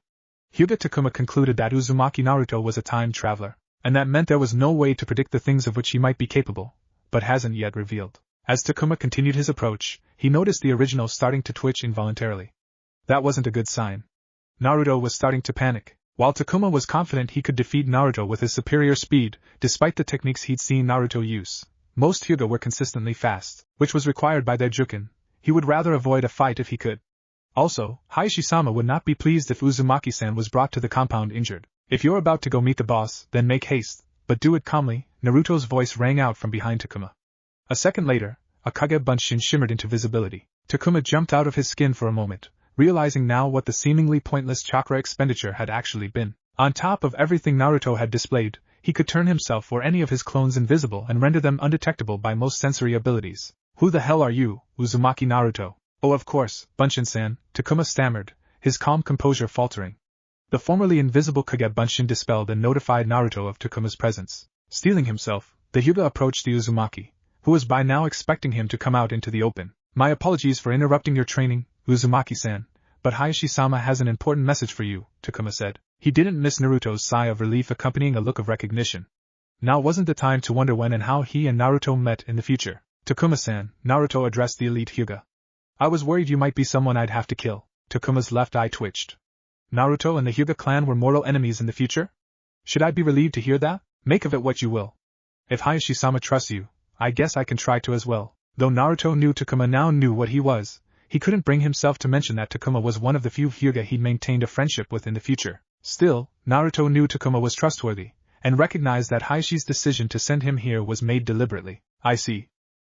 Hyuga Takuma concluded that Uzumaki Naruto was a time traveler, and that meant there was no way to predict the things of which he might be capable, but hasn't yet revealed. As Takuma continued his approach, he noticed the original starting to twitch involuntarily. That wasn't a good sign. Naruto was starting to panic. While Takuma was confident he could defeat Naruto with his superior speed, despite the techniques he'd seen Naruto use, most Hyuga were consistently fast, which was required by their Juken. He would rather avoid a fight if he could. Also, Hayashi-sama would not be pleased if Uzumaki-san was brought to the compound injured. If you're about to go meet the boss, then make haste, but do it calmly, Naruto's voice rang out from behind Takuma. A second later, a Kage Bunshin shimmered into visibility. Takuma jumped out of his skin for a moment, realizing now what the seemingly pointless chakra expenditure had actually been. On top of everything Naruto had displayed, he could turn himself or any of his clones invisible and render them undetectable by most sensory abilities. Who the hell are you, Uzumaki Naruto? Oh, of course, Bunshin-san, Takuma stammered, his calm composure faltering. The formerly invisible Kage Bunshin dispelled and notified Naruto of Takuma's presence. Steeling himself, the Hyuga approached the Uzumaki, who was by now expecting him to come out into the open. My apologies for interrupting your training, Uzumaki-san, but Hayashi-sama has an important message for you, Takuma said. He didn't miss Naruto's sigh of relief accompanying a look of recognition. Now wasn't the time to wonder when and how he and Naruto met in the future. Takuma-san, Naruto addressed the elite Hyuga. I was worried you might be someone I'd have to kill. Takuma's left eye twitched. Naruto and the Hyuga clan were mortal enemies in the future? Should I be relieved to hear that? Make of it what you will. If Hayashi-sama trusts you, I guess I can try to as well. Though Naruto knew Takuma now knew what he was, he couldn't bring himself to mention that Takuma was one of the few Hyuga he'd maintained a friendship with in the future. Still, Naruto knew Takuma was trustworthy, and recognized that Hayashi's decision to send him here was made deliberately. I see.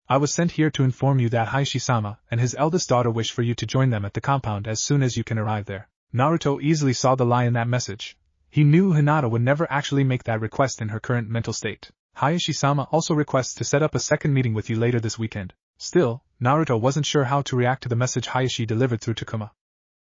I was sent here to inform you that Hayashi-sama and his eldest daughter wish for you to join them at the compound as soon as you can arrive there. Naruto easily saw the lie in that message. He knew Hinata would never actually make that request in her current mental state. Hayashi-sama also requests to set up a second meeting with you later this weekend. Still, Naruto wasn't sure how to react to the message Hayashi delivered through Takuma.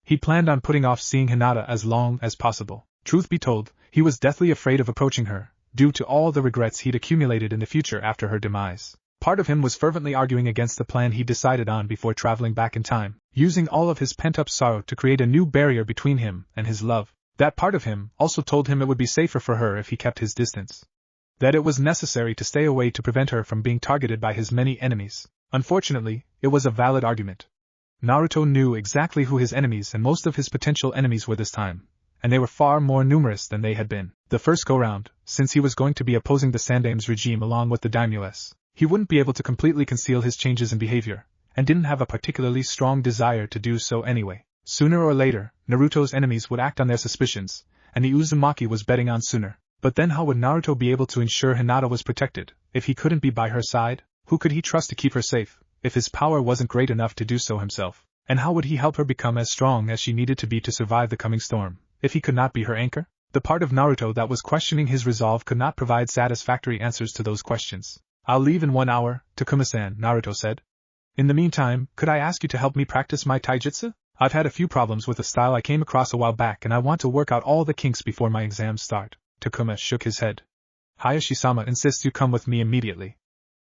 He planned on putting off seeing Hinata as long as possible. Truth be told, he was deathly afraid of approaching her, due to all the regrets he'd accumulated in the future after her demise. Part of him was fervently arguing against the plan he decided on before traveling back in time, using all of his pent-up sorrow to create a new barrier between him and his love. That part of him also told him it would be safer for her if he kept his distance. That it was necessary to stay away to prevent her from being targeted by his many enemies. Unfortunately, it was a valid argument. Naruto knew exactly who his enemies and most of his potential enemies were this time, and they were far more numerous than they had been. The first go-round, since he was going to be opposing the Sandame's regime along with the daimyo's, he wouldn't be able to completely conceal his changes in behavior, and didn't have a particularly strong desire to do so anyway. Sooner or later, Naruto's enemies would act on their suspicions, and the Uzumaki was betting on sooner. But then how would Naruto be able to ensure Hinata was protected, if he couldn't be by her side? Who could he trust to keep her safe, if his power wasn't great enough to do so himself? And how would he help her become as strong as she needed to be to survive the coming storm, if he could not be her anchor? The part of Naruto that was questioning his resolve could not provide satisfactory answers to those questions. I'll leave in 1 hour, Takuma-san, Naruto said. In the meantime, could I ask you to help me practice my taijutsu? I've had a few problems with a style I came across a while back and I want to work out all the kinks before my exams start. Takuma shook his head. Hayashi-sama insists you come with me immediately.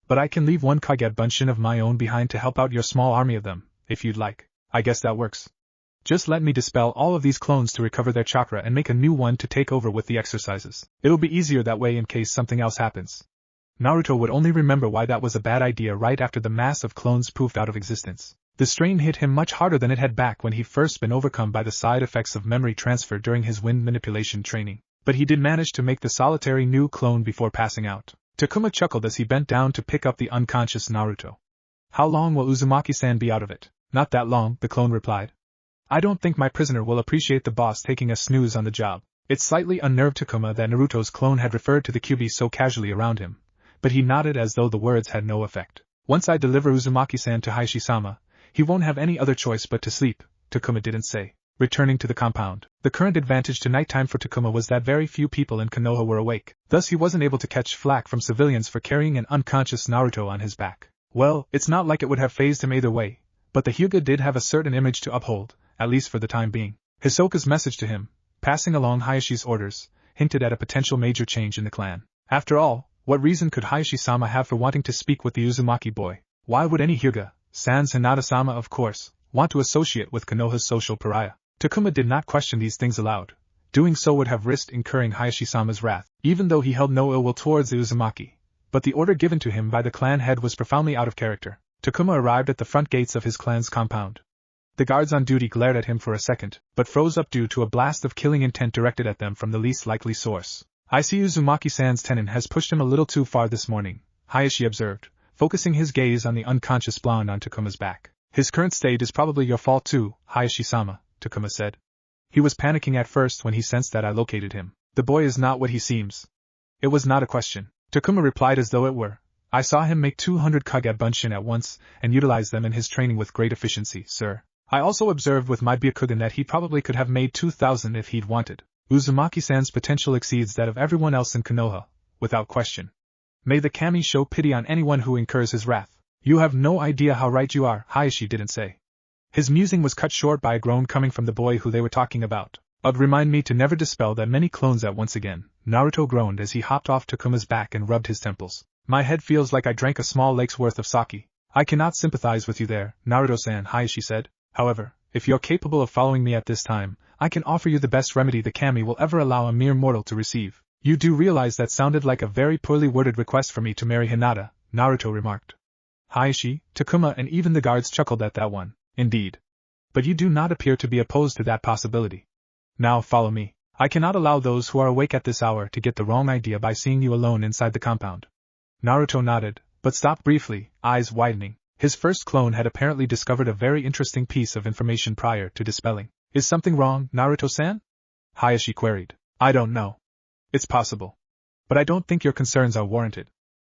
But I can leave one Kage Bunshin of my own behind to help out your small army of them, if you'd like. I guess that works. Just let me dispel all of these clones to recover their chakra and make a new one to take over with the exercises. It'll be easier that way in case something else happens. Naruto would only remember why that was a bad idea right after the mass of clones poofed out of existence. The strain hit him much harder than it had back when he'd first been overcome by the side effects of memory transfer during his wind manipulation training. But he did manage to make the solitary new clone before passing out. Takuma chuckled as he bent down to pick up the unconscious Naruto. How long will Uzumaki-san be out of it? Not that long, the clone replied. I don't think my prisoner will appreciate the boss taking a snooze on the job. It slightly unnerved Takuma that Naruto's clone had referred to the Kyuubi so casually around him, but he nodded as though the words had no effect. Once I deliver Uzumaki-san to Hayashi-sama, he won't have any other choice but to sleep, Takuma didn't say. Returning to the compound. The current advantage to nighttime for Takuma was that very few people in Konoha were awake, thus he wasn't able to catch flack from civilians for carrying an unconscious Naruto on his back. Well, it's not like it would have fazed him either way, but the Hyuga did have a certain image to uphold, at least for the time being. Hisoka's message to him, passing along Hayashi's orders, hinted at a potential major change in the clan. After all, what reason could Hayashi-sama have for wanting to speak with the Uzumaki boy? Why would any Hyuga, sans Hinata-sama of course, want to associate with Konoha's social pariah? Takuma did not question these things aloud. Doing so would have risked incurring Hayashi-sama's wrath, even though he held no ill will towards the Uzumaki. But the order given to him by the clan head was profoundly out of character. Takuma arrived at the front gates of his clan's compound. The guards on duty glared at him for a second, but froze up due to a blast of killing intent directed at them from the least likely source. I see Uzumaki-san's tenon has pushed him a little too far this morning, Hayashi observed, focusing his gaze on the unconscious blonde on Takuma's back. His current state is probably your fault too, Hayashi-sama, Takuma said. He was panicking at first when he sensed that I located him. The boy is not what he seems. It was not a question. Takuma replied as though it were. I saw him make 200 Kage Bunshin at once, and utilize them in his training with great efficiency, sir. I also observed with my Byakugan that he probably could have made 2,000 if he'd wanted. Uzumaki-san's potential exceeds that of everyone else in Konoha, without question. May the kami show pity on anyone who incurs his wrath. You have no idea how right you are, Hayashi didn't say. His musing was cut short by a groan coming from the boy who they were talking about. Remind me to never dispel that many clones at once again, Naruto groaned as he hopped off Takuma's back and rubbed his temples. My head feels like I drank a small lake's worth of sake. I cannot sympathize with you there, Naruto-san, Hayashi said. However, if you're capable of following me at this time, I can offer you the best remedy the kami will ever allow a mere mortal to receive. You do realize that sounded like a very poorly worded request for me to marry Hinata, Naruto remarked. Hayashi, Takuma and even the guards chuckled at that one. Indeed. But you do not appear to be opposed to that possibility. Now follow me. I cannot allow those who are awake at this hour to get the wrong idea by seeing you alone inside the compound. Naruto nodded, but stopped briefly, eyes widening. His first clone had apparently discovered a very interesting piece of information prior to dispelling. Is something wrong, Naruto-san? Hayashi queried. I don't know. It's possible. But I don't think your concerns are warranted.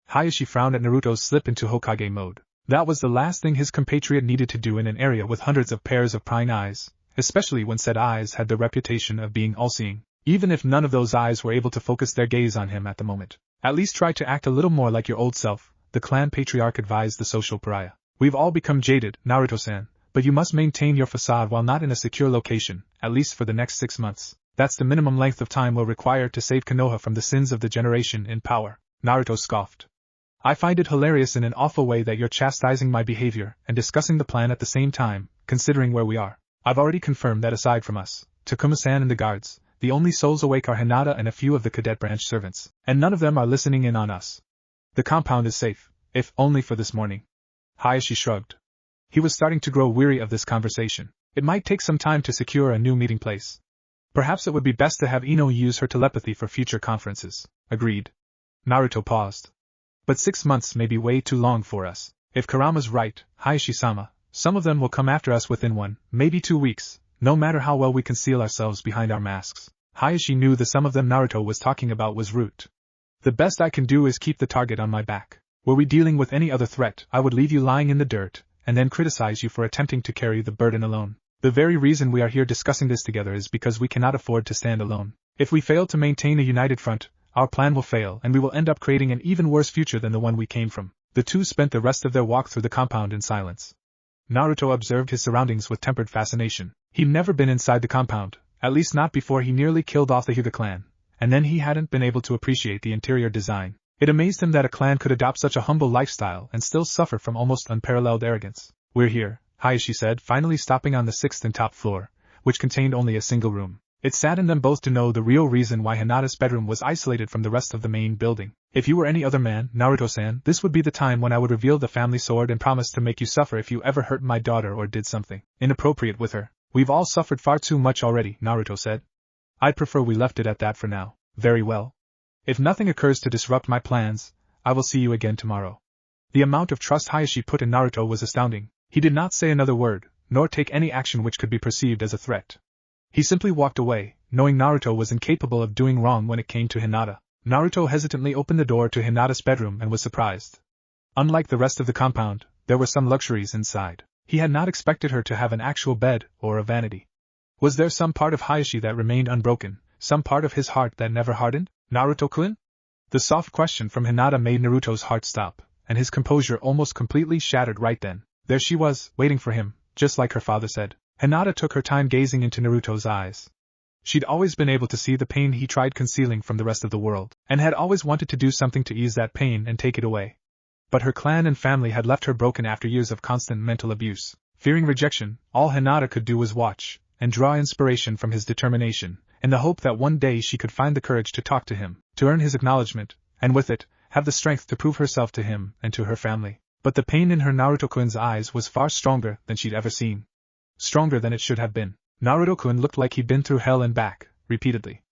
Hayashi frowned at Naruto's slip into Hokage mode. That was the last thing his compatriot needed to do in an area with hundreds of pairs of prying eyes, especially when said eyes had the reputation of being all-seeing. Even if none of those eyes were able to focus their gaze on him at the moment. At least try to act a little more like your old self, the clan patriarch advised the social pariah. We've all become jaded, Naruto-san, but you must maintain your facade while not in a secure location, at least for the next 6 months. That's the minimum length of time we'll require to save Konoha from the sins of the generation in power. Naruto scoffed. I find it hilarious in an awful way that you're chastising my behavior and discussing the plan at the same time, considering where we are. I've already confirmed that aside from us, Takuma-san and the guards, the only souls awake are Hinata and a few of the cadet branch servants, and none of them are listening in on us. The compound is safe, if only for this morning. Hayashi shrugged. He was starting to grow weary of this conversation. It might take some time to secure a new meeting place. Perhaps it would be best to have Ino use her telepathy for future conferences. Agreed. Naruto paused. But 6 months may be way too long for us. If Kurama's right, Hayashi-sama, some of them will come after us within 1, maybe 2 weeks, no matter how well we conceal ourselves behind our masks. Hayashi knew the some of them Naruto was talking about was root. The best I can do is keep the target on my back. Were we dealing with any other threat, I would leave you lying in the dirt, and then criticize you for attempting to carry the burden alone. The very reason we are here discussing this together is because we cannot afford to stand alone. If we fail to maintain a united front, our plan will fail and we will end up creating an even worse future than the one we came from. The two spent the rest of their walk through the compound in silence. Naruto observed his surroundings with tempered fascination. He'd never been inside the compound, at least not before he nearly killed off the Hyuga clan, and then he hadn't been able to appreciate the interior design. It amazed him that a clan could adopt such a humble lifestyle and still suffer from almost unparalleled arrogance. We're here, Hayashi said, finally stopping on the 6th and top floor, which contained only a single room. It saddened them both to know the real reason why Hinata's bedroom was isolated from the rest of the main building. If you were any other man, Naruto-san, this would be the time when I would reveal the family sword and promise to make you suffer if you ever hurt my daughter or did something inappropriate with her. We've all suffered far too much already, Naruto said. I'd prefer we left it at that for now. Very well. If nothing occurs to disrupt my plans, I will see you again tomorrow. The amount of trust Hayashi put in Naruto was astounding. He did not say another word, nor take any action which could be perceived as a threat. He simply walked away, knowing Naruto was incapable of doing wrong when it came to Hinata. Naruto hesitantly opened the door to Hinata's bedroom and was surprised. Unlike the rest of the compound, there were some luxuries inside. He had not expected her to have an actual bed or a vanity. Was there some part of Hayashi that remained unbroken, some part of his heart that never hardened? Naruto-kun? The soft question from Hinata made Naruto's heart stop, and his composure almost completely shattered right then. There she was, waiting for him, just like her father said. Hinata took her time gazing into Naruto's eyes. She'd always been able to see the pain he tried concealing from the rest of the world, and had always wanted to do something to ease that pain and take it away. But her clan and family had left her broken after years of constant mental abuse. Fearing rejection, all Hinata could do was watch, and draw inspiration from his determination, in the hope that one day she could find the courage to talk to him, to earn his acknowledgement, and with it, have the strength to prove herself to him and to her family. But the pain in her Naruto-kun's eyes was far stronger than she'd ever seen. Stronger than it should have been. Naruto-kun looked like he'd been through hell and back, repeatedly.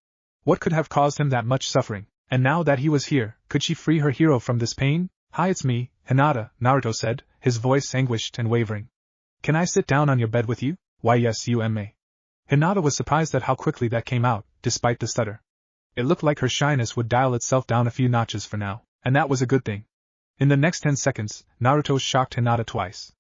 What could have caused him that much suffering? And now that he was here, could she free her hero from this pain? Hi, it's me, Hinata, Naruto said, his voice anguished and wavering. Can I sit down on your bed with you? Why yes, you may. Hinata was surprised at how quickly that came out, despite the stutter. It looked like her shyness would dial itself down a few notches for now, and that was a good thing. In the next 10 seconds, Naruto shocked Hinata twice.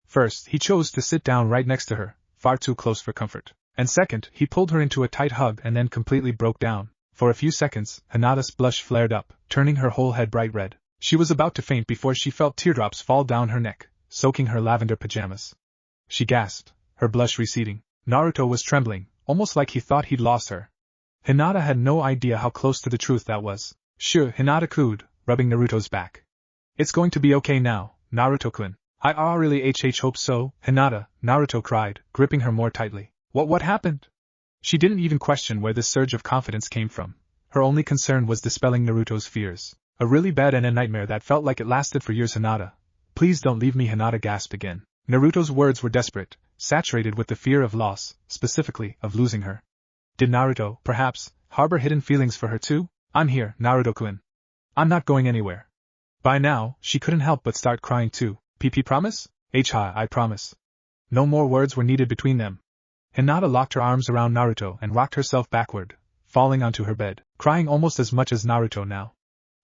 First, he chose to sit down right next to her, far too close for comfort. And second, he pulled her into a tight hug and then completely broke down. For a few seconds, Hinata's blush flared up, turning her whole head bright red. She was about to faint before she felt teardrops fall down her neck, soaking her lavender pajamas. She gasped, her blush receding. Naruto was trembling, almost like he thought he'd lost her. Hinata had no idea how close to the truth that was. Sure, Hinata cooed, rubbing Naruto's back. It's going to be okay now, Naruto-kun. I really hope so, Hinata, Naruto cried, gripping her more tightly. What happened? She didn't even question where this surge of confidence came from. Her only concern was dispelling Naruto's fears. A really bad and a nightmare that felt like it lasted for years. Hinata. Please don't leave me, Hinata gasped again. Naruto's words were desperate, saturated with the fear of loss, specifically, of losing her. Did Naruto, perhaps, harbor hidden feelings for her too? I'm here, Naruto-kun. I'm not going anywhere. By now, she couldn't help but start crying too. PP promise? I promise. No more words were needed between them. Hinata locked her arms around Naruto and rocked herself backward, falling onto her bed, crying almost as much as Naruto now.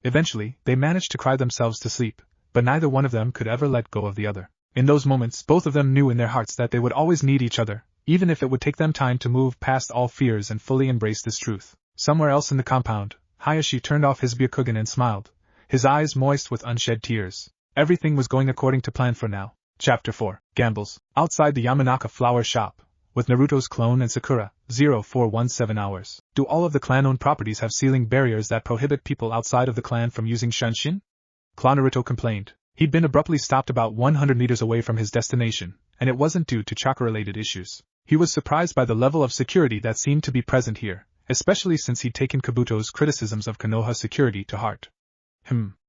Eventually, they managed to cry themselves to sleep, but neither one of them could ever let go of the other. In those moments, both of them knew in their hearts that they would always need each other, even if it would take them time to move past all fears and fully embrace this truth. Somewhere else in the compound, Hayashi turned off his Byakugan and smiled, his eyes moist with unshed tears. Everything was going according to plan for now. Chapter 4. Gambles. Outside the Yamanaka flower shop, with Naruto's clone and Sakura, 0417 hours. Do all of the clan-owned properties have ceiling barriers that prohibit people outside of the clan from using Shunshin? Naruto complained. He'd been abruptly stopped about 100 meters away from his destination, and it wasn't due to chakra-related issues. He was surprised by the level of security that seemed to be present here, especially since he'd taken Kabuto's criticisms of Konoha security to heart.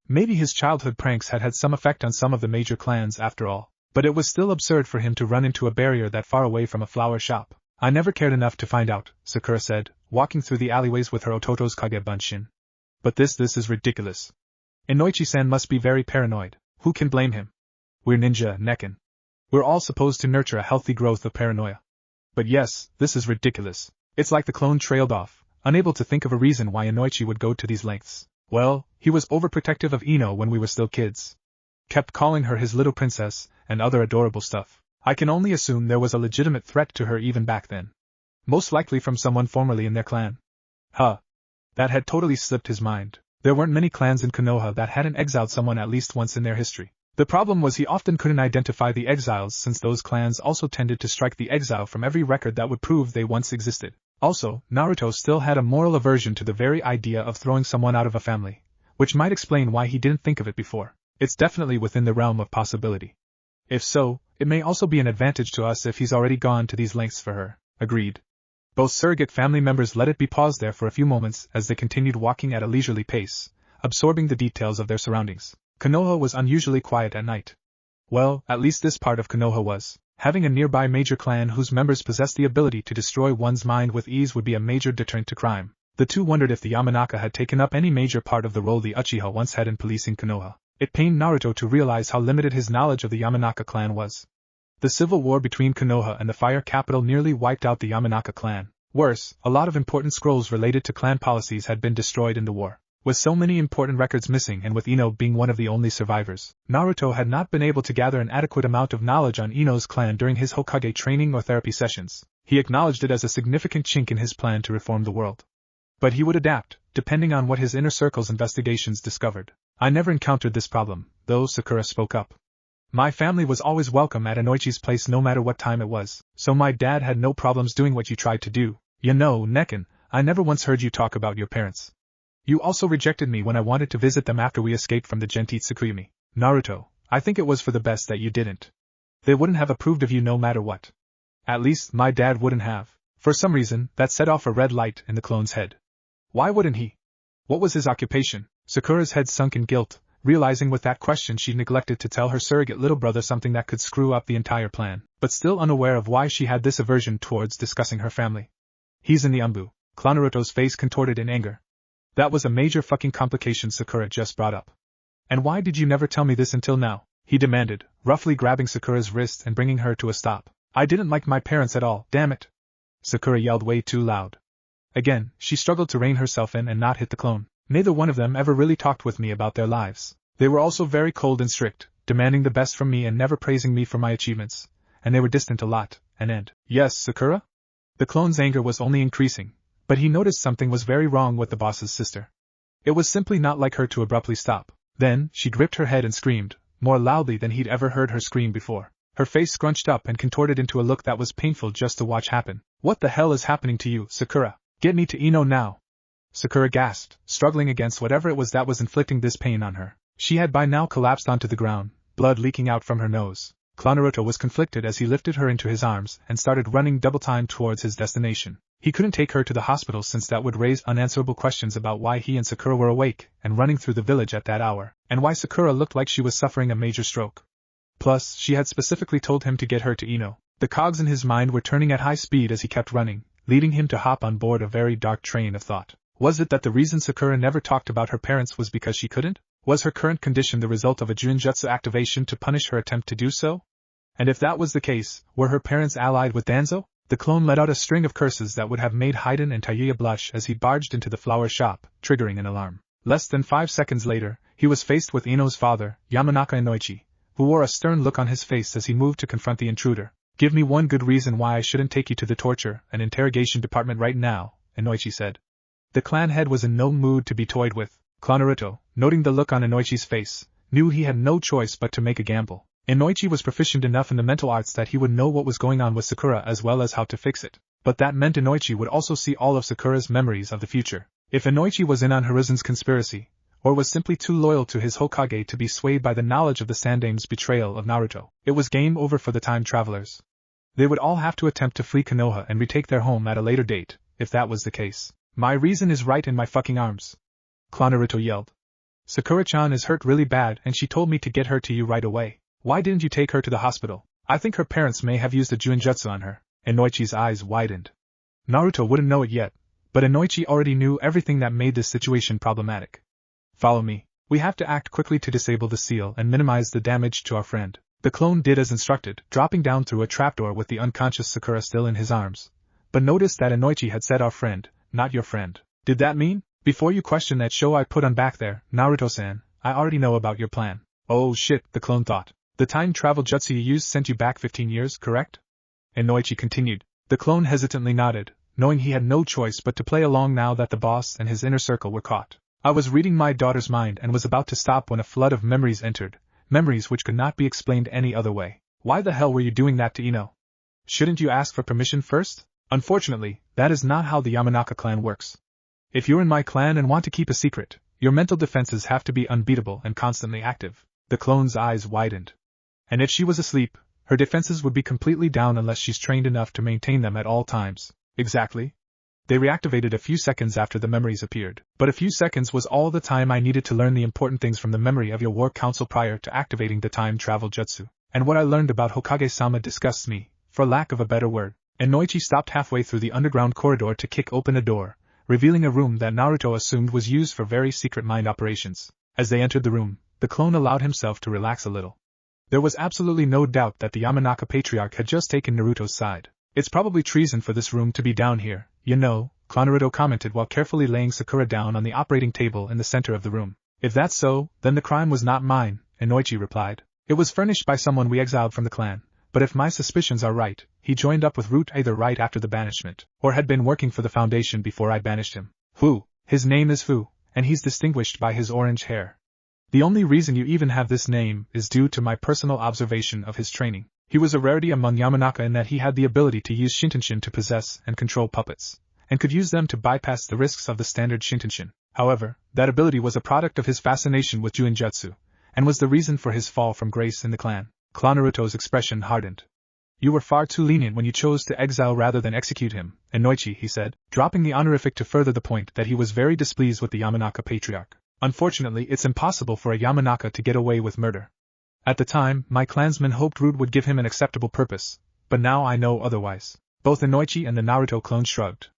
Maybe his childhood pranks had had some effect on some of the major clans after all, but it was still absurd for him to run into a barrier that far away from a flower shop. I never cared enough to find out, Sakura said, walking through the alleyways with her Ototo's Kage Bunshin. But this is ridiculous. Inoichi-san must be very paranoid. Who can blame him? We're ninja, Nekken. We're all supposed to nurture a healthy growth of paranoia. But yes, this is ridiculous. It's like the clone trailed off, unable to think of a reason why Inoichi would go to these lengths. Well, he was overprotective of Ino when we were still kids. Kept calling her his little princess, and other adorable stuff. I can only assume there was a legitimate threat to her even back then. Most likely from someone formerly in their clan. Huh. That had totally slipped his mind. There weren't many clans in Konoha that hadn't exiled someone at least once in their history. The problem was he often couldn't identify the exiles since those clans also tended to strike the exile from every record that would prove they once existed. Also, Naruto still had a moral aversion to the very idea of throwing someone out of a family, which might explain why he didn't think of it before. It's definitely within the realm of possibility. If so, it may also be an advantage to us if he's already gone to these lengths for her. Agreed. Both surrogate family members let it be paused there for a few moments as they continued walking at a leisurely pace, absorbing the details of their surroundings. Konoha was unusually quiet at night. Well, at least this part of Konoha was. Having a nearby major clan whose members possessed the ability to destroy one's mind with ease would be a major deterrent to crime. The two wondered if the Yamanaka had taken up any major part of the role the Uchiha once had in policing Konoha. It pained Naruto to realize how limited his knowledge of the Yamanaka clan was. The civil war between Konoha and the Fire Capital nearly wiped out the Yamanaka clan. Worse, a lot of important scrolls related to clan policies had been destroyed in the war. With so many important records missing and with Ino being one of the only survivors, Naruto had not been able to gather an adequate amount of knowledge on Ino's clan during his Hokage training or therapy sessions. He acknowledged it as a significant chink in his plan to reform the world. But he would adapt, depending on what his inner circle's investigations discovered. I never encountered this problem, though, Sakura spoke up. My family was always welcome at Inoichi's place no matter what time it was, so my dad had no problems doing what you tried to do. You know, Nekken, I never once heard you talk about your parents. You also rejected me when I wanted to visit them after we escaped from the Gentetsu. Naruto, I think it was for the best that you didn't. They wouldn't have approved of you no matter what. At least, my dad wouldn't have. For some reason, that set off a red light in the clone's head. Why wouldn't he? What was his occupation? Sakura's head sunk in guilt, realizing with that question she neglected to tell her surrogate little brother something that could screw up the entire plan, but still unaware of why she had this aversion towards discussing her family. He's in the Umbu. Naruto's face contorted in anger. That was a major fucking complication Sakura just brought up. And why did you never tell me this until now? He demanded, roughly grabbing Sakura's wrist and bringing her to a stop. I didn't like my parents at all, damn it. Sakura yelled way too loud. Again, she struggled to rein herself in and not hit the clone. Neither one of them ever really talked with me about their lives. They were also very cold and strict, demanding the best from me and never praising me for my achievements. And they were distant a lot, and yes, Sakura? The clone's anger was only increasing, but he noticed something was very wrong with the boss's sister. It was simply not like her to abruptly stop. Then, she gripped her head and screamed, more loudly than he'd ever heard her scream before. Her face scrunched up and contorted into a look that was painful just to watch happen. What the hell is happening to you, Sakura? Get me to Ino now. Sakura gasped, struggling against whatever it was that was inflicting this pain on her. She had by now collapsed onto the ground, blood leaking out from her nose. Naruto was conflicted as he lifted her into his arms and started running double-time towards his destination. He couldn't take her to the hospital since that would raise unanswerable questions about why he and Sakura were awake and running through the village at that hour, and why Sakura looked like she was suffering a major stroke. Plus, she had specifically told him to get her to Ino. The cogs in his mind were turning at high speed as he kept running, leading him to hop on board a very dark train of thought. Was it that the reason Sakura never talked about her parents was because she couldn't? Was her current condition the result of a Junjutsu activation to punish her attempt to do so? And if that was the case, were her parents allied with Danzo? The clone let out a string of curses that would have made Haiden and Tayuya blush as he barged into the flower shop, triggering an alarm. Less than 5 seconds later, he was faced with Ino's father, Yamanaka Inoichi, who wore a stern look on his face as he moved to confront the intruder. Give me one good reason why I shouldn't take you to the torture and interrogation department right now, Inoichi said. The clan head was in no mood to be toyed with. Naruto, noting the look on Inoichi's face, knew he had no choice but to make a gamble. Inoichi was proficient enough in the mental arts that he would know what was going on with Sakura as well as how to fix it. But that meant Inoichi would also see all of Sakura's memories of the future. If Inoichi was in on Hiruzen's conspiracy, or was simply too loyal to his Hokage to be swayed by the knowledge of the Sandame's betrayal of Naruto, it was game over for the time travelers. They would all have to attempt to flee Konoha and retake their home at a later date, if that was the case. My reason is right in my fucking arms. Naruto yelled. Sakura-chan is hurt really bad and she told me to get her to you right away. Why didn't you take her to the hospital? I think her parents may have used a Junjutsu on her. Inoichi's eyes widened. Naruto wouldn't know it yet, but Inoichi already knew everything that made this situation problematic. Follow me. We have to act quickly to disable the seal and minimize the damage to our friend. The clone did as instructed, dropping down through a trapdoor with the unconscious Sakura still in his arms. But noticed that Inoichi had said our friend, not your friend. Did that mean? Before you question that show I put on back there, Naruto-san, I already know about your plan. Oh shit, the clone thought. The time travel jutsu you used sent you back 15 years, correct? Inoichi continued. The clone hesitantly nodded, knowing he had no choice but to play along now that the boss and his inner circle were caught. I was reading my daughter's mind and was about to stop when a flood of memories entered, memories which could not be explained any other way. Why the hell were you doing that to Ino? Shouldn't you ask for permission first? Unfortunately, that is not how the Yamanaka clan works. If you're in my clan and want to keep a secret, your mental defenses have to be unbeatable and constantly active. The clone's eyes widened. And if she was asleep, her defenses would be completely down unless she's trained enough to maintain them at all times. Exactly. They reactivated a few seconds after the memories appeared, but a few seconds was all the time I needed to learn the important things from the memory of your war council prior to activating the time travel jutsu. And what I learned about Hokage-sama disgusts me, for lack of a better word. Inoichi stopped halfway through the underground corridor to kick open a door, revealing a room that Naruto assumed was used for very secret mind operations. As they entered the room, the clone allowed himself to relax a little. There was absolutely no doubt that the Yamanaka patriarch had just taken Naruto's side. It's probably treason for this room to be down here, you know, Naruto commented while carefully laying Sakura down on the operating table in the center of the room. If that's so, then the crime was not mine, Inoichi replied. It was furnished by someone we exiled from the clan, but if my suspicions are right, he joined up with Root either right after the banishment, or had been working for the Foundation before I banished him. Fu. His name is Fu, and he's distinguished by his orange hair. The only reason you even have this name is due to my personal observation of his training. He was a rarity among Yamanaka in that he had the ability to use Shintenshin to possess and control puppets, and could use them to bypass the risks of the standard Shintenshin. However, that ability was a product of his fascination with Juinjutsu, and was the reason for his fall from grace in the clan. Naruto's expression hardened. You were far too lenient when you chose to exile rather than execute him, Inoichi, he said, dropping the honorific to further the point that he was very displeased with the Yamanaka patriarch. Unfortunately, it's impossible for a Yamanaka to get away with murder. At the time, my clansmen hoped Root would give him an acceptable purpose, but now I know otherwise. Both Inoichi and the Naruto clone shrugged.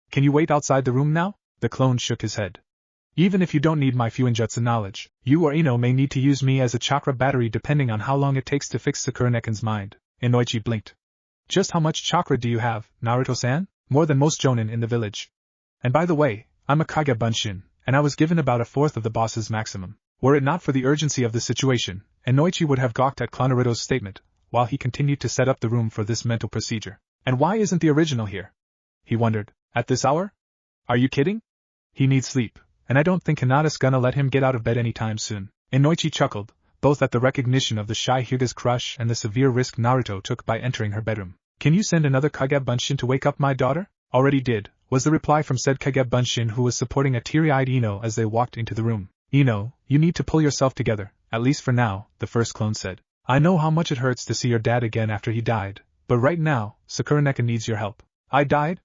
Can you wait outside the room now? The clone shook his head. Even if you don't need my Fuinjutsu knowledge, you or Ino may need to use me as a chakra battery depending on how long it takes to fix Sakura-neken's mind. Inoichi blinked. Just how much chakra do you have, Naruto-san? More than most jonin in the village. And by the way, I'm a Kage Bunshin, and I was given about a fourth of the boss's maximum. Were it not for the urgency of the situation, Inoichi would have gawked at Naruto's statement, while he continued to set up the room for this mental procedure. And why isn't the original here? He wondered. At this hour? Are you kidding? He needs sleep, and I don't think Hinata's gonna let him get out of bed anytime soon. Inoichi chuckled, both at the recognition of the shy Hyuga's crush and the severe risk Naruto took by entering her bedroom. Can you send another Kage Bunshin to wake up my daughter? Already did, was the reply from said Kage Bunshin, who was supporting a teary-eyed Ino as they walked into the room. Ino, you need to pull yourself together, at least for now, the first clone said. I know how much it hurts to see your dad again after he died, but right now, Sakura-neka needs your help. I died?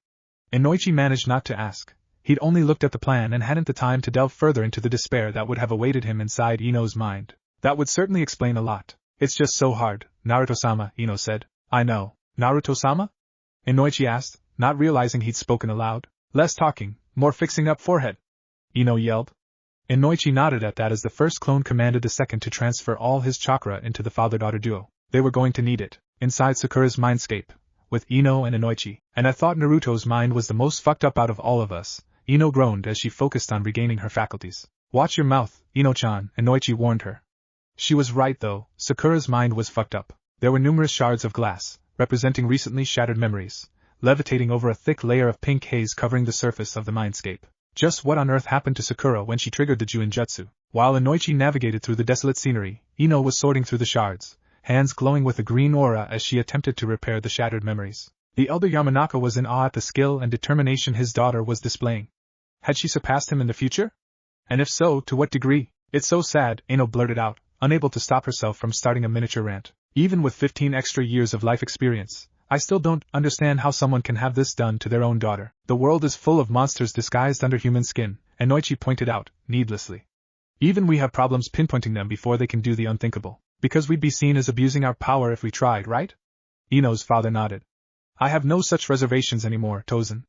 Inoichi managed not to ask. He'd only looked at the plan and hadn't the time to delve further into the despair that would have awaited him inside Ino's mind. That would certainly explain a lot. It's just so hard, Naruto-sama, Ino said. I know. Naruto-sama? Inoichi asked, not realizing he'd spoken aloud. Less talking, more fixing up forehead. Ino yelled. Inoichi nodded at that as the first clone commanded the second to transfer all his chakra into the father-daughter duo. They were going to need it, inside Sakura's mindscape, with Ino and Inoichi. And I thought Naruto's mind was the most fucked up out of all of us, Ino groaned as she focused on regaining her faculties. Watch your mouth, Ino-chan, Inoichi warned her. She was right though, Sakura's mind was fucked up. There were numerous shards of glass, representing recently shattered memories, levitating over a thick layer of pink haze covering the surface of the mindscape. Just what on earth happened to Sakura when she triggered the Juinjutsu? While Inoichi navigated through the desolate scenery, Ino was sorting through the shards, hands glowing with a green aura as she attempted to repair the shattered memories. The elder Yamanaka was in awe at the skill and determination his daughter was displaying. Had she surpassed him in the future? And if so, to what degree? It's so sad, Ino blurted out, unable to stop herself from starting a miniature rant. Even with 15 extra years of life experience, I still don't understand how someone can have this done to their own daughter. The world is full of monsters disguised under human skin, Inoichi pointed out, needlessly. Even we have problems pinpointing them before they can do the unthinkable. Because we'd be seen as abusing our power if we tried, right? Ino's father nodded. I have no such reservations anymore, Tozen.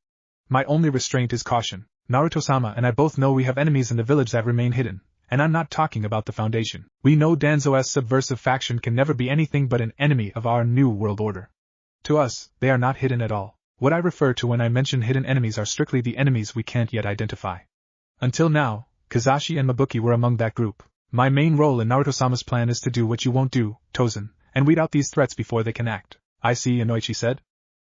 My only restraint is caution. Naruto-sama and I both know we have enemies in the village that remain hidden, and I'm not talking about the Foundation. We know Danzo's subversive faction can never be anything but an enemy of our new world order. To us, they are not hidden at all. What I refer to when I mention hidden enemies are strictly the enemies we can't yet identify. Until now, Kazashi and Mabuki were among that group. My main role in Naruto-sama's plan is to do what you won't do, Tozen, and weed out these threats before they can act. I see, Inoichi said.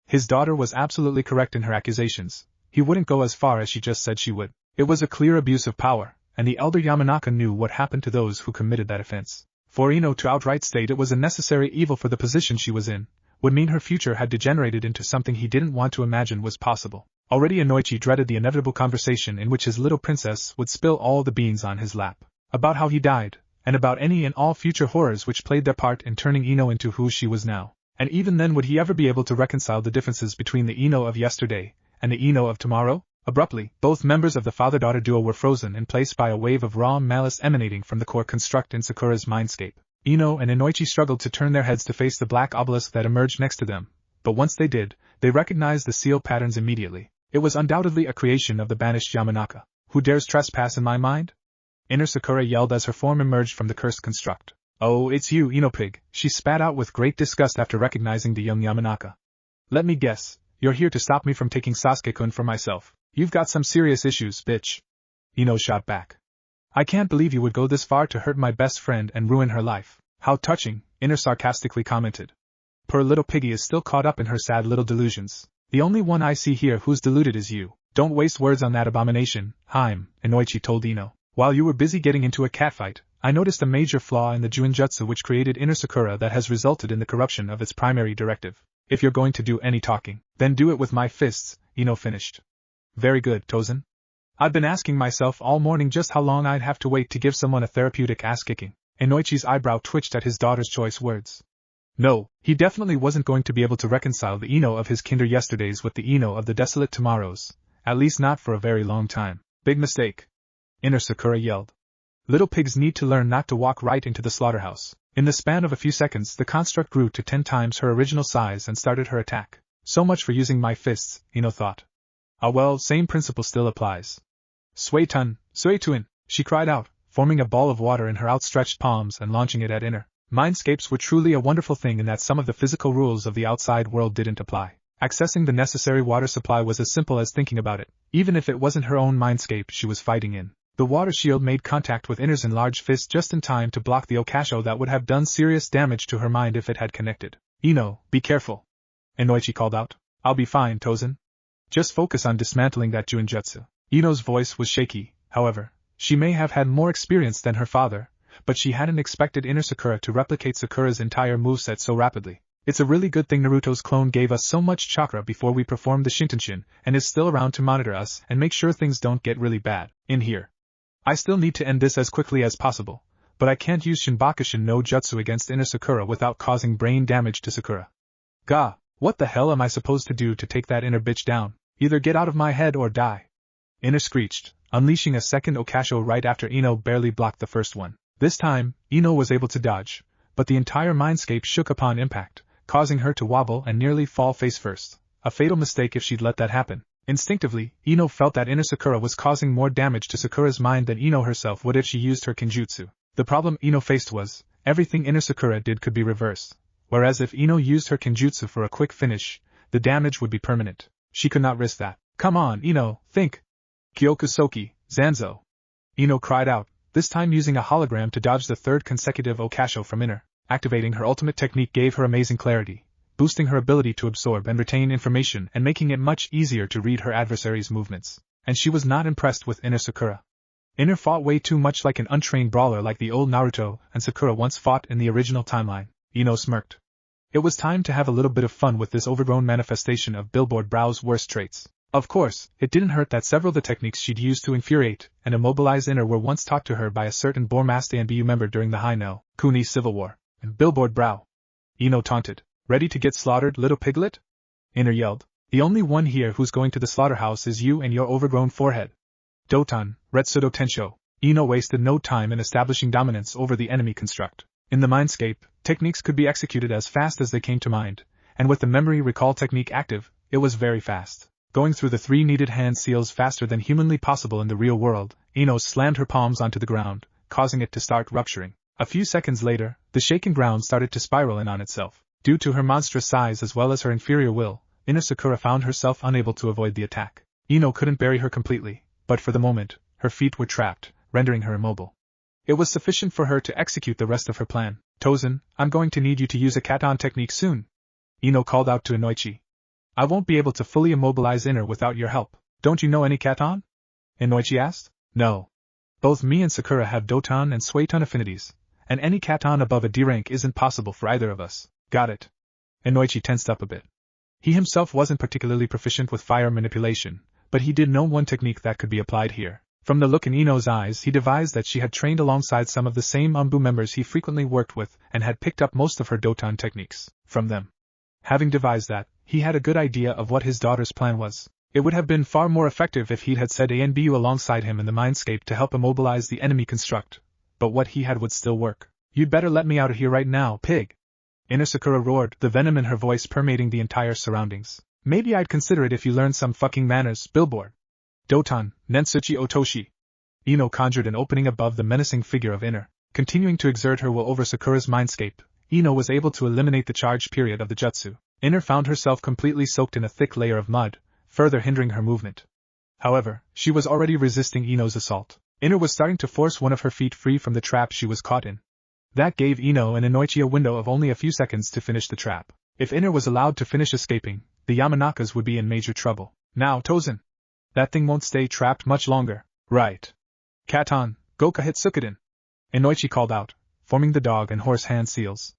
His daughter was absolutely correct in her accusations. He wouldn't go as far as she just said she would. It was a clear abuse of power, and the elder Yamanaka knew what happened to those who committed that offense. For Ino to outright state it was a necessary evil for the position she was in, would mean her future had degenerated into something he didn't want to imagine was possible. Already Inoichi dreaded the inevitable conversation in which his little princess would spill all the beans on his lap, about how he died, and about any and all future horrors which played their part in turning Ino into who she was now. And even then would he ever be able to reconcile the differences between the Ino of yesterday and the Ino of tomorrow? Abruptly, both members of the father-daughter duo were frozen in place by a wave of raw malice emanating from the core construct in Sakura's mindscape. Ino and Inoichi struggled to turn their heads to face the black obelisk that emerged next to them, but once they did, they recognized the seal patterns immediately. It was undoubtedly a creation of the banished Yamanaka. Who dares trespass in my mind? Inner Sakura yelled as her form emerged from the cursed construct. Oh, it's you, Ino Pig, she spat out with great disgust after recognizing the young Yamanaka. Let me guess, you're here to stop me from taking Sasuke-kun for myself. You've got some serious issues, bitch. Ino shot back. I can't believe you would go this far to hurt my best friend and ruin her life. How touching, Inner sarcastically commented. Poor little piggy is still caught up in her sad little delusions. The only one I see here who's deluded is you. Don't waste words on that abomination, Haim, Inoichi told Ino. While you were busy getting into a catfight, I noticed a major flaw in the Juinjutsu which created Inner Sakura that has resulted in the corruption of its primary directive. If you're going to do any talking, then do it with my fists, Ino finished. Very good, Tozen. I've been asking myself all morning just how long I'd have to wait to give someone a therapeutic ass-kicking. Inoichi's eyebrow twitched at his daughter's choice words. No, he definitely wasn't going to be able to reconcile the Ino of his kinder yesterdays with the Ino of the desolate tomorrows, at least not for a very long time. Big mistake. Inner Sakura yelled. Little pigs need to learn not to walk right into the slaughterhouse. In the span of a few seconds the construct grew to 10 times her original size and started her attack. So much for using my fists, Ino thought. Ah well, same principle still applies. Suetun, Suetun, she cried out, forming a ball of water in her outstretched palms and launching it at Inner. Mindscapes were truly a wonderful thing in that some of the physical rules of the outside world didn't apply. Accessing the necessary water supply was as simple as thinking about it, even if it wasn't her own mindscape she was fighting in. The water shield made contact with Inner's enlarged fist just in time to block the Okasho that would have done serious damage to her mind if it had connected. Ino, be careful. Inoichi called out. I'll be fine, Tozen. Just focus on dismantling that Juinjutsu. Ino's voice was shaky, however. She may have had more experience than her father, but she hadn't expected Inner Sakura to replicate Sakura's entire moveset so rapidly. It's a really good thing Naruto's clone gave us so much chakra before we performed the Shintenshin and is still around to monitor us and make sure things don't get really bad in here. I still need to end this as quickly as possible, but I can't use Shinbakushin no Jutsu against Inner Sakura without causing brain damage to Sakura. Gah, what the hell am I supposed to do to take that Inner bitch down? Either get out of my head or die. Inner screeched, unleashing a second Okasho right after Ino barely blocked the first one. This time, Ino was able to dodge, but the entire mindscape shook upon impact, causing her to wobble and nearly fall face first. A fatal mistake if she'd let that happen. Instinctively, Ino felt that Inner Sakura was causing more damage to Sakura's mind than Ino herself would if she used her Kinjutsu. The problem Ino faced was, everything Inner Sakura did could be reversed, whereas if Ino used her Kinjutsu for a quick finish, the damage would be permanent. She could not risk that. Come on, Ino, think! Kyokusoki, Zanzo! Ino cried out, this time using a hologram to dodge the third consecutive Okasho from Inner. Activating her ultimate technique gave her amazing clarity, boosting her ability to absorb and retain information and making it much easier to read her adversary's movements. And she was not impressed with Inner Sakura. Inner fought way too much like an untrained brawler like the old Naruto and Sakura once fought in the original timeline. Ino smirked. It was time to have a little bit of fun with this overgrown manifestation of Billboard Brow's worst traits. Of course, it didn't hurt that several of the techniques she'd used to infuriate and immobilize Inner were once taught to her by a certain Bormaste and BU member during the Haino Kuni Civil War. And Billboard Brow. Ino taunted. Ready to get slaughtered, little piglet? Inner yelled. The only one here who's going to the slaughterhouse is you and your overgrown forehead. Doton, Retsudo Tensho. Ino wasted no time in establishing dominance over the enemy construct. In the mindscape, techniques could be executed as fast as they came to mind, and with the memory recall technique active, it was very fast. Going through the 3 needed hand seals faster than humanly possible in the real world, Ino slammed her palms onto the ground, causing it to start rupturing. A few seconds later, the shaken ground started to spiral in on itself. Due to her monstrous size as well as her inferior will, Ino Sakura found herself unable to avoid the attack. Ino couldn't bury her completely, but for the moment, her feet were trapped, rendering her immobile. It was sufficient for her to execute the rest of her plan. Tozen, I'm going to need you to use a katon technique soon. Ino called out to Inoichi. I won't be able to fully immobilize Inner without your help. Don't you know any katon? Inoichi asked. No. Both me and Sakura have Doton and Suiton affinities, and any katon above a D rank isn't possible for either of us. Got it. Inoichi tensed up a bit. He himself wasn't particularly proficient with fire manipulation, but he did know one technique that could be applied here. From the look in Ino's eyes, he devised that she had trained alongside some of the same Umbu members he frequently worked with and had picked up most of her Doton techniques from them. Having devised that, he had a good idea of what his daughter's plan was. It would have been far more effective if he'd had said ANBU alongside him in the mindscape to help immobilize the enemy construct, but what he had would still work. You'd better let me out of here right now, pig! Inner Sakura roared, the venom in her voice permeating the entire surroundings. Maybe I'd consider it if you learned some fucking manners, billboard. Doton, Nentsuchi Otoshi. Ino conjured an opening above the menacing figure of Inner. Continuing to exert her will over Sakura's mindscape, Ino was able to eliminate the charge period of the jutsu. Inner found herself completely soaked in a thick layer of mud, further hindering her movement. However, she was already resisting Ino's assault. Inner was starting to force one of her feet free from the trap she was caught in. That gave Ino and Inoichi a window of only a few seconds to finish the trap. If Inner was allowed to finish escaping, the Yamanakas would be in major trouble. Now, Tozen! That thing won't stay trapped much longer. Right. Katon, Goka Hitsukuden! Inoichi called out, forming the dog and horse hand seals.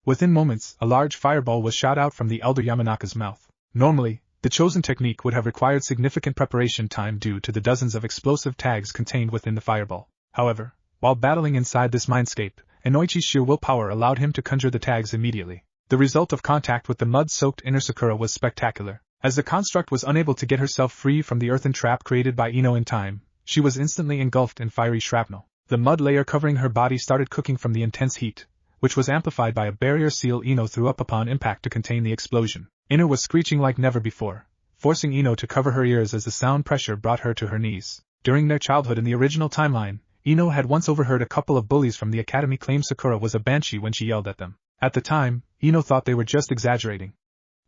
Within moments, a large fireball was shot out from the elder Yamanaka's mouth. Normally, the chosen technique would have required significant preparation time due to the dozens of explosive tags contained within the fireball. However, while battling inside this mindscape, Inoichi's sheer willpower allowed him to conjure the tags immediately. The result of contact with the mud-soaked Inner Sakura was spectacular. As the construct was unable to get herself free from the earthen trap created by Ino in time, she was instantly engulfed in fiery shrapnel. The mud layer covering her body started cooking from the intense heat, which was amplified by a barrier seal Ino threw up upon impact to contain the explosion. Inner was screeching like never before, forcing Ino to cover her ears as the sound pressure brought her to her knees. During their childhood in the original timeline, Ino had once overheard a couple of bullies from the academy claim Sakura was a banshee when she yelled at them. At the time, Ino thought they were just exaggerating.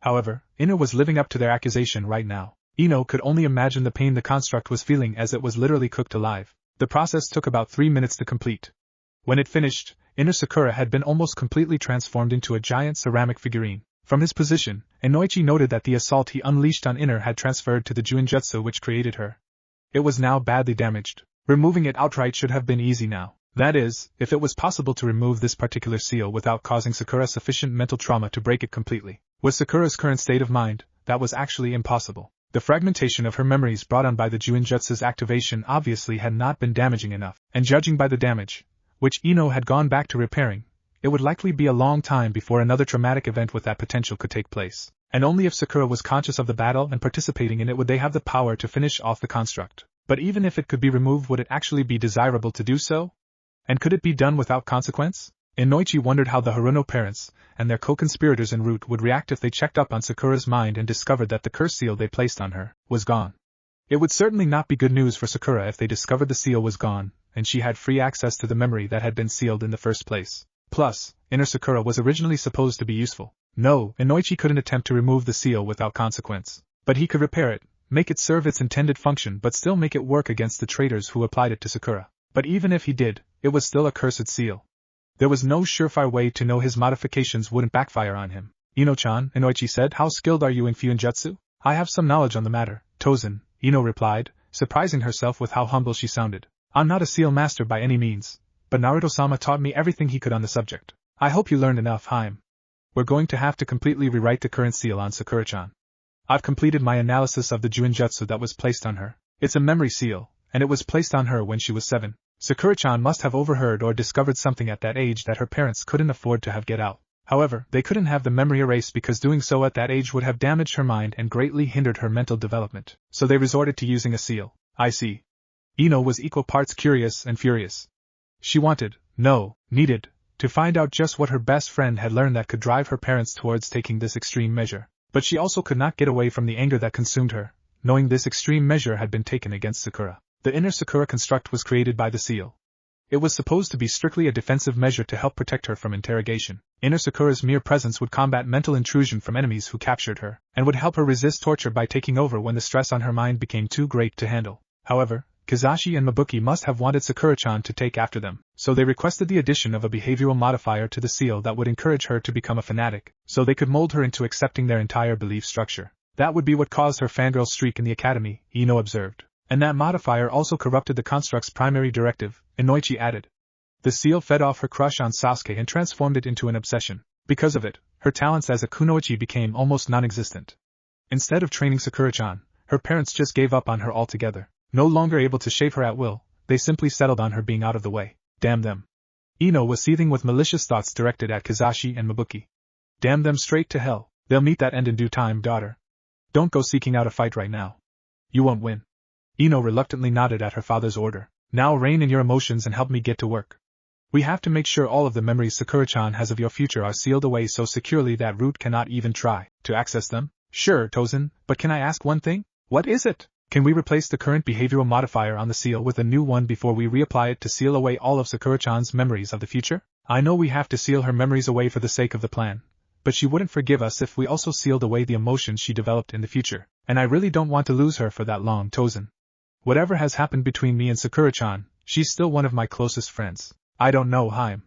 However, Inner was living up to their accusation right now. Ino could only imagine the pain the construct was feeling as it was literally cooked alive. The process took about 3 minutes to complete. When it finished, Inner Sakura had been almost completely transformed into a giant ceramic figurine. From his position, Inoichi noted that the assault he unleashed on Inner had transferred to the Juinjutsu which created her. It was now badly damaged. Removing it outright should have been easy now. That is, if it was possible to remove this particular seal without causing Sakura sufficient mental trauma to break it completely. With Sakura's current state of mind, that was actually impossible. The fragmentation of her memories brought on by the Juinjutsu's activation obviously had not been damaging enough, and judging by the damage, which Ino had gone back to repairing, it would likely be a long time before another traumatic event with that potential could take place. And only if Sakura was conscious of the battle and participating in it would they have the power to finish off the construct. But even if it could be removed, would it actually be desirable to do so? And could it be done without consequence? Inoichi wondered how the Haruno parents, and their co-conspirators en route would react if they checked up on Sakura's mind and discovered that the curse seal they placed on her was gone. It would certainly not be good news for Sakura if they discovered the seal was gone, and she had free access to the memory that had been sealed in the first place. Plus, Inner Sakura was originally supposed to be useful. No, Inoichi couldn't attempt to remove the seal without consequence. But he could repair it, make it serve its intended function but still make it work against the traitors who applied it to Sakura. But even if he did, it was still a cursed seal. There was no surefire way to know his modifications wouldn't backfire on him. Ino-chan, Inoichi said, how skilled are you in Fuinjutsu? I have some knowledge on the matter, Tozen, Ino replied, surprising herself with how humble she sounded. I'm not a seal master by any means, but Naruto-sama taught me everything he could on the subject. I hope you learned enough, Haim. We're going to have to completely rewrite the current seal on Sakura-chan. I've completed my analysis of the Juinjutsu that was placed on her. It's a memory seal, and it was placed on her when she was 7. Sakura-chan must have overheard or discovered something at that age that her parents couldn't afford to have get out. However, they couldn't have the memory erased because doing so at that age would have damaged her mind and greatly hindered her mental development. So they resorted to using a seal. I see. Ino was equal parts curious and furious. She needed, to find out just what her best friend had learned that could drive her parents towards taking this extreme measure. But she also could not get away from the anger that consumed her, knowing this extreme measure had been taken against Sakura. The inner Sakura construct was created by the seal. It was supposed to be strictly a defensive measure to help protect her from interrogation. Inner Sakura's mere presence would combat mental intrusion from enemies who captured her, and would help her resist torture by taking over when the stress on her mind became too great to handle. However, Kizashi and Mabuki must have wanted Sakura-chan to take after them, so they requested the addition of a behavioral modifier to the seal that would encourage her to become a fanatic, so they could mold her into accepting their entire belief structure. That would be what caused her fangirl streak in the academy, Ino observed. And that modifier also corrupted the construct's primary directive, Inoichi added. The seal fed off her crush on Sasuke and transformed it into an obsession. Because of it, her talents as a kunoichi became almost non-existent. Instead of training Sakura-chan, her parents just gave up on her altogether. No longer able to shave her at will, they simply settled on her being out of the way. Damn them. Ino was seething with malicious thoughts directed at Kizashi and Mabuki. Damn them straight to hell. They'll meet that end in due time, daughter. Don't go seeking out a fight right now. You won't win. Ino reluctantly nodded at her father's order. Now rein in your emotions and help me get to work. We have to make sure all of the memories Sakura-chan has of your future are sealed away so securely that Root cannot even try to access them. Sure, Tozen, but can I ask one thing? What is it? Can we replace the current behavioral modifier on the seal with a new one before we reapply it to seal away all of Sakura-chan's memories of the future? I know we have to seal her memories away for the sake of the plan, but she wouldn't forgive us if we also sealed away the emotions she developed in the future, and I really don't want to lose her for that long, Tozen. Whatever has happened between me and Sakura-chan, she's still one of my closest friends. I don't know, Haim.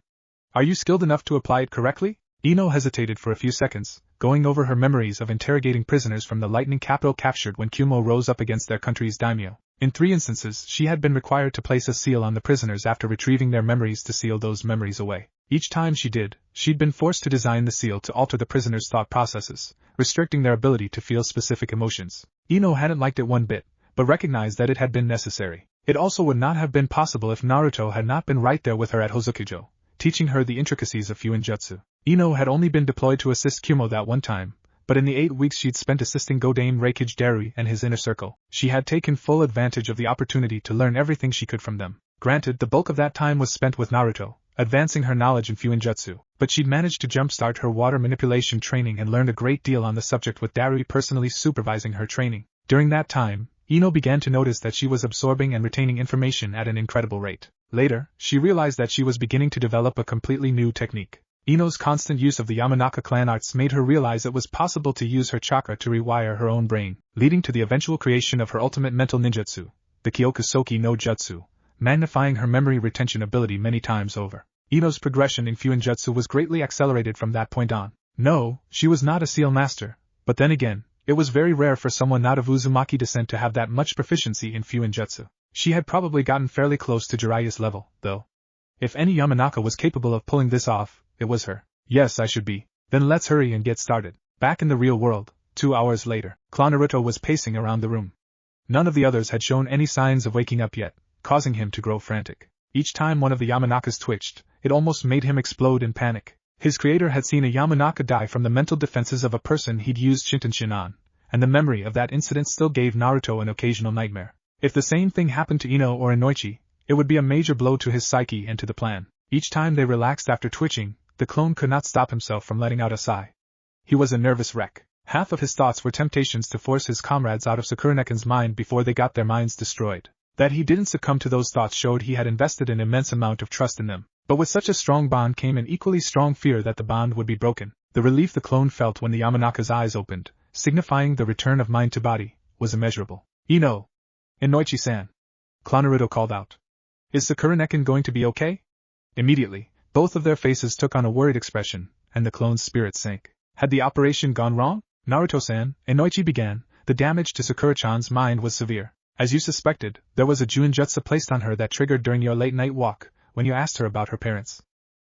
Are you skilled enough to apply it correctly? Ino hesitated for a few seconds, going over her memories of interrogating prisoners from the lightning capital captured when Kumo rose up against their country's daimyo. In 3 instances, she had been required to place a seal on the prisoners after retrieving their memories to seal those memories away. Each time she did, she'd been forced to design the seal to alter the prisoners' thought processes, restricting their ability to feel specific emotions. Ino hadn't liked it one bit, but recognized that it had been necessary. It also would not have been possible if Naruto had not been right there with her at Hozokujo, teaching her the intricacies of Fuinjutsu. Ino had only been deployed to assist Kumo that one time, but in the 8 weeks she'd spent assisting Godame Reikage Darui and his inner circle, she had taken full advantage of the opportunity to learn everything she could from them. Granted, the bulk of that time was spent with Naruto, advancing her knowledge in Fuinjutsu, but she'd managed to jumpstart her water manipulation training and learned a great deal on the subject with Darui personally supervising her training. During that time, Ino began to notice that she was absorbing and retaining information at an incredible rate. Later, she realized that she was beginning to develop a completely new technique. Ino's constant use of the Yamanaka clan arts made her realize it was possible to use her chakra to rewire her own brain, leading to the eventual creation of her ultimate mental ninjutsu, the Kyokusoki no Jutsu, magnifying her memory retention ability many times over. Ino's progression in Fuinjutsu was greatly accelerated from that point on. No, she was not a seal master, but then again, it was very rare for someone not of Uzumaki descent to have that much proficiency in Fuinjutsu. She had probably gotten fairly close to Jiraiya's level, though. If any Yamanaka was capable of pulling this off, it was her. Yes, I should be. Then let's hurry and get started. Back in the real world, 2 hours later, Naruto was pacing around the room. None of the others had shown any signs of waking up yet, causing him to grow frantic. Each time one of the Yamanakas twitched, it almost made him explode in panic. His creator had seen a Yamanaka die from the mental defenses of a person he'd used Shintenshin on, and the memory of that incident still gave Naruto an occasional nightmare. If the same thing happened to Ino or Inoichi, it would be a major blow to his psyche and to the plan. Each time they relaxed after twitching, the clone could not stop himself from letting out a sigh. He was a nervous wreck. Half of his thoughts were temptations to force his comrades out of Sakura-neken's mind before they got their minds destroyed. That he didn't succumb to those thoughts showed he had invested an immense amount of trust in them. But with such a strong bond came an equally strong fear that the bond would be broken. The relief the clone felt when the Yamanaka's eyes opened, signifying the return of mind to body, was immeasurable. Ino! Inoichi-san! Naruto called out. Is Sakura-neken going to be okay? Immediately, both of their faces took on a worried expression, and the clone's spirit sank. Had the operation gone wrong? Naruto-san, Inoichi began, the damage to Sakura-chan's mind was severe. As you suspected, there was a Juinjutsu placed on her that triggered during your late-night walk, when you asked her about her parents.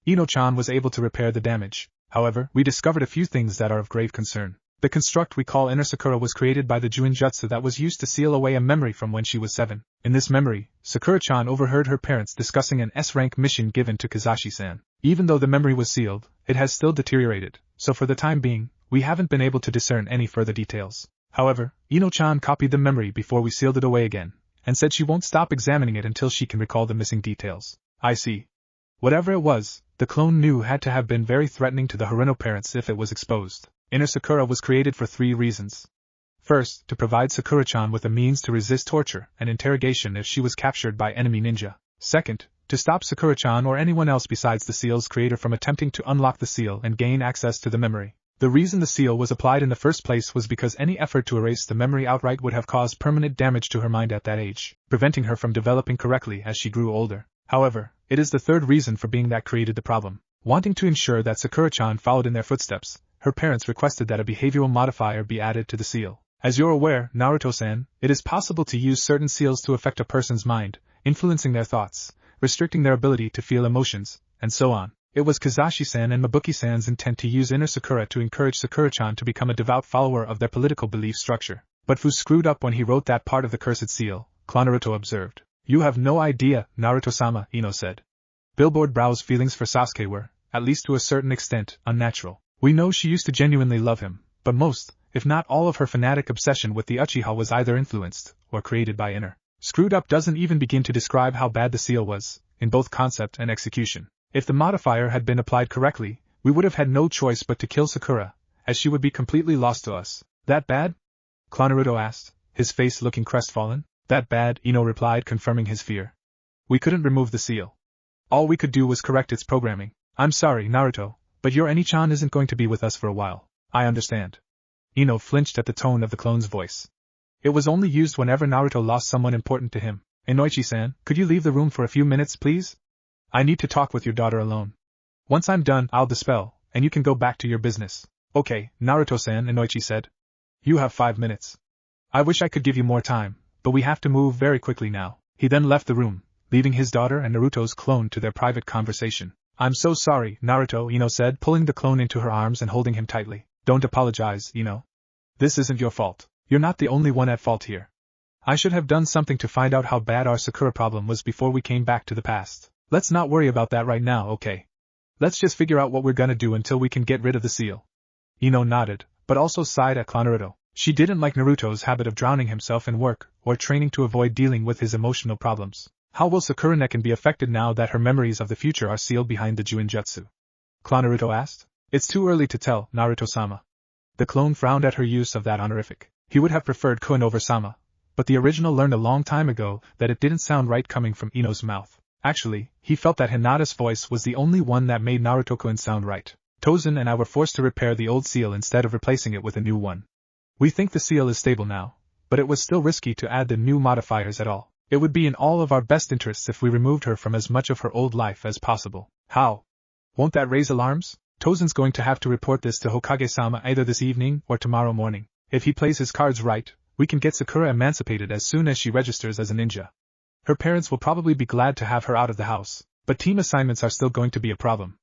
Ino-chan was able to repair the damage. However, we discovered a few things that are of grave concern. The construct we call Inner Sakura was created by the Juinjutsu that was used to seal away a memory from when she was 7. In this memory, Sakura-chan overheard her parents discussing an S-rank mission given to Kizashi-san. Even though the memory was sealed, it has still deteriorated, so for the time being, we haven't been able to discern any further details. However, Ino-chan copied the memory before we sealed it away again, and said she won't stop examining it until she can recall the missing details. I see. Whatever it was, the clone knew had to have been very threatening to the Haruno parents if it was exposed. Inner Sakura was created for 3 reasons. First, to provide Sakura-chan with a means to resist torture and interrogation if she was captured by enemy ninja. Second, to stop Sakura-chan or anyone else besides the seal's creator from attempting to unlock the seal and gain access to the memory. The reason the seal was applied in the first place was because any effort to erase the memory outright would have caused permanent damage to her mind at that age, preventing her from developing correctly as she grew older. However, it is the third reason for being that created the problem. Wanting to ensure that Sakura-chan followed in their footsteps, her parents requested that a behavioral modifier be added to the seal. As you're aware, Naruto-san, it is possible to use certain seals to affect a person's mind, influencing their thoughts, restricting their ability to feel emotions, and so on. It was Kazashi-san and Mabuki-san's intent to use Inner Sakura to encourage Sakura-chan to become a devout follower of their political belief structure. But Fu screwed up when he wrote that part of the cursed seal, Naruto observed. You have no idea, Naruto-sama, Ino said. Billboard Brow's feelings for Sasuke were, at least to a certain extent, unnatural. We know she used to genuinely love him, but most, if not all of her fanatic obsession with the Uchiha was either influenced, or created by Inner. Screwed up doesn't even begin to describe how bad the seal was, in both concept and execution. If the modifier had been applied correctly, we would have had no choice but to kill Sakura, as she would be completely lost to us. That bad? Naruto asked, his face looking crestfallen. That bad, Ino replied, confirming his fear. We couldn't remove the seal. All we could do was correct its programming. I'm sorry, Naruto, but your Eni-chan isn't going to be with us for a while. I understand. Ino flinched at the tone of the clone's voice. It was only used whenever Naruto lost someone important to him. Inoichi-san, could you leave the room for a few minutes, please? I need to talk with your daughter alone. Once I'm done, I'll dispel, and you can go back to your business. Okay, Naruto-san, Inoichi said. You have 5 minutes. I wish I could give you more time, but we have to move very quickly now. He then left the room, leaving his daughter and Naruto's clone to their private conversation. I'm so sorry, Naruto, Ino said, pulling the clone into her arms and holding him tightly. Don't apologize, Ino. This isn't your fault. You're not the only one at fault here. I should have done something to find out how bad our Sakura problem was before we came back to the past. Let's not worry about that right now, okay? Let's just figure out what we're gonna do until we can get rid of the seal. Ino nodded, but also sighed at Naruto. She didn't like Naruto's habit of drowning himself in work, or training to avoid dealing with his emotional problems. How will Sakura Nekin be affected now that her memories of the future are sealed behind the Juinjutsu? Naruto asked. It's too early to tell, Naruto-sama. The clone frowned at her use of that honorific. He would have preferred Kun over Sama, but the original learned a long time ago that it didn't sound right coming from Ino's mouth. Actually, he felt that Hinata's voice was the only one that made Naruto-kun sound right. Tozen and I were forced to repair the old seal instead of replacing it with a new one. We think the seal is stable now, but it was still risky to add the new modifiers at all. It would be in all of our best interests if we removed her from as much of her old life as possible. How? Won't that raise alarms? Tozen's going to have to report this to Hokage-sama either this evening or tomorrow morning. If he plays his cards right, we can get Sakura emancipated as soon as she registers as a ninja. Her parents will probably be glad to have her out of the house, but team assignments are still going to be a problem.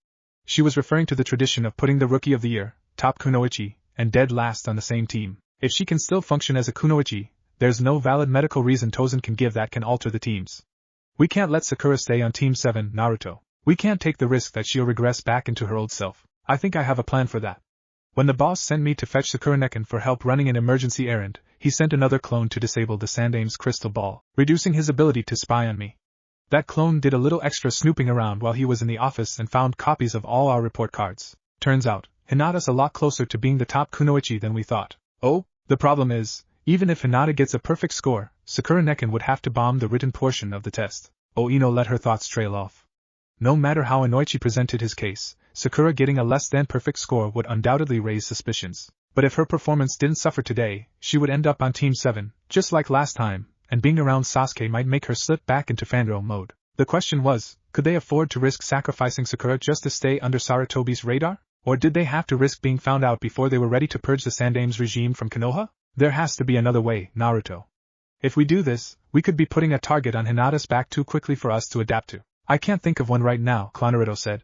She was referring to the tradition of putting the Rookie of the Year, top kunoichi, and dead last on the same team. If she can still function as a kunoichi, there's no valid medical reason Tozen can give that can alter the teams. We can't let Sakura stay on Team 7, Naruto. We can't take the risk that she'll regress back into her old self. I think I have a plan for that. When the boss sent me to fetch Sakura Nekin for help running an emergency errand, he sent another clone to disable the Sandame's crystal ball, reducing his ability to spy on me. That clone did a little extra snooping around while he was in the office and found copies of all our report cards. Turns out, Hinata's a lot closer to being the top kunoichi than we thought. Oh, the problem is, even if Hinata gets a perfect score, Sakura Nekin would have to bomb the written portion of the test. Ino let her thoughts trail off. No matter how Inoichi presented his case, Sakura getting a less than perfect score would undoubtedly raise suspicions. But if her performance didn't suffer today, she would end up on Team 7, just like last time, and being around Sasuke might make her slip back into fangirl mode. The question was, could they afford to risk sacrificing Sakura just to stay under Sarutobi's radar? Or did they have to risk being found out before they were ready to purge the Sandame's regime from Konoha? There has to be another way, Naruto. If we do this, we could be putting a target on Hinata's back too quickly for us to adapt to. I can't think of one right now, Naruto said.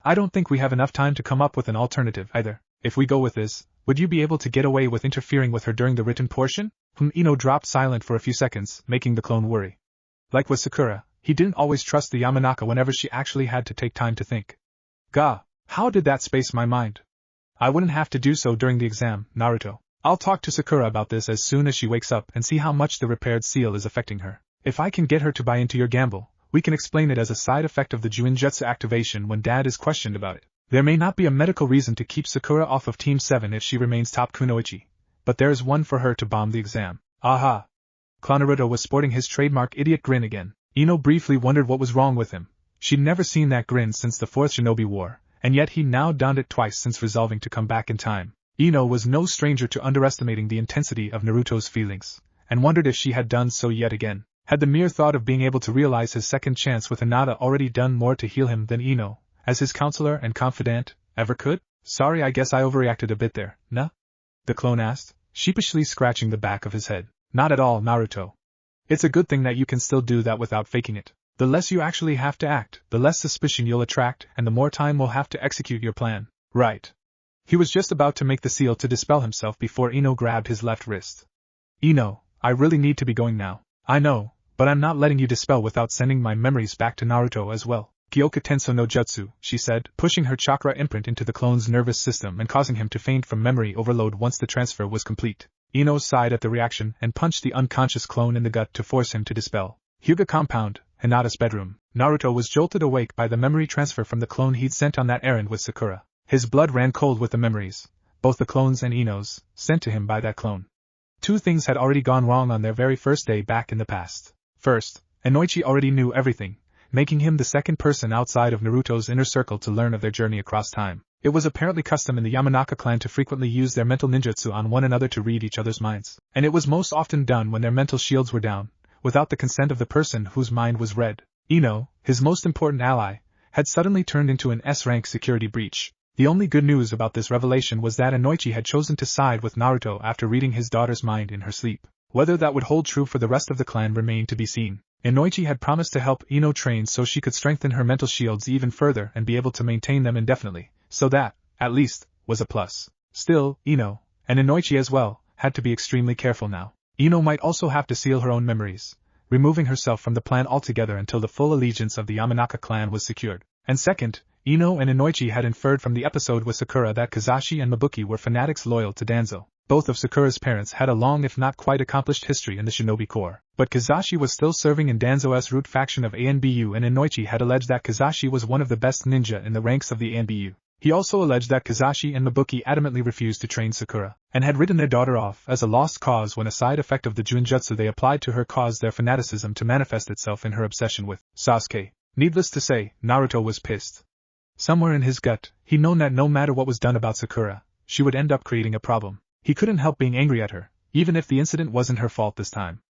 I don't think we have enough time to come up with an alternative either. If we go with this, would you be able to get away with interfering with her during the written portion? Ino dropped silent for a few seconds, making the clone worry. Like with Sakura, he didn't always trust the Yamanaka whenever she actually had to take time to think. Gah, how did that space my mind? I wouldn't have to do so during the exam, Naruto. I'll talk to Sakura about this as soon as she wakes up and see how much the repaired seal is affecting her. If I can get her to buy into your gamble, We can explain it as a side effect of the Juinjutsu activation when Dad is questioned about it. There may not be a medical reason to keep Sakura off of Team 7 if she remains top kunoichi, but there is one for her to bomb the exam. Aha! Naruto was sporting his trademark idiot grin again. Ino briefly wondered what was wrong with him. She'd never seen that grin since the 4th Shinobi War, and yet he now donned it twice since resolving to come back in time. Ino was no stranger to underestimating the intensity of Naruto's feelings, and wondered if she had done so yet again. Had the mere thought of being able to realize his second chance with Hinata already done more to heal him than Ino, as his counselor and confidant, ever could? Sorry, I guess I overreacted a bit there, nah? The clone asked, sheepishly scratching the back of his head. Not at all, Naruto. It's a good thing that you can still do that without faking it. The less you actually have to act, the less suspicion you'll attract, and the more time we'll have to execute your plan. Right. He was just about to make the seal to dispel himself before Ino grabbed his left wrist. Ino, I really need to be going now. I know, but I'm not letting you dispel without sending my memories back to Naruto as well. Gyoka Tenso no Jutsu, she said, pushing her chakra imprint into the clone's nervous system and causing him to faint from memory overload once the transfer was complete. Ino sighed at the reaction and punched the unconscious clone in the gut to force him to dispel. Hyuga Compound, Hinata's bedroom. Naruto was jolted awake by the memory transfer from the clone he'd sent on that errand with Sakura. His blood ran cold with the memories, both the clone's and Ino's, sent to him by that clone. Two things had already gone wrong on their very first day back in the past. First, Inoichi already knew everything, making him the second person outside of Naruto's inner circle to learn of their journey across time. It was apparently custom in the Yamanaka clan to frequently use their mental ninjutsu on one another to read each other's minds, and it was most often done when their mental shields were down, without the consent of the person whose mind was read. Ino, his most important ally, had suddenly turned into an S-rank security breach. The only good news about this revelation was that Inoichi had chosen to side with Naruto after reading his daughter's mind in her sleep. Whether that would hold true for the rest of the clan remained to be seen. Inoichi had promised to help Ino train so she could strengthen her mental shields even further and be able to maintain them indefinitely, so that, at least, was a plus. Still, Ino, and Inoichi as well, had to be extremely careful now. Ino might also have to seal her own memories, removing herself from the plan altogether until the full allegiance of the Yamanaka clan was secured. And second, Ino and Inoichi had inferred from the episode with Sakura that Kazashi and Mabuki were fanatics loyal to Danzo. Both of Sakura's parents had a long if not quite accomplished history in the Shinobi Corps, but Kazashi was still serving in Danzo's root faction of ANBU, and Inoichi had alleged that Kazashi was one of the best ninja in the ranks of the ANBU. He also alleged that Kazashi and Mabuki adamantly refused to train Sakura, and had written their daughter off as a lost cause when a side effect of the Juinjutsu they applied to her caused their fanaticism to manifest itself in her obsession with Sasuke. Needless to say, Naruto was pissed. Somewhere in his gut, he'd known that no matter what was done about Sakura, she would end up creating a problem. He couldn't help being angry at her, even if the incident wasn't her fault this time.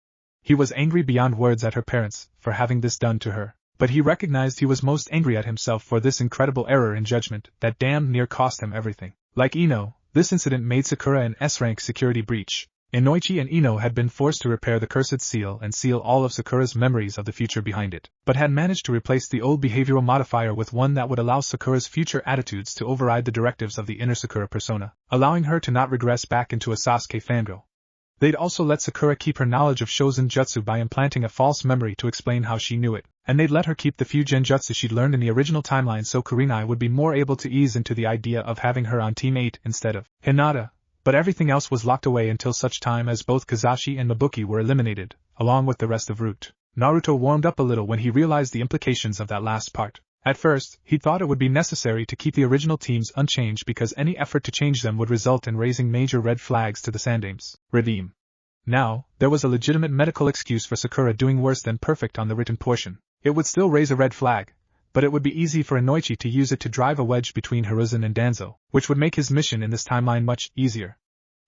He was angry beyond words at her parents for having this done to her, but he recognized he was most angry at himself for this incredible error in judgment that damned near cost him everything. Like Ino, this incident made Sakura an S-rank security breach. Inoichi and Ino had been forced to repair the cursed seal and seal all of Sakura's memories of the future behind it, but had managed to replace the old behavioral modifier with one that would allow Sakura's future attitudes to override the directives of the inner Sakura persona, allowing her to not regress back into a Sasuke fangirl. They'd also let Sakura keep her knowledge of Shozen Jutsu by implanting a false memory to explain how she knew it, and they'd let her keep the few genjutsu she'd learned in the original timeline so Kurenai would be more able to ease into the idea of having her on Team 8 instead of Hinata. But everything else was locked away until such time as both Kazashi and Mabuki were eliminated, along with the rest of Root. Naruto warmed up a little when he realized the implications of that last part. At first, he thought it would be necessary to keep the original teams unchanged because any effort to change them would result in raising major red flags to the Sandames. Redeem. Now, there was a legitimate medical excuse for Sakura doing worse than perfect on the written portion. It would still raise a red flag, but it would be easy for Inoichi to use it to drive a wedge between Hiruzen and Danzo, which would make his mission in this timeline much easier.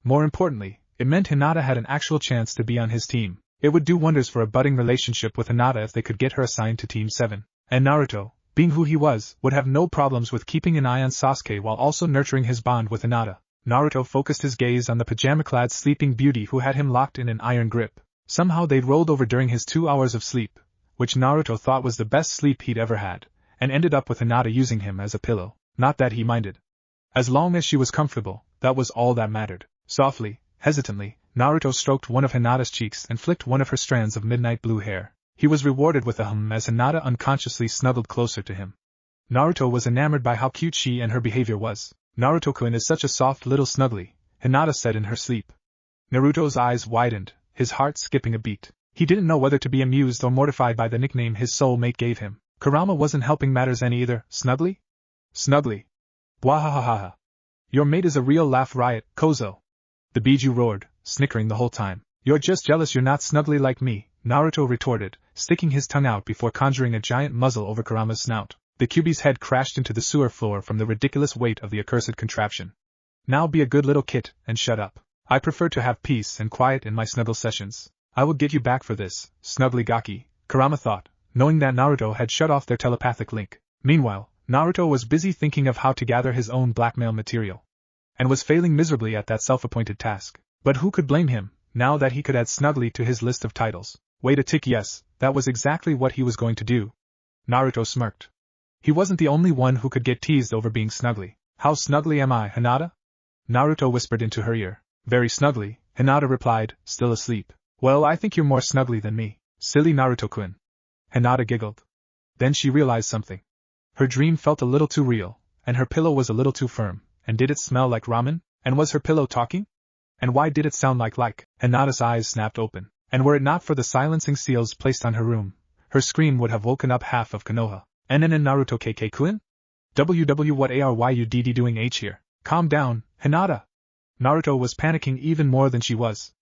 More importantly, it meant Hinata had an actual chance to be on his team. It would do wonders for a budding relationship with Hinata if they could get her assigned to Team 7. And Naruto, being who he was, would have no problems with keeping an eye on Sasuke while also nurturing his bond with Hinata. Naruto focused his gaze on the pajama-clad sleeping beauty who had him locked in an iron grip. Somehow they'd rolled over during his 2 hours of sleep, which Naruto thought was the best sleep he'd ever had, and ended up with Hinata using him as a pillow. Not that he minded. As long as she was comfortable, that was all that mattered. Softly, hesitantly, Naruto stroked one of Hinata's cheeks and flicked one of her strands of midnight blue hair. He was rewarded with a hum as Hinata unconsciously snuggled closer to him. Naruto was enamored by how cute she and her behavior was. Naruto-kun is such a soft little snuggly, Hinata said in her sleep. Naruto's eyes widened, his heart skipping a beat. He didn't know whether to be amused or mortified by the nickname his soulmate gave him. Kurama wasn't helping matters any either. Snuggly? Snuggly. Bwahahaha. Your mate is a real laugh riot, Kozo. The Biju roared, snickering the whole time. You're just jealous you're not snuggly like me, Naruto retorted, sticking his tongue out before conjuring a giant muzzle over Kurama's snout. The Kyuubi's head crashed into the sewer floor from the ridiculous weight of the accursed contraption. Now be a good little kit, and shut up. I prefer to have peace and quiet in my snuggle sessions. I will get you back for this, Snuggly Gaki, Kurama thought, knowing that Naruto had shut off their telepathic link. Meanwhile, Naruto was busy thinking of how to gather his own blackmail material, and was failing miserably at that self-appointed task. But who could blame him, now that he could add Snuggly to his list of titles? Wait a tick, yes, that was exactly what he was going to do. Naruto smirked. He wasn't the only one who could get teased over being snuggly. How snuggly am I, Hinata? Naruto whispered into her ear. Very snuggly, Hinata replied, still asleep. Well, I think you're more snuggly than me, silly Naruto-kun. Hinata giggled. Then she realized something. Her dream felt a little too real, and her pillow was a little too firm, and did it smell like ramen? And was her pillow talking? And why did it sound like? Hinata's eyes snapped open, and were it not for the silencing seals placed on her room, her scream would have woken up half of Konoha. NNN Naruto KK-kun? WW what are you doing here? Calm down, Hinata. Naruto was panicking even more than she was.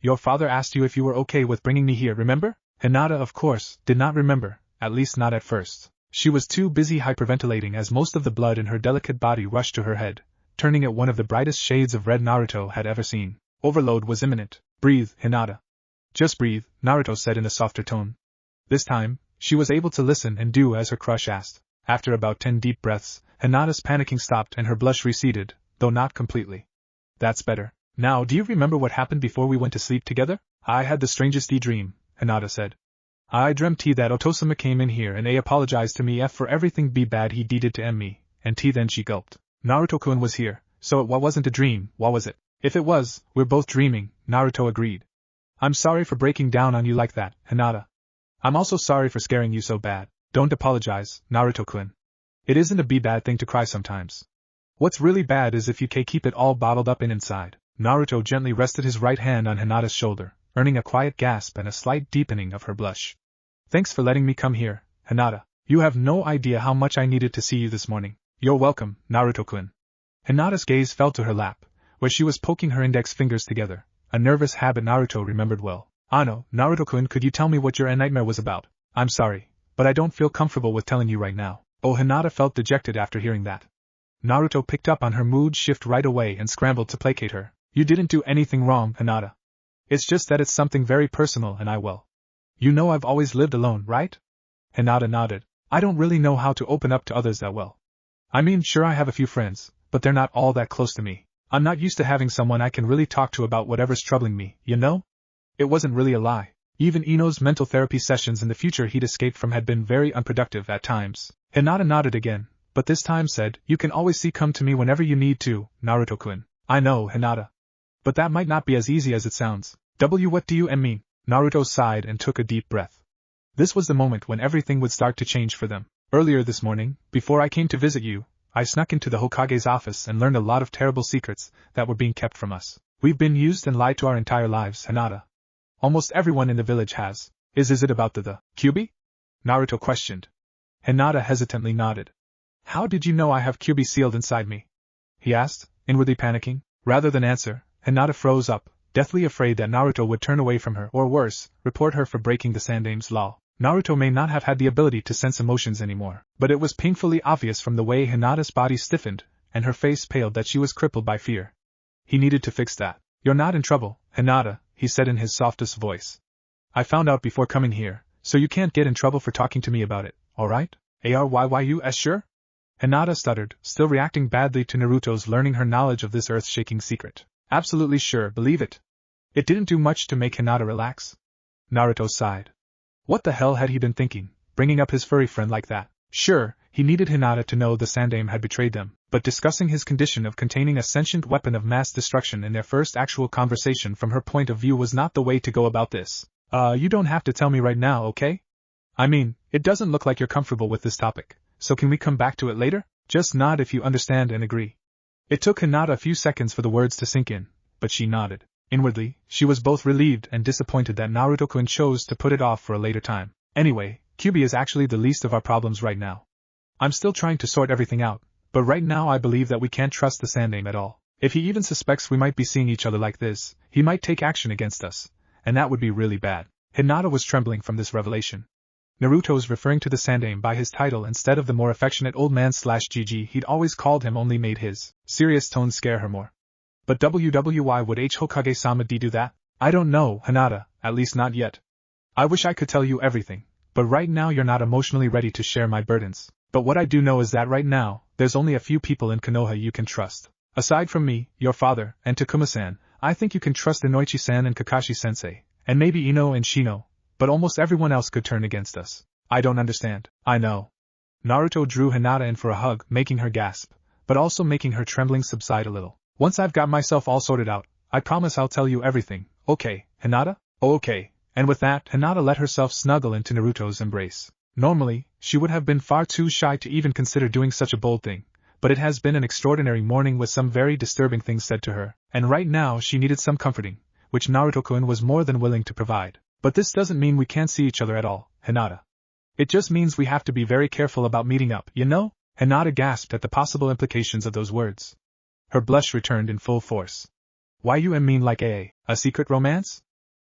Your father asked you if you were okay with bringing me here, remember? Hinata, of course, did not remember, at least not at first. She was too busy hyperventilating as most of the blood in her delicate body rushed to her head, turning it one of the brightest shades of red Naruto had ever seen. Overload was imminent. Breathe, Hinata. Just breathe, Naruto said in a softer tone. This time, she was able to listen and do as her crush asked. After about 10 deep breaths, Hinata's panicking stopped and her blush receded, though not completely. That's better. Now, do you remember what happened before we went to sleep together? I had the strangest dream, Hinata said. I dreamt that Otosama came in here and apologized to me for everything bad he did to me, and then she gulped. Naruto-kun was here, so it wasn't a dream, what was it? If it was, we're both dreaming, Naruto agreed. I'm sorry for breaking down on you like that, Hinata. I'm also sorry for scaring you so bad. Don't apologize, Naruto-kun. It isn't a bad thing to cry sometimes. What's really bad is if you keep it all bottled up inside. Naruto gently rested his right hand on Hinata's shoulder, earning a quiet gasp and a slight deepening of her blush. Thanks for letting me come here, Hinata. You have no idea how much I needed to see you this morning. You're welcome, Naruto-kun. Hinata's gaze fell to her lap, where she was poking her index fingers together, a nervous habit Naruto remembered well. Ano, Naruto-kun, could you tell me what your nightmare was about? I'm sorry, but I don't feel comfortable with telling you right now. Oh, Hinata felt dejected after hearing that. Naruto picked up on her mood shift right away and scrambled to placate her. You didn't do anything wrong, Hinata. It's just that it's something very personal and you know I've always lived alone, right? Hinata nodded. I don't really know how to open up to others that well. I mean, sure I have a few friends, but they're not all that close to me. I'm not used to having someone I can really talk to about whatever's troubling me, you know? It wasn't really a lie. Even Ino's mental therapy sessions in the future he'd escaped from had been very unproductive at times. Hinata nodded again, but this time said, you can always come to me whenever you need to, Naruto-kun. I know, Hinata. But that might not be as easy as it sounds. What do you mean? Naruto sighed and took a deep breath. This was the moment when everything would start to change for them. Earlier this morning, before I came to visit you, I snuck into the Hokage's office and learned a lot of terrible secrets that were being kept from us. We've been used and lied to our entire lives, Hinata. Almost everyone in the village has. Is it about the Kyuubi? Naruto questioned. Hinata hesitantly nodded. How did you know I have Kyuubi sealed inside me? He asked, inwardly panicking. Rather than answer, Hinata froze up, deathly afraid that Naruto would turn away from her or worse, report her for breaking the Sandame's law. Naruto may not have had the ability to sense emotions anymore, but it was painfully obvious from the way Hinata's body stiffened and her face paled that she was crippled by fear. He needed to fix that. You're not in trouble, Hinata, he said in his softest voice. I found out before coming here, so you can't get in trouble for talking to me about it, alright? Aryus sure? Hinata stuttered, still reacting badly to Naruto's learning her knowledge of this earth-shaking secret. Absolutely sure, believe it. It didn't do much to make Hinata relax. Naruto sighed. What the hell had he been thinking, bringing up his furry friend like that? Sure, he needed Hinata to know the Sandame had betrayed them, but discussing his condition of containing a sentient weapon of mass destruction in their first actual conversation from her point of view was not the way to go about this. You don't have to tell me right now, okay? I mean, it doesn't look like you're comfortable with this topic, so can we come back to it later? Just nod if you understand and agree. It took Hinata a few seconds for the words to sink in, but she nodded. Inwardly, she was both relieved and disappointed that Naruto-kun chose to put it off for a later time. Anyway, Kyubi is actually the least of our problems right now. I'm still trying to sort everything out, but right now I believe that we can't trust the Sandame at all. If he even suspects we might be seeing each other like this, he might take action against us, and that would be really bad. Hinata was trembling from this revelation. Naruto's referring to the Sandame by his title instead of the more affectionate old man/GG he'd always called him only made his serious tone scare her more. But why would Hokage-sama do that? I don't know, Hinata, at least not yet. I wish I could tell you everything, but right now you're not emotionally ready to share my burdens. But what I do know is that right now, there's only a few people in Konoha you can trust. Aside from me, your father, and Takuma-san, I think you can trust Inoichi-san and Kakashi-sensei, and maybe Ino and Shino, but almost everyone else could turn against us. I don't understand. I know. Naruto drew Hinata in for a hug, making her gasp, but also making her trembling subside a little. Once I've got myself all sorted out, I promise I'll tell you everything, okay, Hinata? Oh, okay. And with that, Hinata let herself snuggle into Naruto's embrace. Normally, she would have been far too shy to even consider doing such a bold thing, but it has been an extraordinary morning with some very disturbing things said to her, and right now she needed some comforting, which Naruto-kun was more than willing to provide. But this doesn't mean we can't see each other at all, Hinata. It just means we have to be very careful about meeting up, you know? Hinata gasped at the possible implications of those words. Her blush returned in full force. Why you mean like a secret romance?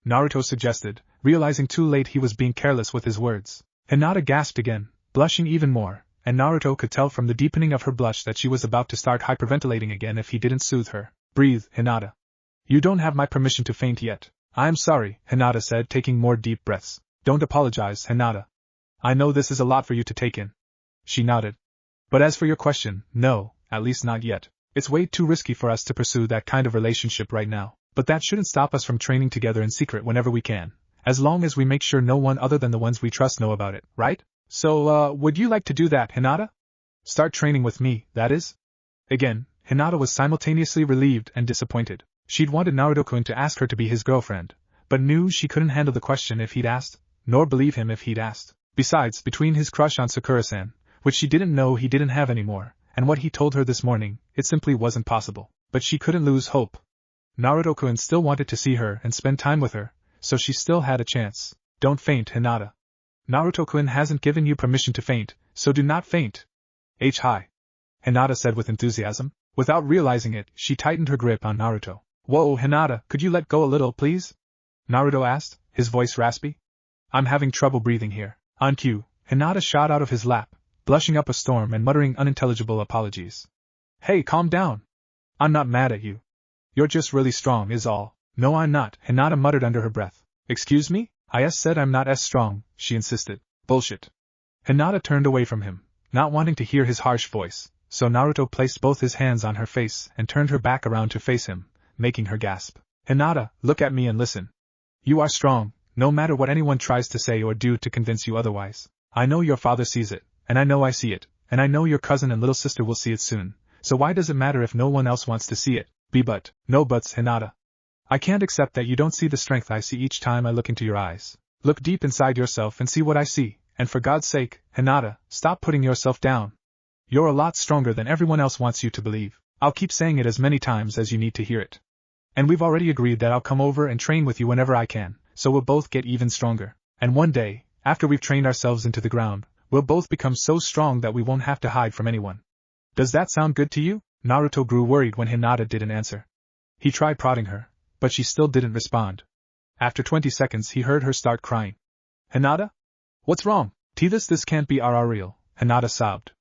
Naruto suggested, realizing too late he was being careless with his words. Hinata gasped again, blushing even more, and Naruto could tell from the deepening of her blush that she was about to start hyperventilating again if he didn't soothe her. Breathe, Hinata. You don't have my permission to faint yet. I'm sorry, Hinata said, taking more deep breaths. Don't apologize, Hinata. I know this is a lot for you to take in. She nodded. But as for your question, no, at least not yet. It's way too risky for us to pursue that kind of relationship right now, but that shouldn't stop us from training together in secret whenever we can, as long as we make sure no one other than the ones we trust know about it, right? So, would you like to do that, Hinata? Start training with me, that is? Again, Hinata was simultaneously relieved and disappointed. She'd wanted Naruto-kun to ask her to be his girlfriend, but knew she couldn't handle the question if he'd asked, nor believe him if he'd asked. Besides, between his crush on Sakura-san, which she didn't know he didn't have anymore, and what he told her this morning, it simply wasn't possible. But she couldn't lose hope. Naruto-kun still wanted to see her and spend time with her, so she still had a chance. Don't faint, Hinata. Naruto-kun hasn't given you permission to faint, so do not faint. Hi. Hinata said with enthusiasm. Without realizing it, she tightened her grip on Naruto. Whoa, Hinata, could you let go a little, please? Naruto asked, his voice raspy. I'm having trouble breathing here. On cue, Hinata shot out of his lap, blushing up a storm and muttering unintelligible apologies. Hey, calm down. I'm not mad at you. You're just really strong is all. No, I'm not, Hinata muttered under her breath. Excuse me? I said I'm not as strong, she insisted. Bullshit. Hinata turned away from him, not wanting to hear his harsh voice, so Naruto placed both his hands on her face and turned her back around to face him, making her gasp. Hinata, look at me and listen. You are strong, no matter what anyone tries to say or do to convince you otherwise. I know your father sees it, and I know I see it, and I know your cousin and little sister will see it soon, so why does it matter if no one else wants to see it? No buts, Hinata. I can't accept that you don't see the strength I see each time I look into your eyes. Look deep inside yourself and see what I see, and for God's sake, Hinata, stop putting yourself down. You're a lot stronger than everyone else wants you to believe. I'll keep saying it as many times as you need to hear it. And we've already agreed that I'll come over and train with you whenever I can, so we'll both get even stronger. And one day, after we've trained ourselves into the ground, we'll both become so strong that we won't have to hide from anyone. Does that sound good to you? Naruto grew worried when Hinata didn't answer. He tried prodding her, but she still didn't respond. After 20 seconds he heard her start crying. Hinata? What's wrong? This can't be real, Hinata sobbed.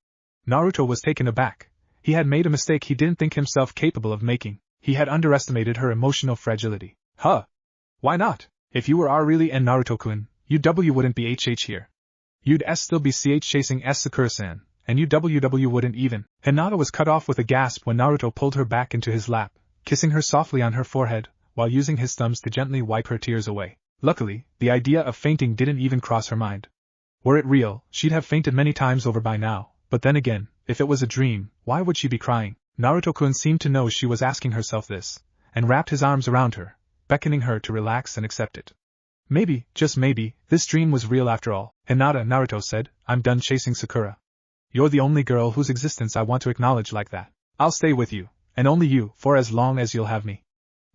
Naruto was taken aback. He had made a mistake he didn't think himself capable of making. He had underestimated her emotional fragility. Huh? Why not? If you were really and Naruto-kun, you wouldn't be HH here. You'd still be CH chasing Sakura-san, and you wouldn't even. Hinata was cut off with a gasp when Naruto pulled her back into his lap, kissing her softly on her forehead, while using his thumbs to gently wipe her tears away. Luckily, the idea of fainting didn't even cross her mind. Were it real, she'd have fainted many times over by now, but then again, if it was a dream, why would she be crying? Naruto-kun seemed to know she was asking herself this, and wrapped his arms around her, beckoning her to relax and accept it. Maybe, just maybe, this dream was real after all. Hinata, Naruto said, I'm done chasing Sakura. You're the only girl whose existence I want to acknowledge like that. I'll stay with you, and only you, for as long as you'll have me.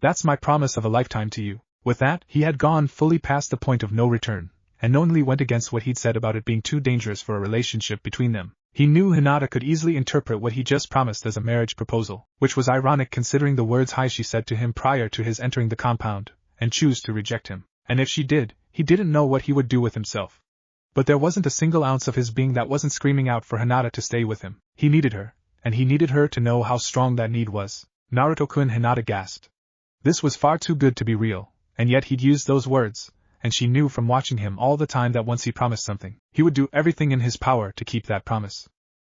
That's my promise of a lifetime to you. With that, he had gone fully past the point of no return, and knowingly went against what he'd said about it being too dangerous for a relationship between them. He knew Hinata could easily interpret what he just promised as a marriage proposal, which was ironic considering the words she said to him prior to his entering the compound, and choose to reject him. And if she did, he didn't know what he would do with himself. But there wasn't a single ounce of his being that wasn't screaming out for Hinata to stay with him. He needed her, and he needed her to know how strong that need was. Naruto-kun, Hinata gasped. This was far too good to be real, and yet he'd used those words, and she knew from watching him all the time that once he promised something, he would do everything in his power to keep that promise.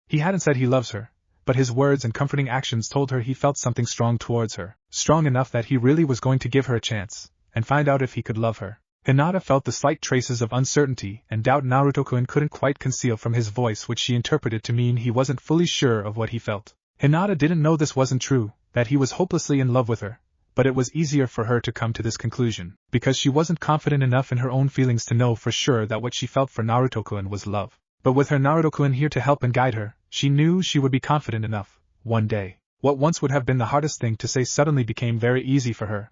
He hadn't said he loves her, but his words and comforting actions told her he felt something strong towards her, strong enough that he really was going to give her a chance, and find out if he could love her. Hinata felt the slight traces of uncertainty and doubt Naruto-kun couldn't quite conceal from his voice, which she interpreted to mean he wasn't fully sure of what he felt. Hinata didn't know this wasn't true, that he was hopelessly in love with her, but it was easier for her to come to this conclusion, because she wasn't confident enough in her own feelings to know for sure that what she felt for Naruto-kun was love. But with her Naruto-kun here to help and guide her, she knew she would be confident enough, one day. What once would have been the hardest thing to say suddenly became very easy for her.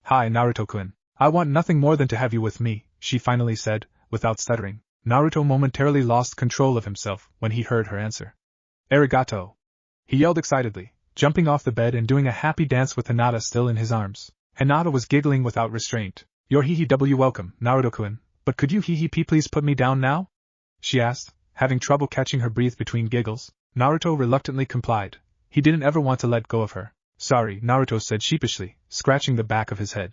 Hi Naruto-kun. I want nothing more than to have you with me, she finally said, without stuttering. Naruto momentarily lost control of himself when he heard her answer. Arigato! He yelled excitedly, jumping off the bed and doing a happy dance with Hinata still in his arms. Hinata was giggling without restraint. You're welcome, Naruto-kun, but could you please put me down now? She asked, having trouble catching her breath between giggles. Naruto reluctantly complied. He didn't ever want to let go of her. Sorry, Naruto said sheepishly, scratching the back of his head.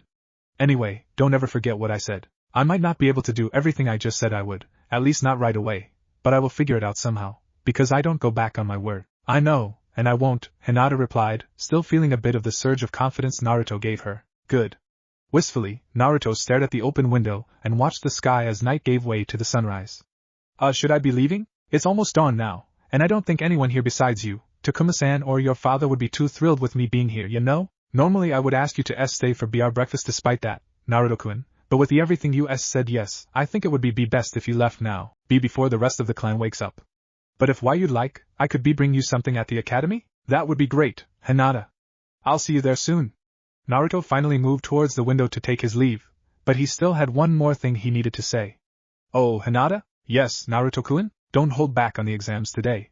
Anyway, don't ever forget what I said. I might not be able to do everything I just said I would, at least not right away, but I will figure it out somehow, because I don't go back on my word. I know, and I won't, Hinata replied, still feeling a bit of the surge of confidence Naruto gave her. Good. Wistfully, Naruto stared at the open window and watched the sky as night gave way to the sunrise. Should I be leaving? It's almost dawn now, and I don't think anyone here besides you, Takuma-san or your father would be too thrilled with me being here, you know? Normally I would ask you to stay for our breakfast despite that, Naruto-kun, but with everything you said yes, I think it would be best if you left now, before the rest of the clan wakes up. But if you'd like, I could bring you something at the academy? That would be great, Hinata. I'll see you there soon. Naruto finally moved towards the window to take his leave, but he still had one more thing he needed to say. Oh, Hinata? Yes, Naruto-kun, don't hold back on the exams today.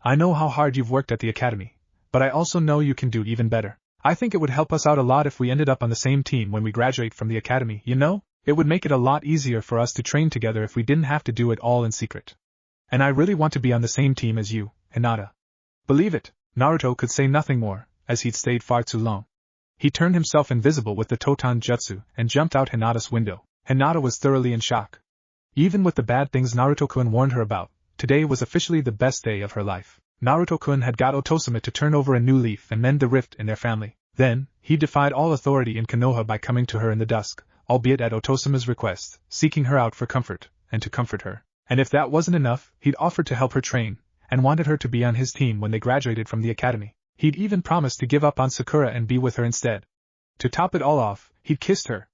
I know how hard you've worked at the academy, but I also know you can do even better. I think it would help us out a lot if we ended up on the same team when we graduate from the academy, you know? It would make it a lot easier for us to train together if we didn't have to do it all in secret. And I really want to be on the same team as you, Hinata. Believe it, Naruto could say nothing more, as he'd stayed far too long. He turned himself invisible with the Totan Jutsu and jumped out Hinata's window. Hinata was thoroughly in shock. Even with the bad things Naruto-kun warned her about, today was officially the best day of her life. Naruto-kun had got Otosama to turn over a new leaf and mend the rift in their family. Then, he defied all authority in Konoha by coming to her in the dusk, albeit at Otosama's request, seeking her out for comfort, and to comfort her. And if that wasn't enough, he'd offered to help her train, and wanted her to be on his team when they graduated from the academy. He'd even promised to give up on Sakura and be with her instead. To top it all off, he'd kissed her.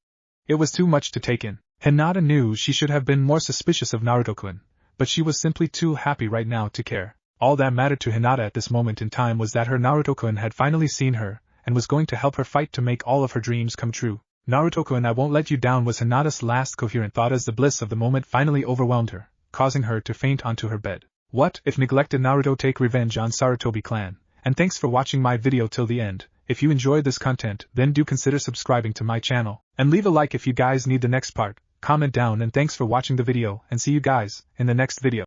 It was too much to take in. Hinata knew she should have been more suspicious of Naruto-kun, but she was simply too happy right now to care. All that mattered to Hinata at this moment in time was that her Naruto-kun had finally seen her, and was going to help her fight to make all of her dreams come true. Naruto-kun, I won't let you down was Hinata's last coherent thought as the bliss of the moment finally overwhelmed her, causing her to faint onto her bed. What if neglected Naruto take revenge on Sarutobi clan? And thanks for watching my video till the end. If you enjoyed this content, then do consider subscribing to my channel, and leave a like if you guys need the next part. Comment down, and thanks for watching the video, and see you guys in the next video.